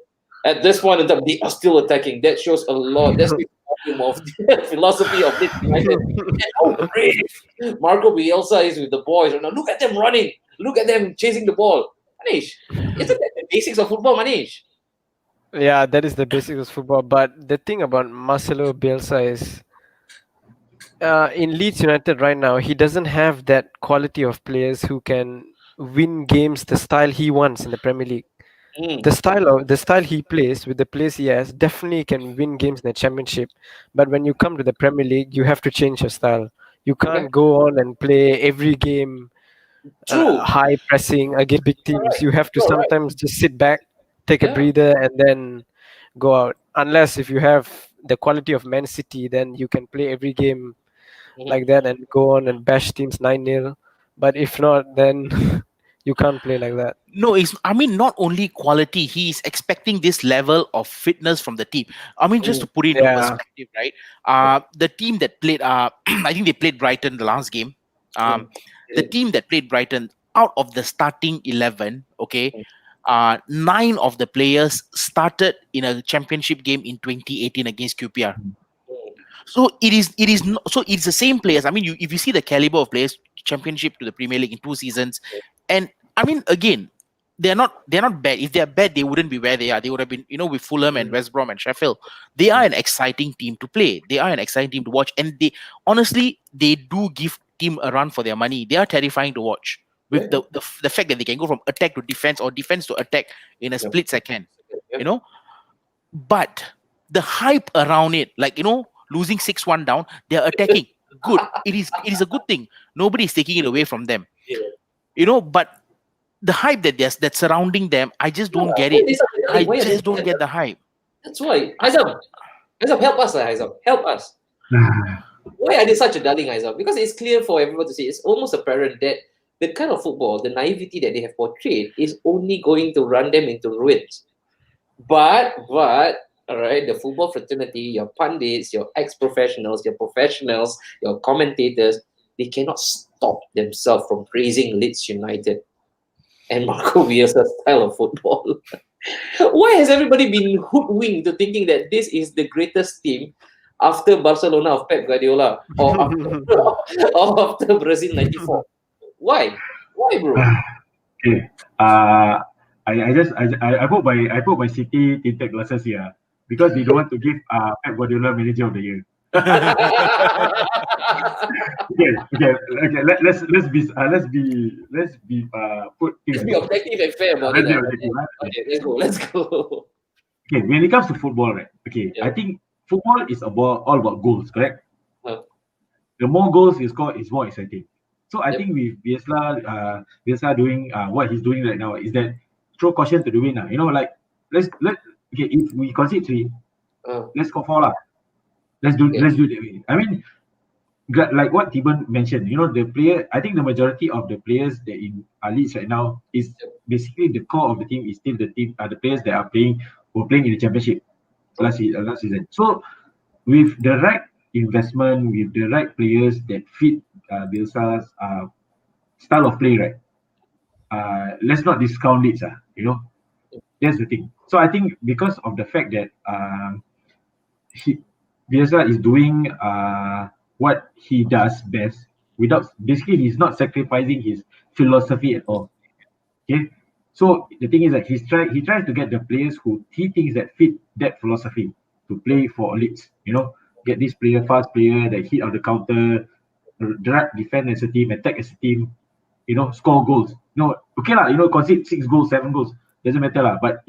At this point in time, they are still attacking. That shows a lot. That's the of the philosophy of Leeds United. And how brave Marco Bielsa is with the boys. Now look at them running. Look at them chasing the ball. Manish, isn't that the basics of football, Manish? Yeah, that is the basics of football. But the thing about Marcelo Bielsa is, in Leeds United right now, he doesn't have that quality of players who can win games the style he wants in the Premier League. The style he plays with the players he has definitely can win games in the Championship. But when you come to the Premier League, you have to change your style. You can't go on and play every game high pressing against big teams. Right. You have to sometimes just sit back, take a breather, and then go out. Unless if you have the quality of Man City, then you can play every game like that and go on and bash teams 9-0. But if not, then You can't play like that. No, I mean, not only quality, he is expecting this level of fitness from the team. I mean, just to put it into Yeah. perspective, right? The team that played, I think they played Brighton the last game. The team that played Brighton, out of the starting 11, okay, 9 of the players started in a championship game in 2018 against QPR. So so it's the same players. I mean, if you see the caliber of players, championship to the Premier League in 2 seasons, and I mean, again, they're not bad. If they're bad, they wouldn't be where they are. They would have been, with Fulham and West Brom and Sheffield. They are an exciting team to play. They are an exciting team to watch, and they honestly they do give team a run for their money. They are terrifying to watch with the fact that they can go from attack to defense or defense to attack in a split second. You know, but the hype around it, like losing 6-1 down, they're attacking. Good. It is a good thing. Nobody is taking it away from them. But the hype that's surrounding them, I just don't get it. I just don't get the hype. That's why. Haizam, help us, Haizam. Help us. Why are they such a darling, Haizam? Because it's clear for everyone to see. It's almost apparent that the kind of football, the naivety that they have portrayed, is only going to run them into ruins. But all right, the football fraternity, your pundits, your ex-professionals, your professionals, your commentators, they cannot stop themselves from praising Leeds United and Marco Bielsa's style of football. Why has everybody been hoodwinked to thinking that this is the greatest team after Barcelona of Pep Guardiola or after Brazil '94? Why? Why, bro? Okay. I put my City tinted glasses here because they don't want to give Pep Guardiola Manager of the Year. okay. Let's be put things. Let's be objective and fair about it. Okay, let's go. Okay, when it comes to football, right? Okay, I think football is all about goals, correct? The more goals you score, is more exciting. So I think with Bielsa doing what he's doing right now is that throw caution to the wind. If we concede 3, let's score 4 lah. Let's do it that way. I mean, like what Tiban mentioned, the player. I think the majority of the players that in our Leeds right now is basically the core of the team is still the players that were playing in the championship last season. So with the right investment, with the right players that fit Bielsa's style of play, right? Let's not discount Leeds. That's the thing. So I think because of the fact that Bielsa is doing what he does best he's not sacrificing his philosophy at all. Okay, so the thing is that he tries to get the players who he thinks that fit that philosophy to play for Leeds. Get this fast player that hit on the counter, defend as a team, attack as a team. Score goals. Okay lah. Concede 6 goals, 7 goals, doesn't matter lah. But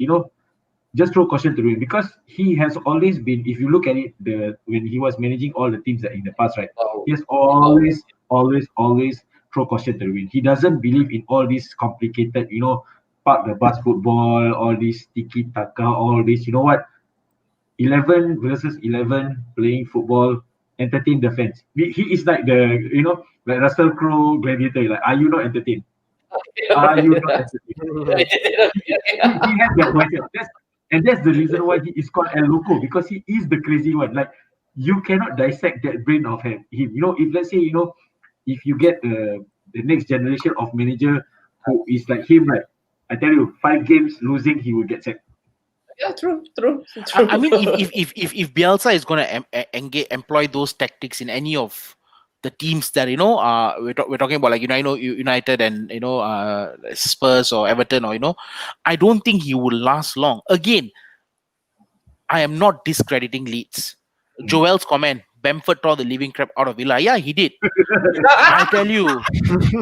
just throw caution to the wind because he has always been. If you look at it, when he was managing all the teams that in the past, right? He has always throw caution to the wind. He doesn't believe in all these complicated, park the bus football, all this tiki taka, all this. You know what? 11 versus 11 playing football, entertain the fans. He is like like Russell Crowe Gladiator. Like, are you not entertained? Are you not entertained? He has that mindset. And that's the reason why he is called El Loco, because he is the crazy one. Like, you cannot dissect that brain of him. If let's say, if you get the next generation of manager who is like him, right? I tell you, 5 games losing, he will get sacked. Yeah, true. I mean, if Bielsa is going to employ those tactics in any of the teams that we're talking about, like United and Spurs or Everton, or I don't think he will last long. Again, I am not discrediting Leeds. Joel's comment: Bamford tore the living crap out of Villa. Yeah, he did. I tell you,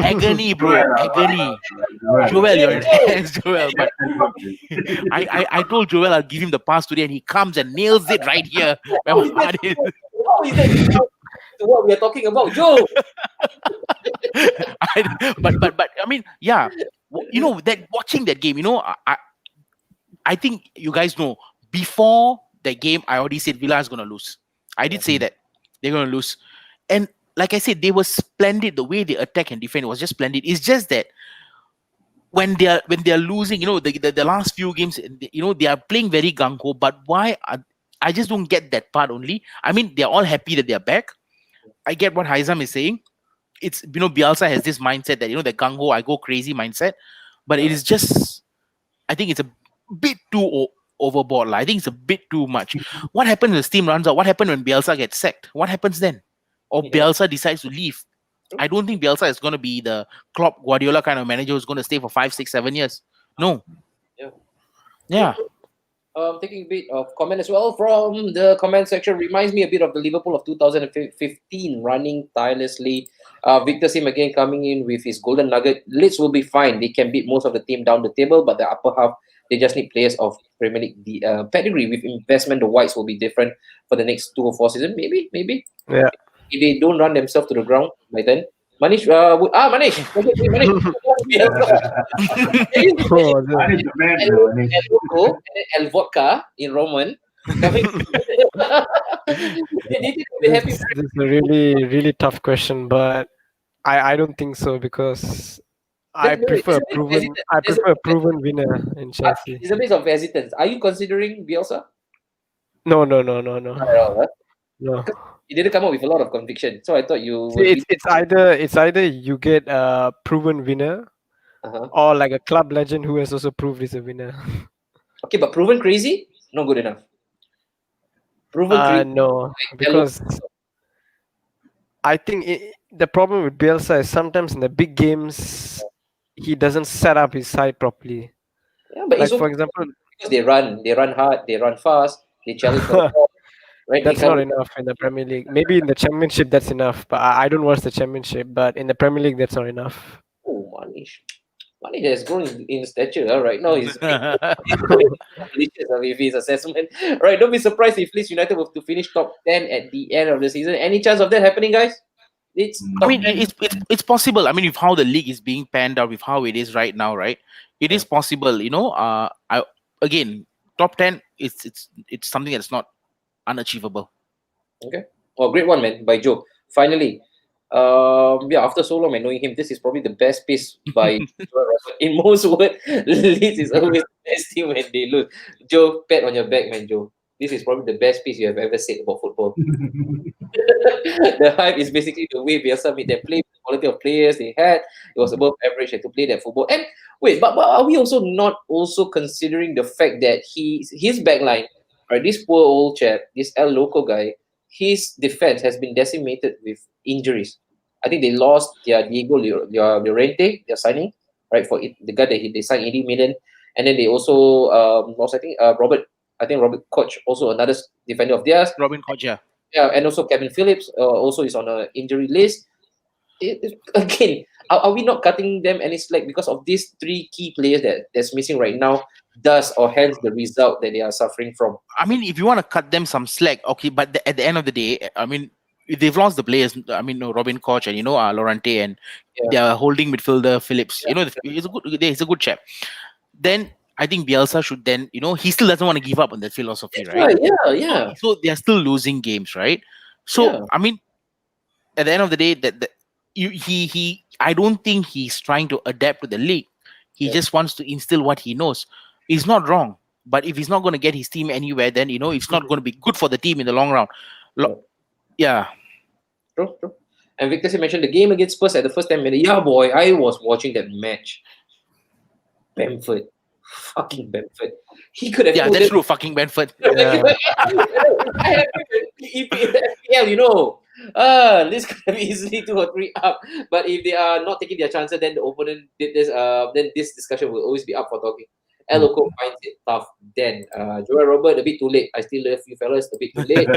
agony, bro, agony. Joel, you're intense, Joel. But I told Joel I'll give him the pass today, and he comes and nails it right here. How is that to what we are talking about, Joe? But I mean, yeah, that watching that game, I think you guys know before the game, I already said Villa is gonna lose. I did say that they're gonna lose, and like I said, they were splendid. The way they attack and defend was just splendid. It's just that when they are losing, the last few games, they are playing very gung ho. But why? I just don't get that part only. I mean, they're all happy that they're back. I get what Haizam is saying. It's Bielsa has this mindset that the gung ho, I go crazy mindset, but it is just, I think it's a bit too overboard. I think it's a bit too much. What happens when the steam runs out? What happens when Bielsa gets sacked? What happens then? Or Bielsa decides to leave? I don't think Bielsa is going to be the Klopp Guardiola kind of manager who's going to stay for 5, 6, 7 years. No. Yeah. Taking a bit of comment as well from the comment section. Reminds me a bit of the Liverpool of 2015, running tirelessly. Victor Sim again coming in with his golden nugget. Leeds will be fine. They can beat most of the team down the table, but the upper half, they just need players of Premier League pedigree. With investment, the Whites will be different for the next 2 or 4 seasons. Maybe. Yeah. If they don't run themselves to the ground by then. Manish, Manish. Manish the man, Manish. El Vodka in Roman. Coming. This is a really, really tough question, but I don't think so, because I prefer a proven winner in Chelsea. It's a bit of hesitance. Are you considering Bielsa? No. Not at all, huh? No. You didn't come up with a lot of conviction, so I thought you. See, it's either you get a proven winner, or like a club legend who has also proved he's a winner. Okay, but proven crazy, not good enough. Proven crazy. No, because I think the problem with Bielsa is sometimes in the big games he doesn't set up his side properly. Yeah, but like, for example, because they run hard, they run fast, they challenge for the ball. Right? That's not enough in the Premier League. Maybe in the Championship that's enough, but I don't watch the Championship. But in the Premier League, that's not enough. Oh, Manish has grown in stature. Right now, he's with his assessment. Right, don't be surprised if Leeds United were to finish top 10 at the end of the season. Any chance of that happening, guys? It's possible. I mean, with how the league is being panned out, with how it is right now, right? It is possible. Again, top 10. It's something that's not unachievable. Okay. Well, great one, man, by Joe. Finally, after so long, man, knowing him, this is probably the best piece by in most words. Leeds is always the best team when they lose. Joe, pat on your back, man, Joe. This is probably the best piece you have ever said about football. The hype is basically the way Bielsa made them play, the quality of players they had. It was above average to play that football. And wait, but are we also not considering the fact that his backline, right, this poor old chap, this El Loco guy, his defense has been decimated with injuries. I think they lost their Diego Llorente, their signing, right, for it, the guy that they signed 80 million. And then they also lost, I think, Robert Koch, also another defender of theirs. Robin Koch, yeah. Yeah, and also Kevin Phillips also is on an injury list. Again, are we not cutting them any slack because of these 3 key players that's missing right now? Thus, or hence the result that they are suffering from. I mean, if you want to cut them some slack, okay, but at the end of the day, I mean, they've lost the players. I mean, Robin Koch and Lorente and their holding midfielder Phillips. He's a good chap. Then I think Bielsa should then, he still doesn't want to give up on that philosophy, right? Yeah. So they are still losing games, right? So I mean, at the end of the day, I don't think he's trying to adapt to the league. He just wants to instill what he knows. He's not wrong, but if he's not going to get his team anywhere, then it's not going to be good for the team in the long run. Yeah. True. And Victor mentioned the game against Spurs at the first 10 minutes. Yeah, boy, I was watching that match. Bamford. Fucking Bamford. He could have. Yeah, that's true. Fucking Bamford. FPL, this could have easily 2 or 3 up. But if they are not taking their chances, then the opponent did this. Then this discussion will always be up for talking. Eloko finds it tough. Then Joel Robert a bit too late. I still love you fellas a bit too late.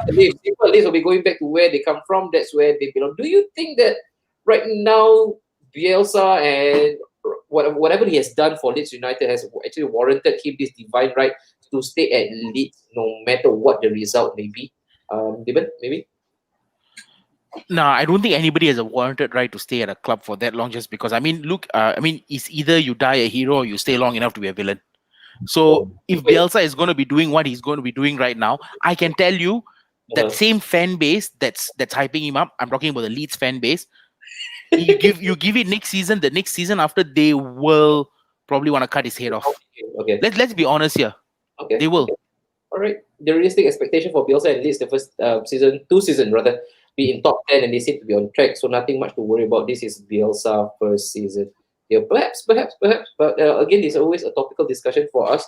Simple Leeds will be going back to where they come from. That's where they belong. Do you think that right now Bielsa and whatever he has done for Leeds United has actually warranted him this divine right to stay at Leeds no matter what the result may be? Diban, maybe? No, I don't think anybody has a warranted right to stay at a club for that long just because, I mean, look, it's either you die a hero or you stay long enough to be a villain. So if Bielsa is going to be doing what he's going to be doing right now, I can tell you that same fan base that's hyping him up, I'm talking about the Leeds fan base, you give it next season. The next season after, they will probably want to cut his head off. Okay. Let's be honest here. Okay. They will. All right. The realistic expectation for Bielsa and Leeds the first two season rather, be in top 10, and they seem to be on track. So nothing much to worry about. This is Bielsa first season. Yeah, perhaps. But again, it's always a topical discussion for us.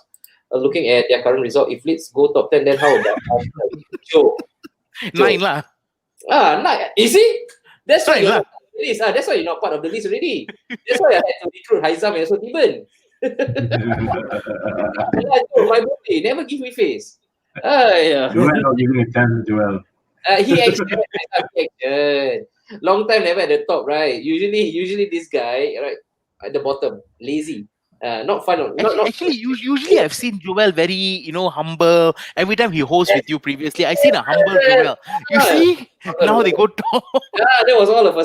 Looking at their current result, if Leeds go top 10, then how about Joe? 9 lah. 9. You see? That's why Nine you're lah. not part of the list. That's why you're not part of the list already. That's why I had to recruit Haizam and also Tiban. My birthday, never give me face. Yeah. Joel not giving a chance, Joel. He action. Long time never at the top, right? Usually this guy, right, at the bottom, lazy. Not fun. Actually, usually I've seen Joel very, humble. Every time he hosts with you previously, I've seen a humble Joel. You see, now they go top. That was all of a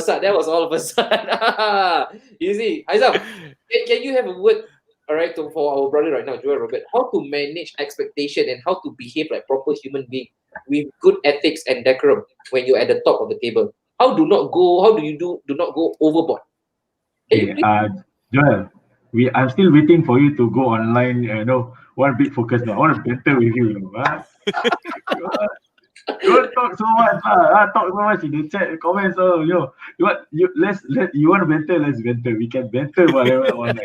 sudden. You see, Haizam, can you have a word, all right, for our brother right now, Joel Robert, how to manage expectation and how to behave like proper human being with good ethics and decorum when you're at the top of the table? How do not go overboard? Okay, Joel, I'm still waiting for you to go online. One big focus now. I want to banter with you. Don't talk so much. Talk so much in the chat comments. You want to banter? Let's banter. We can banter whatever I want.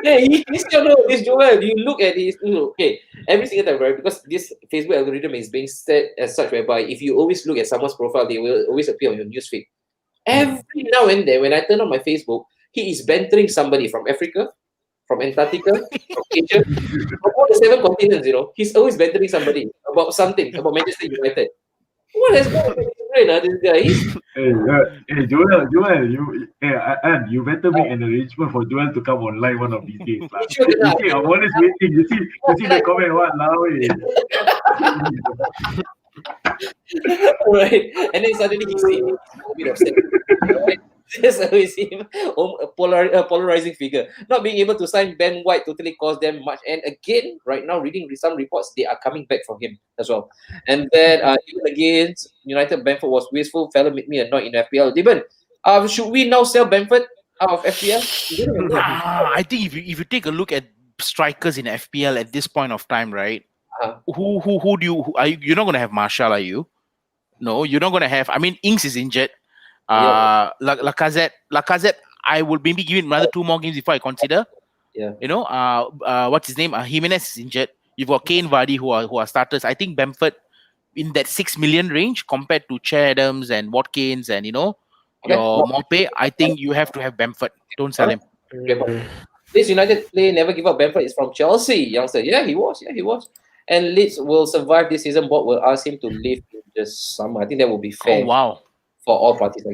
Yeah, he's still know this Joel. You look at his okay every single time, right? Because this Facebook algorithm is being set as such whereby if you always look at someone's profile, they will always appear on your newsfeed. Every now and then, when I turn on my Facebook, he is bantering somebody from Africa, from Antarctica, from Asia, from all the 7 continents. He's always bantering somebody about something about Manchester United. What has gone on in his brain, this guy? Hey, Joel, you better make an arrangement for Joel to come online one of these days. I'm always waiting. You see the comment, what now? Right, and then suddenly he's a bit upset. Right? That's always him, polarizing figure. Not being able to sign Ben White totally caused them much. And again, right now, reading some reports, they are coming back from him as well. And then even against United, Bamford was wasteful. Fella made me annoyed in FPL. Diban, should we now sell Bamford out of FPL? I think if you take a look at strikers in FPL at this point of time, right? Who do you? You're not going to have Marshall, are you? No, you're not going to have. I mean, Ings is injured. Lacazette, I will maybe give him another 2 more games before I consider. Yeah. What's his name? Jimenez is injured. You've got Kane, Vardy, who are starters. I think Bamford in that 6 million range compared to Che Adams and Watkins and your Mope. I think you have to have Bamford. Don't sell him. This United play never give up. Bamford is from Chelsea, youngster. Yeah, he was. And Leeds will survive this season. Board will ask him to leave in the summer. I think that will be fair. Oh wow. For all parties,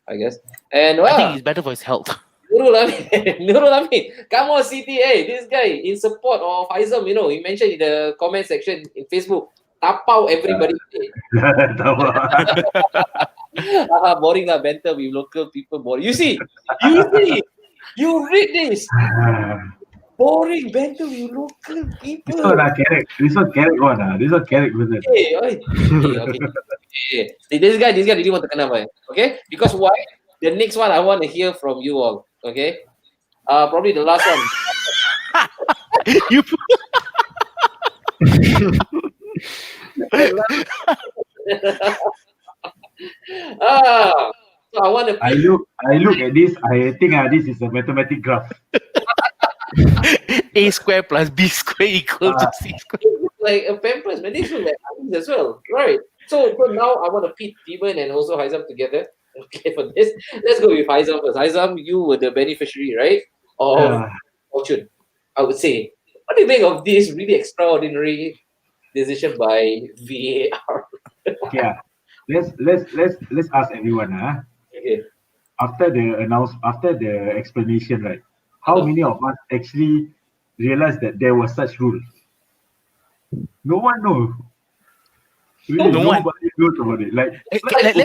I guess. And I think it's better for his health. Nurul Amin. Come on, City. Hey, this guy in support of Haizam, he mentioned in the comment section in Facebook, tapau everybody. Boring lah, banter with local people. Boring. You see, you read this. Boring banter with local people. This one carrot one. This one carrot with it. Okay. This guy really want to kenapa. Okay? Because why? The next one I want to hear from you all. Okay? Probably the last one. So I want to. I look at this. I think this is a mathematic graph. A square plus B square equals to C square. Like a Pampers, man. This look like as well, right? So now I want to pit Steven and also Haizam together. Okay, for this, let's go with Haizam first. Haizam, you were the beneficiary, right? Of fortune, I would say. What do you think of this really extraordinary decision by VAR? Yeah, let's ask everyone. Okay. After the explanation, right? How many of us actually realized that there was such rule? No one knows. Really, nobody knows about it. Let's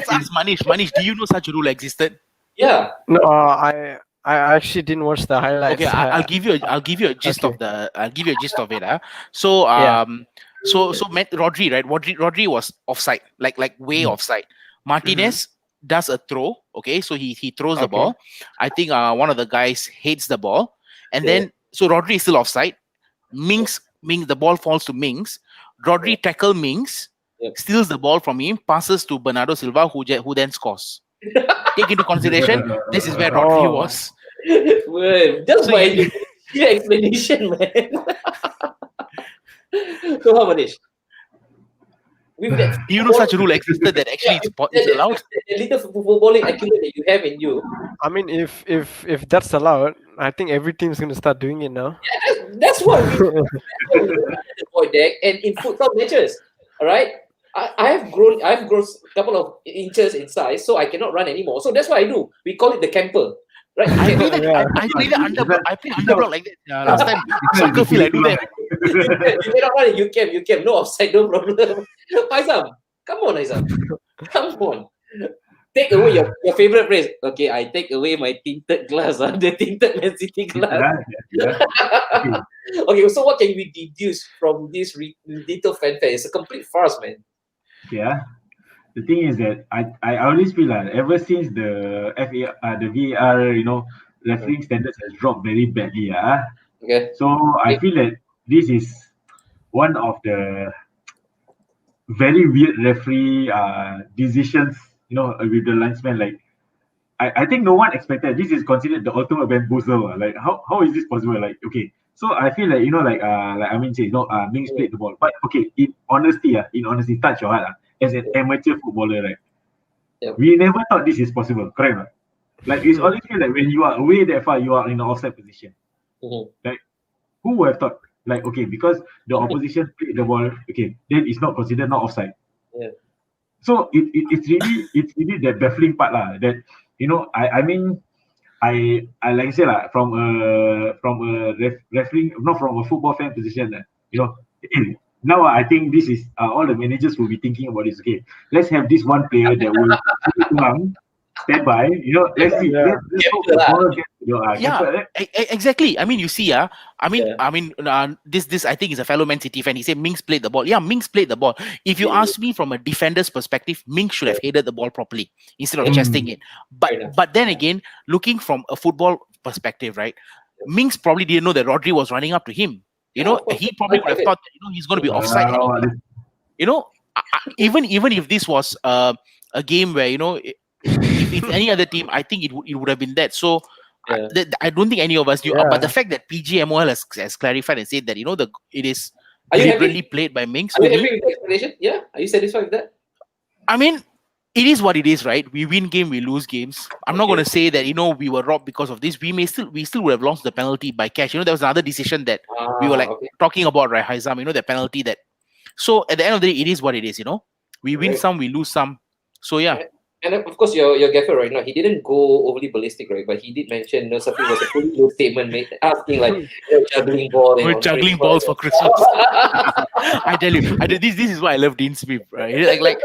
ask Manish. Manish, do you know such a rule existed? Yeah. No, I actually didn't watch the highlights. Okay, I'll give you a gist of it. So Rodri, right? Rodri was offside, like way offside. Martinez does a throw. Okay, so he throws the ball. I think one of the guys hits the ball, and then so Rodri is still offside. Mings, the ball falls to Mings. Rodri tackle Mings, steals the ball from him, passes to Bernardo Silva, who then scores. Take into consideration, this is where Rodri was. Well, just So by your explanation, man. So how about this? With that, Do you know such a rule existed that actually it's allowed? the little footballing acumen that you have in you. I mean, if that's allowed, I think every team's going to start doing it now. That's what we the void deck and in futsal matches. All right, I've grown a couple of inches in size, so I cannot run anymore. So that's what I do. We call it the camper. Right? I play underblock like that. Last time soccer field I do that. You cannot run. You can. No offside, no problem. Aizam, come on, Aizam. Come on. Take away your favorite phrase. Okay, I take away my tinted glass. The tinted Man City glass. Okay, so what can we deduce from this little fanfare? It's a complete farce, man. Yeah. The thing is that I always feel like ever since the the VAR, refereeing standards has dropped very badly. Okay. So I feel that this is one of the very weird referee decisions, with the linesman. Like, I think no one expected this is considered the ultimate bamboozle. Like, how is this possible? Like, okay, so I feel like like I mean, say Mings played the ball, but okay, in honesty, touch your heart, as an amateur footballer, right? We never thought this is possible, correct? Right? Like, it's always feel like when you are away that far, you are in an offside position. Like, who would have thought? Like, okay, because the opposition played the ball, okay, then it's not considered not offside. So it's really the baffling part that I mean I like I say from a refereeing, not from a football fan position, now I think this is all the managers will be thinking about this. Okay, let's have this one player that will stand by. Let's see. Let's hope the ball gets exactly. I mean, you see, this I think is a fellow Man City fan. He said Mings played the ball. Yeah, Mings played the ball. If you ask me from a defender's perspective, Mings should have headed the ball properly instead of chesting it. But then again, looking from a football perspective, right? Mings probably didn't know that Rodri was running up to him. He probably would have thought that, he's going to be offside. Even if this was a game where if it's any other team, I think it would have been that. So I don't think any of us knew. But the fact that PGMOL has clarified and said that it is deliberately played by Mings. Are you happy with the explanation? Yeah, are you satisfied with that? I mean, it is what it is, right? We win game, we lose games. I'm not going to say that we were robbed because of this. We still would have lost the penalty by cash. There was another decision that we were talking about, right, Haizam? The penalty that. So at the end of the day, it is what it is. We win some, we lose some. So yeah. And of course, your gaffer right now, he didn't go overly ballistic, right? But he did mention something was a fully load statement made, asking like juggling ball. We're juggling balls for Christmas. I tell you, this is why I love Dean Smith, right? Like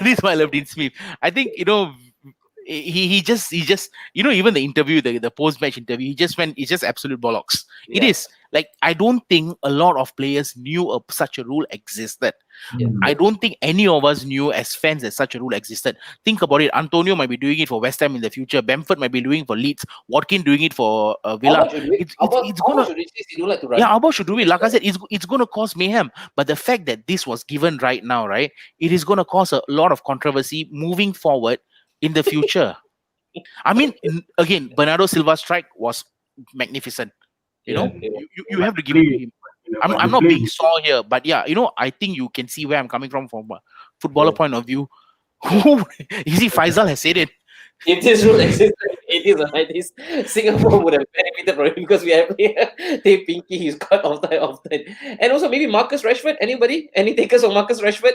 this is why I love Dean Smith. I think he just even the interview, the post match interview, it's just absolute bollocks. It is. Like, I don't think a lot of players knew such a rule existed. I don't think any of us knew as fans that such a rule existed. Think about it. Antonio might be doing it for West Ham in the future. Bamford might be doing it for Leeds. Watkin doing it for Villa. Alba should do it. Like I said, it's going to cause mayhem. But the fact that this was given right now, right, it is going to cause a lot of controversy moving forward in the future. I mean, again, Bernardo Silva's strike was magnificent. You have to give it to him. I'm not being sore here, but I think you can see where I'm coming from a footballer point of view. You see, Faisal has said it. If this rule existed in the 80s or 90s, Singapore would have benefited from it because we have Tay Pinky, he's got often. And also maybe Marcus Rashford. Anybody? Any takers on Marcus Rashford?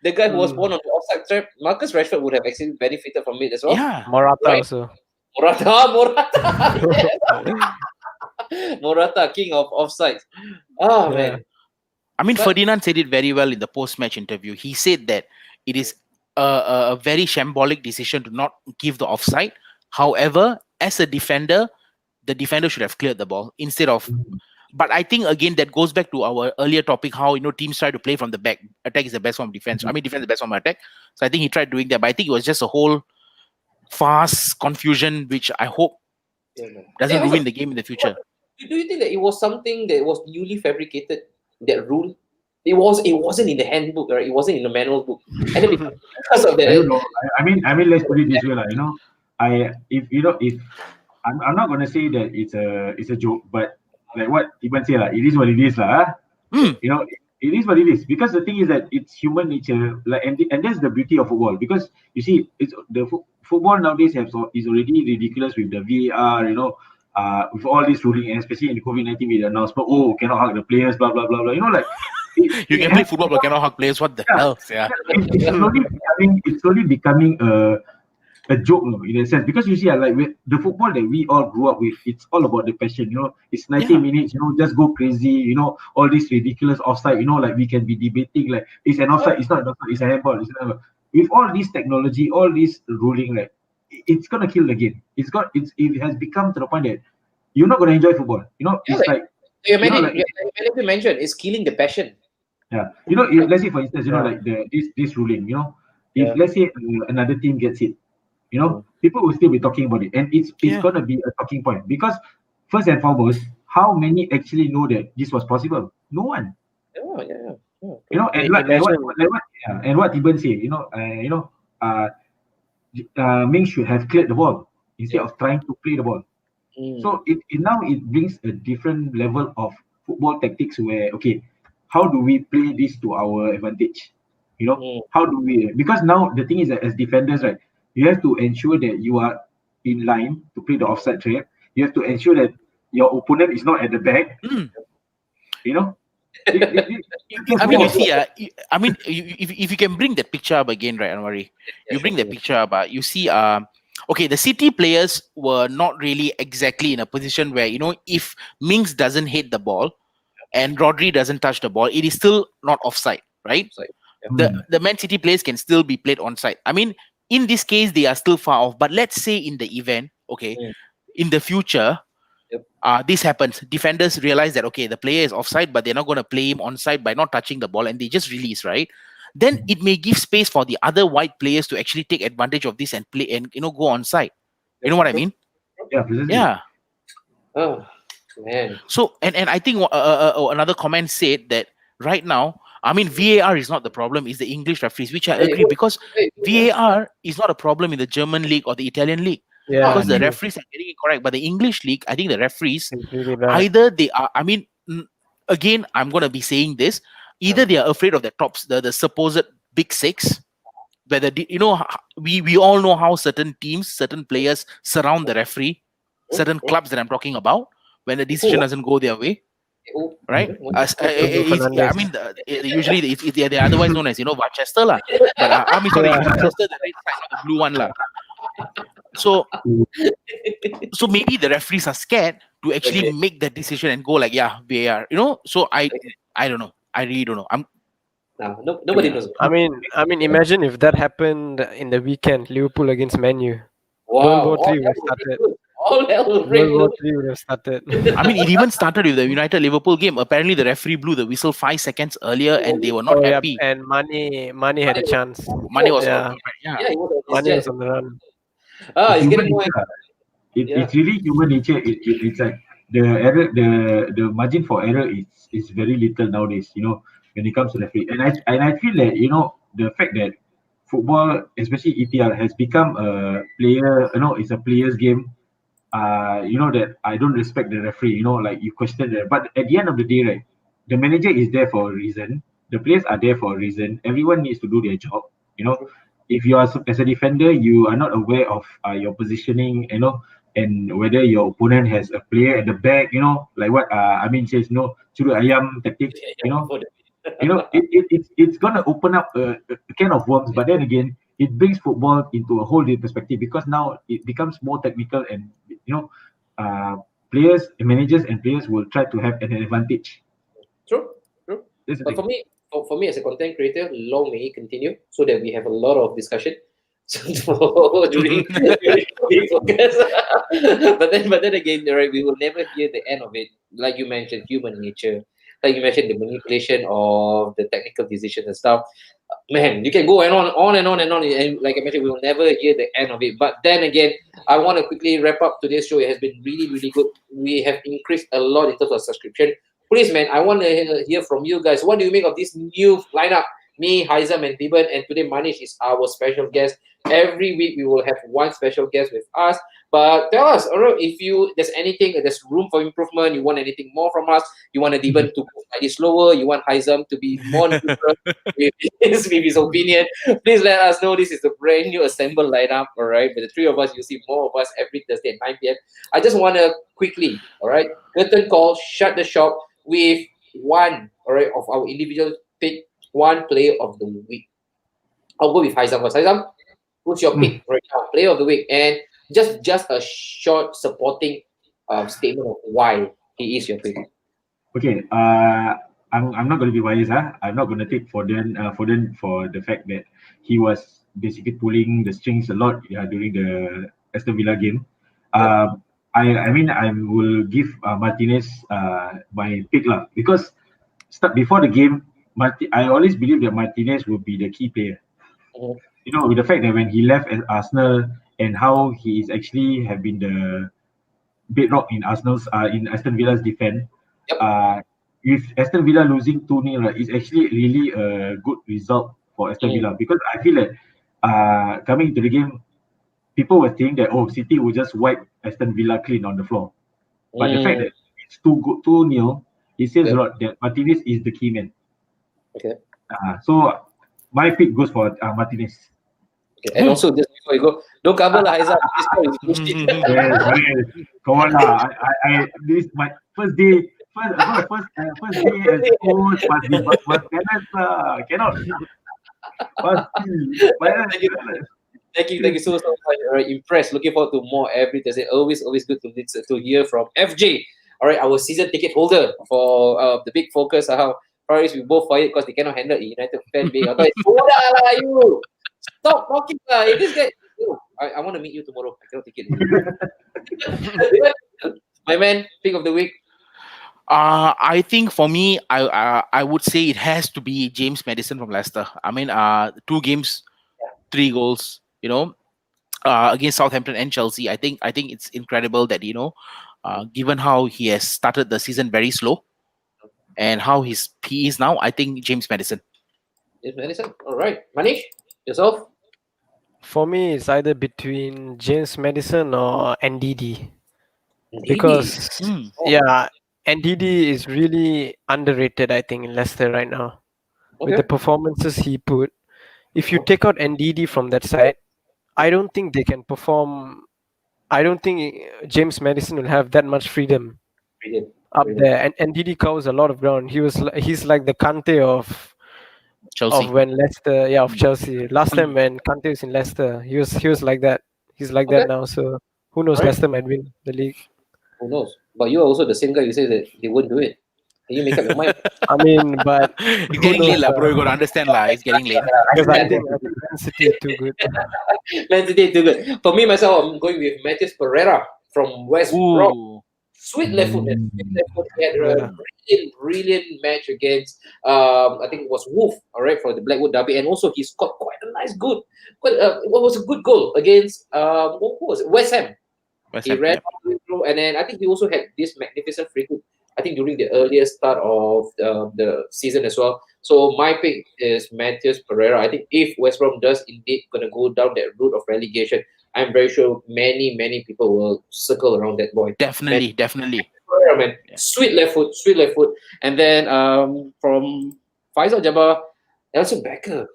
The guy who was born on the offside trap. Marcus Rashford would have actually benefited from it as well. Yeah. Morata also. Morata. Morata, king of offsides. Man. I mean, Ferdinand said it very well in the post-match interview. He said that it is a very shambolic decision to not give the offside. However, as a defender, the defender should have cleared the ball instead of But I think again that goes back to our earlier topic, how teams try to play from the back. Attack is the best form of defense. I mean, defense is the best form of attack. So I think he tried doing that, but I think it was just a whole fast confusion, which I hope doesn't ruin the game in the future. Do you think that it was something that was newly fabricated? That rule, it wasn't in the handbook, right? It wasn't in the manual book, and then because of that, I don't know. I mean, let's put it this way, if I'm not gonna say that it's a joke, but like what Iban say, it is what it is, it is what it is, because the thing is that it's human nature, and that's the beauty of football, because you see, it's football nowadays is already ridiculous with the VAR, with all this ruling, and especially in the COVID-19 with the announcement, cannot hug the players, blah blah blah blah. You can play football but cannot hug players. What the hell? Yeah. It's slowly becoming a joke, in a sense, because you see, the football that we all grew up with, it's all about the passion. It's 90 minutes. Just go crazy. All this ridiculous offside. We can be debating like it's an offside, it's not an offside, it's a handball. It's not. With all this technology, all this ruling, it's gonna kill the game. It has become to the point that you're not gonna enjoy football. It's like you mentioned it's killing the passion. Yeah, let's say for instance, like this ruling, if let's say another team gets it, people will still be talking about it, and it's gonna be a talking point, because first and foremost, how many actually know that this was possible? No one. And what Iban say, Ming should have cleared the ball instead of trying to play the ball. So it now brings a different level of football tactics where, okay, how do we play this to our advantage? How do we? Because now the thing is that as defenders, right, you have to ensure that you are in line to play the offside trap. You have to ensure that your opponent is not at the back. I mean, you see, if you can bring that picture up again, right, Anwari? You bring the picture up. You see, okay, the City players were not really exactly in a position where, if Mings doesn't hit the ball and Rodri doesn't touch the ball, it is still not offside, right? The Man City players can still be played onside. I mean, in this case, they are still far off. But let's say in the event, in the future, this happens. Defenders realize that, okay, the player is offside, but they're not going to play him onside by not touching the ball, and they just release, right? Then it may give space for the other white players to actually take advantage of this and play and go onside. You know what I mean? Yeah. Oh man. So and I think another comment said that right now, I mean, VAR is not the problem, it's the English referees, which I agree, because VAR is not a problem in the German league or the Italian league. Because the referees are getting it correct. But the English league, I think the referees, either they are, I mean, again, I'm going to be saying this, either they are afraid of the supposed big six, whether, we all know how certain teams, certain players surround the referee, certain clubs that I'm talking about, when the decision doesn't go their way. Right? I mean, usually they're otherwise known as, Manchester lah. But I mean, sorry, Manchester, the red side, not the blue one lah. So maybe the referees are scared to actually make that decision and go like, VAR, So I don't know. I really don't know. Nobody knows. I mean, imagine if that happened in the weekend, Liverpool against Man U. Wow. World War III would have started. All hell will break World War loose. III would have started. I mean, it even started with the United Liverpool game. Apparently, the referee blew the whistle 5 seconds earlier, and they were not happy. And Mane had a chance. Mane was Mane was on the run. It's getting more. It's really human nature. It's like the error, the margin for error is very little nowadays. When it comes to referee, and I feel that the fact that football, especially EPL, has become a player. It's a player's game. That I don't respect the referee. Like you question that, but at the end of the day, right, the manager is there for a reason. The players are there for a reason. Everyone needs to do their job. If you are as a defender, you are not aware of your positioning, and whether your opponent has a player at the back, like what Amin says, curu ayam tactics, it's gonna open up a can of worms. But then again, it brings football into a whole new perspective, because now it becomes more technical, and players, managers, and players will try to have an advantage. True. But for me, as a content creator, long may it continue, so that we have a lot of discussion. during focus. but then again, right, we will never hear the end of it. Like you mentioned, human nature. Like you mentioned, the manipulation of the technical decisions and stuff. Man, you can go and on and on and on. And like I mentioned, we will never hear the end of it. But then again, I want to quickly wrap up today's show. It has been really, really good. We have increased a lot in terms of subscription. Please, man, I want to hear from you guys. What do you make of this new lineup? Me, Haizam, and Tiban, and today Manish is our special guest. Every week we will have one special guest with us. But tell us, alright, if there's anything, there's room for improvement, you want anything more from us, you want Tiban to go slightly slower, you want Haizam to be more neutral with his opinion, please let us know. This is a brand new assembled lineup, alright? But the three of us, you'll see more of us every Thursday at 9 p.m. I just want to quickly, alright, curtain call, shut the shop with one, alright, of our individual pick, one player of the week. I'll go with Haizam first. Haizam, who's your pick right now? Player of the week, and just a short supporting statement of why he is your pick. Okay, I'm not going to be biased. I'm not going to take Foden for the fact that he was basically pulling the strings a lot during the Aston Villa game. I mean I will give Martinez my pick lah, because before the game, I always believe that Martinez will be the key player. You know, with the fact that when he left Arsenal and how he is actually have been the bedrock in in Aston Villa's defense. With Aston Villa losing 2-0, it's actually really a good result for Aston Villa, because I feel that coming into the game, people were saying that City will just wipe Aston Villa clean on the floor. But the fact that it's 2-0, it says a lot that Martinez is the key man. Okay. So my pick goes for Martinez. Okay. And also, just before you go, don't cover lah, Haizam. This guy is bullshit. Come on lah. This my first day. First day as coach must be balance lah. Cannot. Thank you so much. Alright, impressed. Looking forward to more every Thursday. Always good to hear from FJ. Alright, our season ticket holder for the big focus. Paris, we both fired because they cannot handle United fan being. I thought, lah, you. Stop talking lah. This guy. I want to meet you tomorrow. I cannot take it. My man, pick of the week. I think for me, I would say it has to be James Maddison from Leicester. I mean, 2 games, 3 goals. You know, against Southampton and Chelsea. I think it's incredible that given how he has started the season very slow, and how he is now, I think James Maddison. James Maddison. All right, Manish, yourself. For me, it's either between James Maddison or NDD. Because NDD is really underrated, I think, in Leicester right now. With the performances he put. If you take out NDD from that side, I don't think they can perform. I don't think James Maddison will have that much freedom up there. And NDD covers a lot of ground. He's like the Kante of Chelsea. Of when Leicester, of Chelsea. Last time when Kante was in Leicester, he was like that. He's like that now. So who knows? Leicester might win the league. Who knows? But you are also the same guy. You say that they won't do it. Can you make up your mind? I mean, but it's getting late, lah, bro. You gotta understand, lah. It's getting late. Because I think Man City is too good. Man City is too good. For me myself, I'm going with Matheus Pereira from West Brom. Sweet left foot. He had a brilliant match against I think it was Wolves, all right, for the Blackwood Derby, and also he scored quite a nice goal. What was a good goal against who was it? West Ham. He ran through, and then I think he also had this magnificent free kick, I think during the earliest start of the season as well. So my pick is Matheus Pereira. I think if West Brom does indeed gonna go down that route of relegation, I'm very sure many people will circle around that boy. Definitely. Pereira, man. Yeah. Sweet left foot. And then from Faisal Jabbar, Alisson Becker.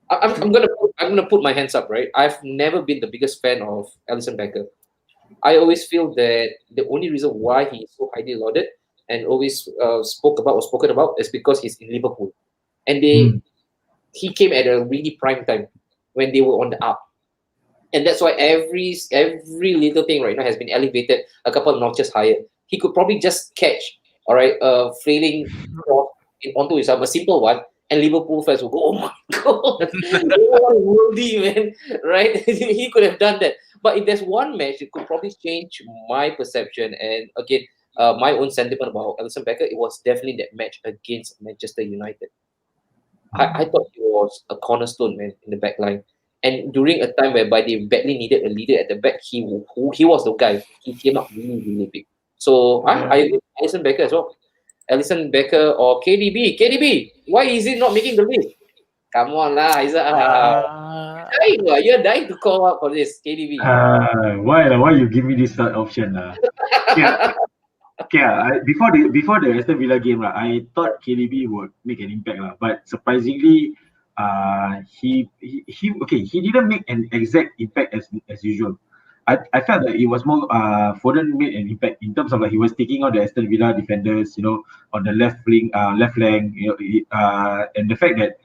I'm gonna put my hands up, right? I've never been the biggest fan of Alisson Becker. I always feel that the only reason why he is so highly lauded and always spoken about is because he's in Liverpool, and he came at a really prime time when they were on the up, and that's why every little thing right now has been elevated a couple of notches higher. He could probably just catch, all right, flailing onto his arm, a simple one, and Liverpool fans will go, "Oh my god, what a worldie, man!" Right? He could have done that. But if there's one match, it could probably change my perception. And again, my own sentiment about Alisson Becker, it was definitely that match against Manchester United. I thought he was a cornerstone, man, in the back line. And during a time whereby they badly needed a leader at the back, he was the guy. He came up really, really big. So I agree with Alisson Becker as well. Alisson Becker or KDB. KDB, why is he not making the list? Come on lah, you're dying to call out for this, KDB. Why you give me this third option? Yeah. Okay, before the Aston Villa game, I thought KDB would make an impact, but surprisingly, he didn't make an exact impact as usual. I felt that it was more Foden made an impact in terms of like he was taking on the Aston Villa defenders, on the left flank, and the fact that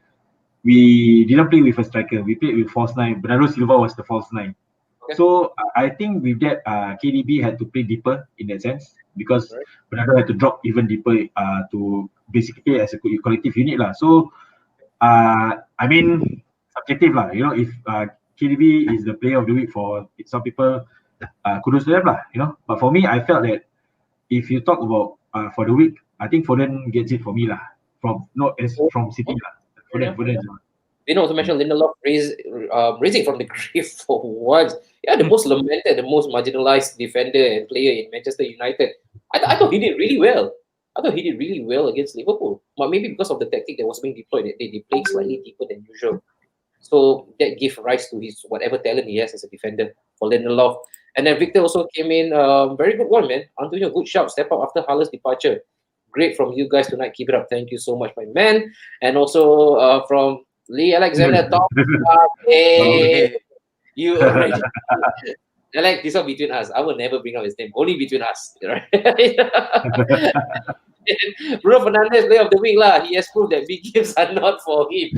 we didn't play with a striker, we played with false nine. Bernardo Silva was the false nine. Okay. So I think with that, KDB had to play deeper in that sense because Bernardo had to drop even deeper to basically play as a collective unit lah. So I mean subjective lah. If KDB is the player of the week for some people, kudos to them lah. But for me, I felt that if you talk about for the week, I think Foden gets it for me lah. From City lah. Foden. Also mentioned Lindelof raising from the grave for once. Yeah, the most lamented, the most marginalized defender and player in Manchester United. I thought he did really well. I thought he did really well against Liverpool. But maybe because of the tactic that was being deployed, they played slightly deeper than usual. So that gave rise to his whatever talent he has as a defender for Lindelof. And then Victor also came in. Very good one, man. Antonio, good shout. Step up after Haller's departure. Great from you guys tonight. Keep it up. Thank you so much, my man. And also from Lee Alexander, top. Hey, you already. Alex, this one between us. I will never bring up his name. Only between us, right? Bruno Fernandes, player of the week lah. He has proved that big games are not for him.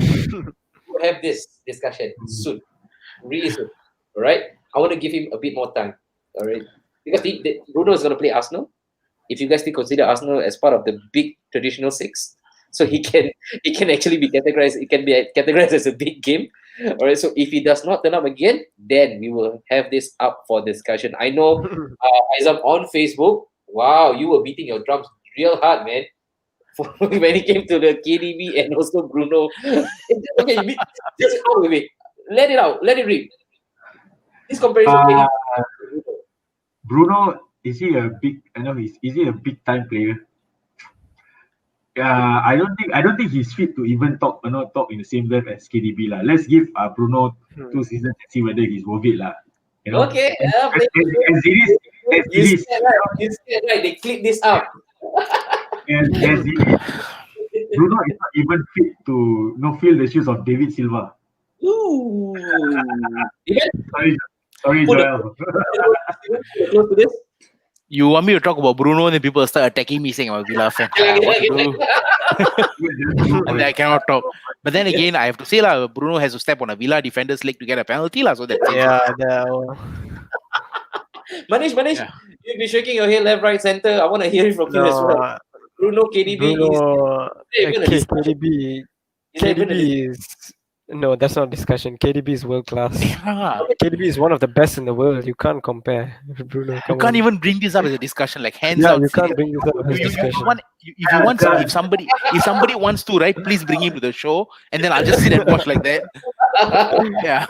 We'll have this discussion soon, really soon. All right. I want to give him a bit more time. All right, because Bruno is going to play Arsenal. If you guys still consider Arsenal as part of the big traditional six, so he can actually be categorized. It can be categorized as a big game. All right. So if he does not turn up again, then we will have this up for discussion. I know, Aizam on Facebook. Wow, you were beating your drums real hard, man. When it came to the KDB and also Bruno. Okay, just wait. Let it out. Let it read. This comparison, KDB. Bruno. Is he a big? Is he a big time player? I don't think he's fit to even talk in the same breath as KDB lah. Let's give Bruno 2 seasons and see whether he's worth it lah. Okay. As it is. You said right. They click this up. As it is. Bruno is not even fit to fill the shoes of David Silva. Ooh. Sorry, Joel. Close to this. You want me to talk about Bruno and then people start attacking me saying I'm a Villa fan. And then I cannot talk. But then again, I have to say Bruno has to step on a Villa defender's leg to get a penalty so that's Manish, you've been shaking your head left, right, center. I want to hear it from you as well. Bruno, KDB is no, that's not discussion. KDB is world class. Yeah. KDB is one of the best in the world. You can't compare Bruno. You can't even bring this up as a discussion, like hands down. You can't bring this up as a discussion. If somebody wants to, right, please bring him to the show, and then I'll just sit and watch like that. Yeah.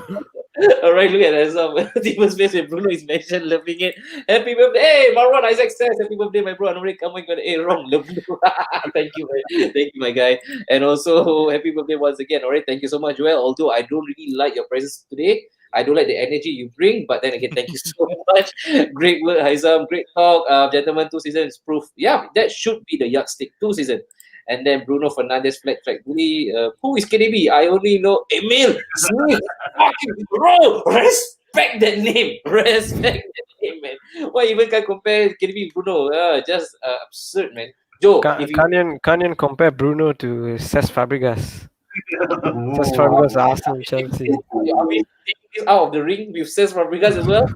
All right, look at that. People's face with Bruno is mentioned, loving it. Happy birthday. Hey, Marwan Isaac says, happy birthday, my bro. I'm already coming. Hey, wrong. Thank you, man. Thank you, my guy. And also, happy birthday once again. All right, thank you so much, Joel. Although I don't really like your presence today, I don't like the energy you bring, but then again, thank you so much. Great work, Haizam. Great talk. Gentlemen, 2 seasons proof. Yeah, that should be the yardstick. 2 seasons. And then Bruno Fernandes, flat track bully. Who is KDB? I only know Emil Smith. Bro, respect that name. Respect that name, man. Why even can't compare KDB and Bruno? Just absurd, man. Joe, can't you compare Bruno to Cesc Fabregas? Cesc Fabregas, Arsenal, Chelsea. Are we taking this out of the ring with Cesc Fabregas as well?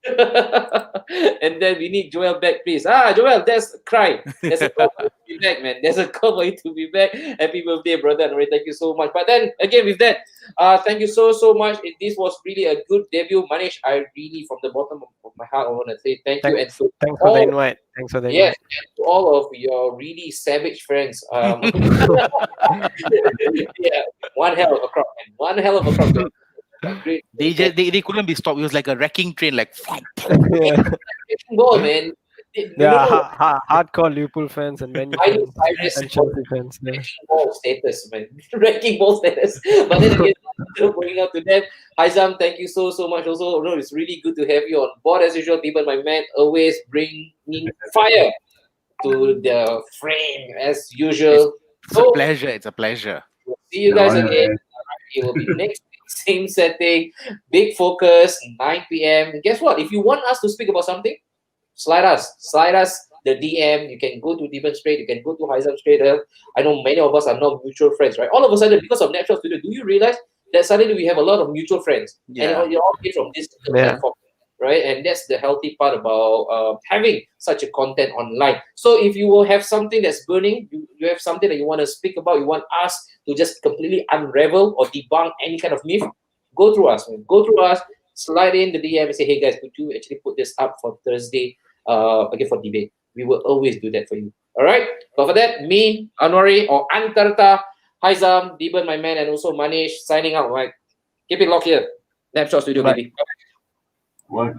And then we need Joel back, please. Joel, there's a cry. There's a call for you to be back, man. There's a call for you to be back. Happy birthday, brother. Anwar. Thank you so much. But then again, with that, thank you so much. This was really a good debut, Manish. I really, from the bottom of my heart, I want to say thank you. And to Thanks for the invite. Thanks for the invite. yes, and to all of your really savage friends. Yeah, one hell of a crowd, man. One hell of a crowd. Great. They couldn't be stopped. It was like a wrecking train, like Yeah. Ball, man. They are hardcore Liverpool fans and Man U Miley fans Cyrus and Chelsea fans. Yeah. wrecking ball status, man. Wrecking ball status. But then again, still going out to them. Haizam, thank you so much. Also, no, it's really good to have you on board as usual. People, my man, always bringing fire to the frame as usual. it's a pleasure. It's a pleasure. We'll see you guys again. It will be next week, same setting, big focus, 9 p.m. Guess what? If you want us to speak about something, slide us the DM. You can go to Demon Straight, you can go to Haizam Straight. I know many of us are not mutual friends, right? All of a sudden, because of Natural Studio, do you realize that suddenly we have a lot of mutual friends? Yeah. And you all came from this platform, right? And that's the healthy part about having such a content online. So if you will have something that's burning, you have something that you want to speak about, you want us to just completely unravel or debunk any kind of myth, go through us, man. Go through us, slide in the DM and say, hey guys, could you actually put this up for Thursday again for debate? We will always do that for you. All right. But for that, me, Anwari, or Antarta, Haizam, Deben, my man, and also Manish signing out. Right. Keep it locked here. Snapshot Studio, baby. What?